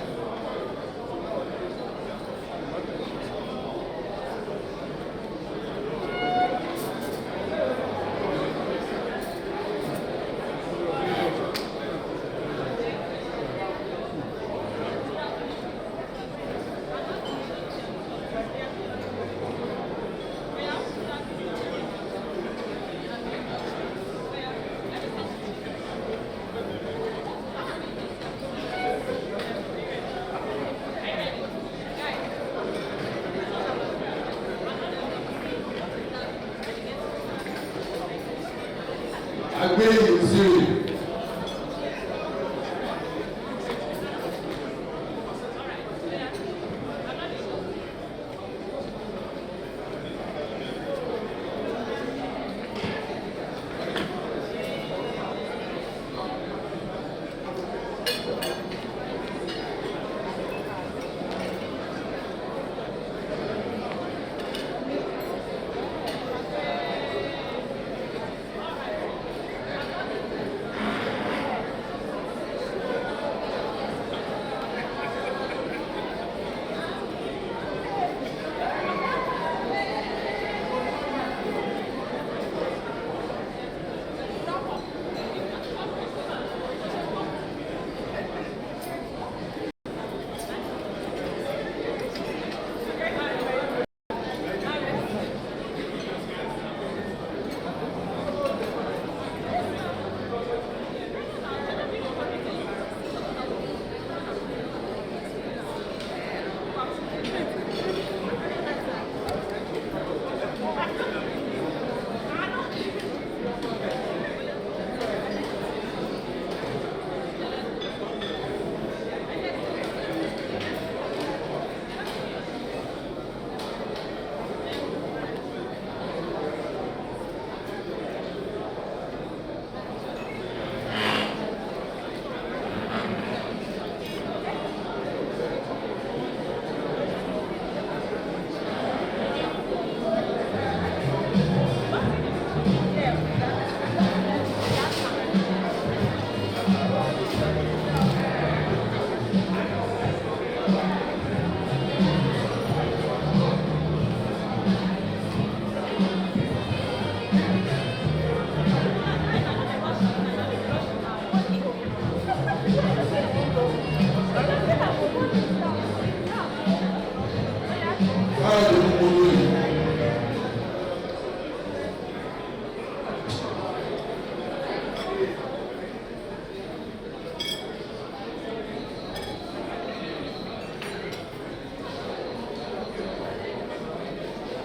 Agbeyi Esiri.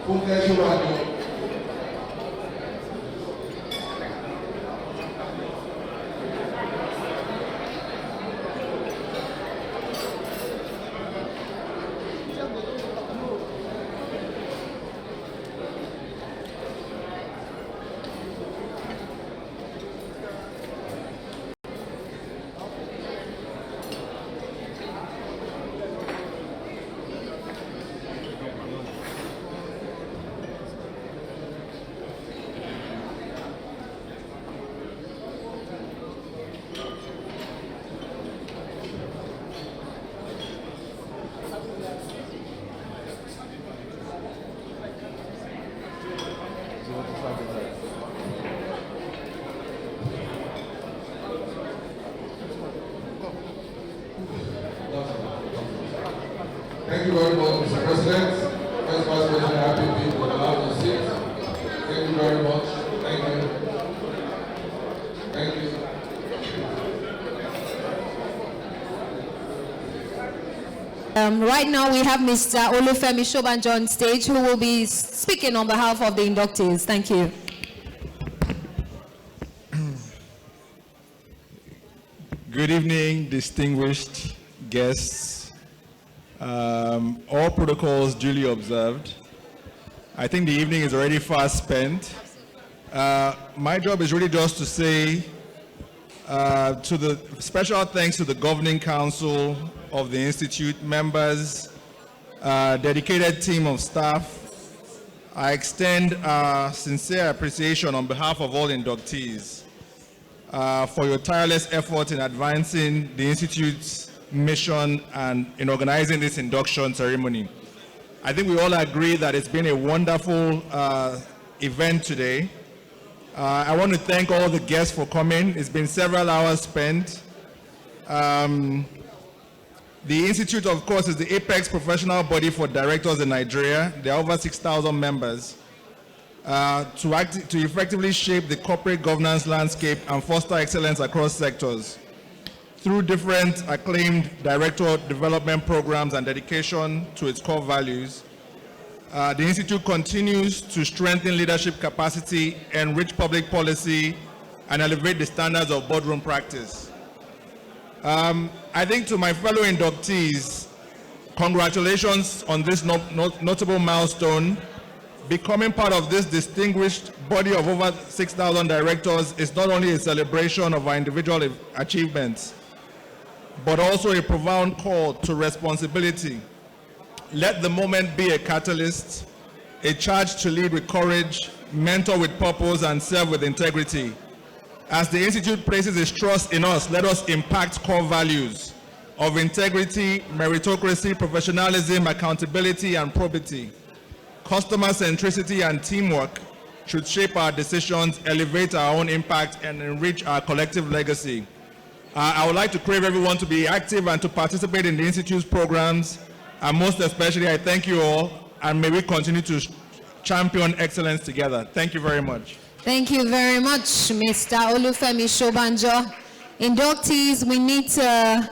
Fúnkẹ́ Ṣíwájú. you very much, Mr. President. Vice President, happy people allowed to sit. Thank you very much. Thank you. Thank you. Right now we have Mr. Olufemi Shobanjo on stage who will be speaking on behalf of the inductees. Thank you. Good evening, distinguished guests. All protocols duly observed. I think the evening is already fast spent. My job is really just to say to the special thanks to the Governing Council of the Institute, members, dedicated team of staff. I extend sincere appreciation on behalf of all inductees for your tireless effort in advancing the Institute's mission and in organizing this induction ceremony. I think we all agree that it's been a wonderful event today. I want to thank all the guests for coming. It's been several hours spent. The Institute, of course, is the apex professional body for directors in Nigeria. There are over 6,000 members to effectively shape the corporate governance landscape and foster excellence across sectors. Through different acclaimed director development programs and dedication to its core values, the Institute continues to strengthen leadership capacity, enrich public policy, and elevate the standards of boardroom practice. I think to my fellow inductees, congratulations on this notable milestone. Becoming part of this distinguished body of over 6,000 directors is not only a celebration of our individual achievements, but also a profound call to responsibility. Let the moment be a catalyst, a charge to lead with courage, mentor with purpose, and serve with integrity. As the Institute places its trust in us, let us impact core values of integrity, meritocracy, professionalism, accountability, and probity. Customer centricity and teamwork should shape our decisions, elevate our own impact, and enrich our collective legacy. I would like to crave everyone to be active and to participate in the Institute's programs, and most especially, I thank you all, and may we continue to champion excellence together. Thank you very much. Thank you very much, Mr. Olufemi Shobanjo. Inductees, we need to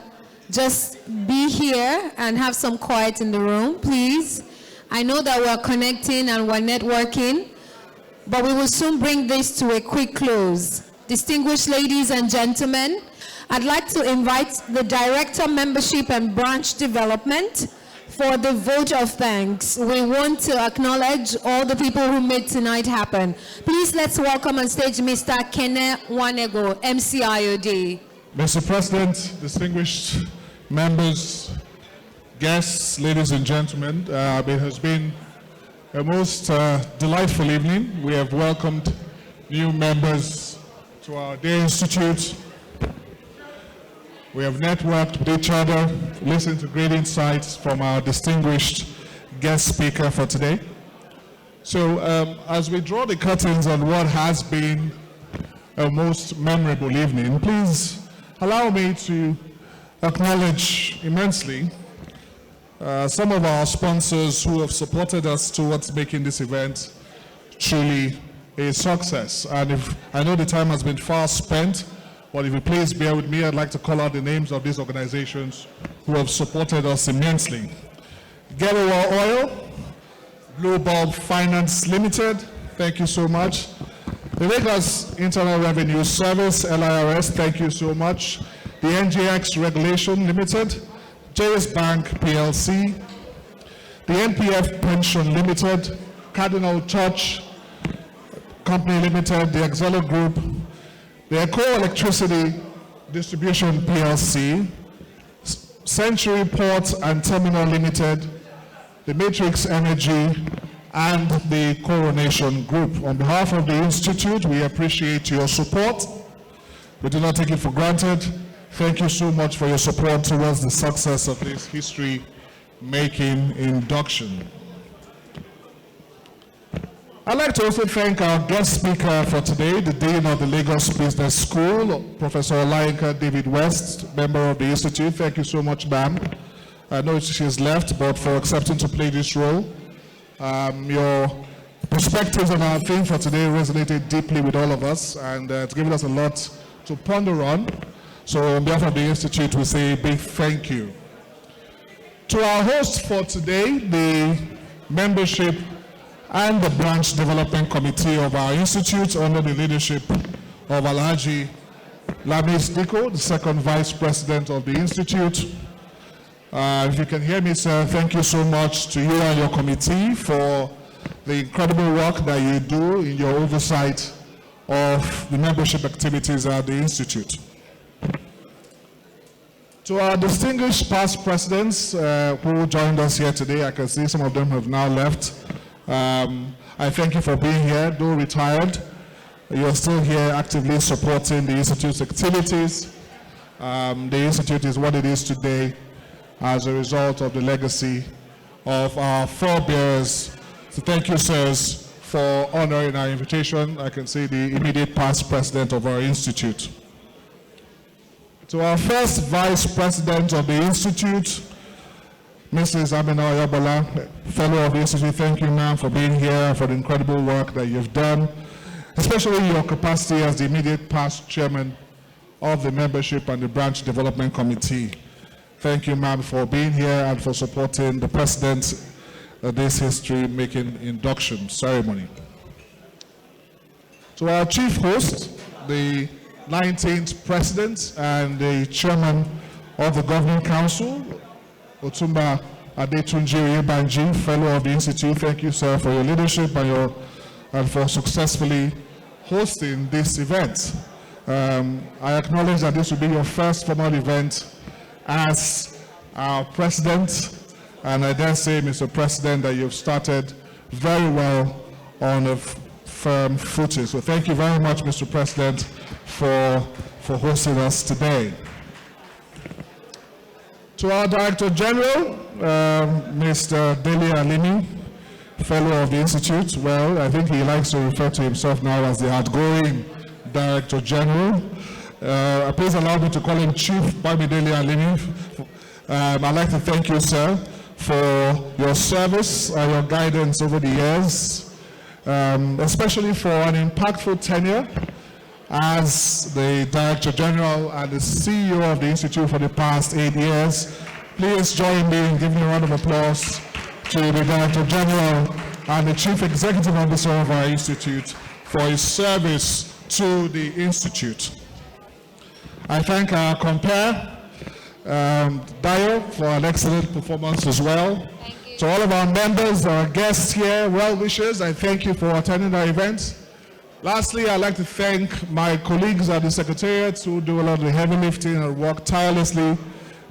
just be here and have some quiet in the room, please. I know that we're connecting and we're networking, but we will soon bring this to a quick close. Distinguished ladies and gentlemen, I'd like to invite the Director, Membership and Branch Development for the vote of thanks. We want to acknowledge all the people who made tonight happen. Please let's welcome on stage Mr. Kene Wanego, MCIoD. Mr. President, distinguished members, guests, ladies and gentlemen, it has been a most delightful evening. We have welcomed new members to our Day Institute. We have networked with each other, listened to great insights from our distinguished guest speaker for today. So as we draw the curtains on what has been a most memorable evening, please allow me to acknowledge immensely some of our sponsors who have supported us towards making this event truly a success. And if I know the time has been fast spent, but if you please bear with me, I'd like to call out the names of these organizations who have supported us immensely. Getaway Oil, Blue Bulb Finance Limited, thank you so much. The Lagos Internal Revenue Service, LIRS, thank you so much. The NGX Regulation Limited, JS Bank PLC, the NPF Pension Limited, Cardinal Church Company Limited, the Exelo Group, the Eco Electricity Distribution PLC, Century Port and Terminal Limited, the Matrix Energy, and the Coronation Group. On behalf of the Institute, we appreciate your support. We do not take it for granted. Thank you so much for your support towards the success of this history-making induction. I'd like to also thank our guest speaker for today, the Dean of the Lagos Business School, Professor Olayinka David West, member of the Institute. Thank you so much, ma'am. I know she's left, but for accepting to play this role. Your perspectives on our theme for today resonated deeply with all of us, and it's given us a lot to ponder on. So on behalf of the Institute, we say a big thank you. To our host for today, the membership and the branch development committee of our Institute under the leadership of Alhaji Lamis Diko, the second vice president of the Institute. If you can hear me, sir, thank you so much to you and your committee for the incredible work that you do in your oversight of the membership activities at the Institute. To our distinguished past presidents who joined us here today, I can see some of them have now left. I thank you for being here, though retired. You're still here actively supporting the Institute's activities. The Institute is what it is today as a result of the legacy of our forebears. So thank you, sirs, for honoring our invitation. I can see the immediate past president of our Institute. To our first vice president of the Institute, Mrs. Amina Oyabola, fellow of the Institute, thank you, ma'am, for being here, for the incredible work that you've done, especially your capacity as the immediate past chairman of the membership and the branch development committee. Thank you, ma'am, for being here and for supporting the president of this history-making induction ceremony. To our chief host, the 19th president and the chairman of the governing council, Otumba Adetunji Oyebanji, fellow of the Institute, thank you, sir, for your leadership and for successfully hosting this event. I acknowledge that this will be your first formal event as our president, and I dare say, Mr. President, that you've started very well on a firm footing. So thank you very much, Mr. President, for hosting us today. To our Director General, Mr. Dele Alimi, fellow of the Institute. Well, I think he likes to refer to himself now as the outgoing Director General. Please allow me to call him Chief Bamidele Alimi. I'd like to thank you, sir, for your service and your guidance over the years, especially for an impactful tenure as the Director General and the CEO of the Institute for the past 8 years. Please join me in giving a round of applause to the Director General and the Chief Executive Officer of our Institute for his service to the Institute. I thank our compere, Dio, for an excellent performance as well. To all of our members, our guests here, well-wishers, I thank you for attending our event. Lastly, I'd like to thank my colleagues at the Secretariat who do a lot of the heavy lifting and work tirelessly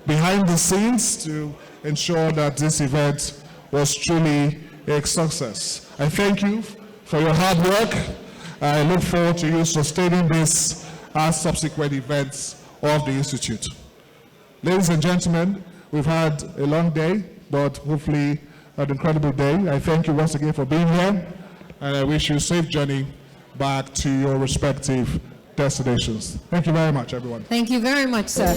behind the scenes to ensure that this event was truly a success. I thank you for your hard work. I look forward to you sustaining this as subsequent events of the Institute. Ladies and gentlemen, we've had a long day, but hopefully an incredible day. I thank you once again for being here, and I wish you a safe journey back to your respective destinations. Thank you very much, everyone. Thank you very much, sir.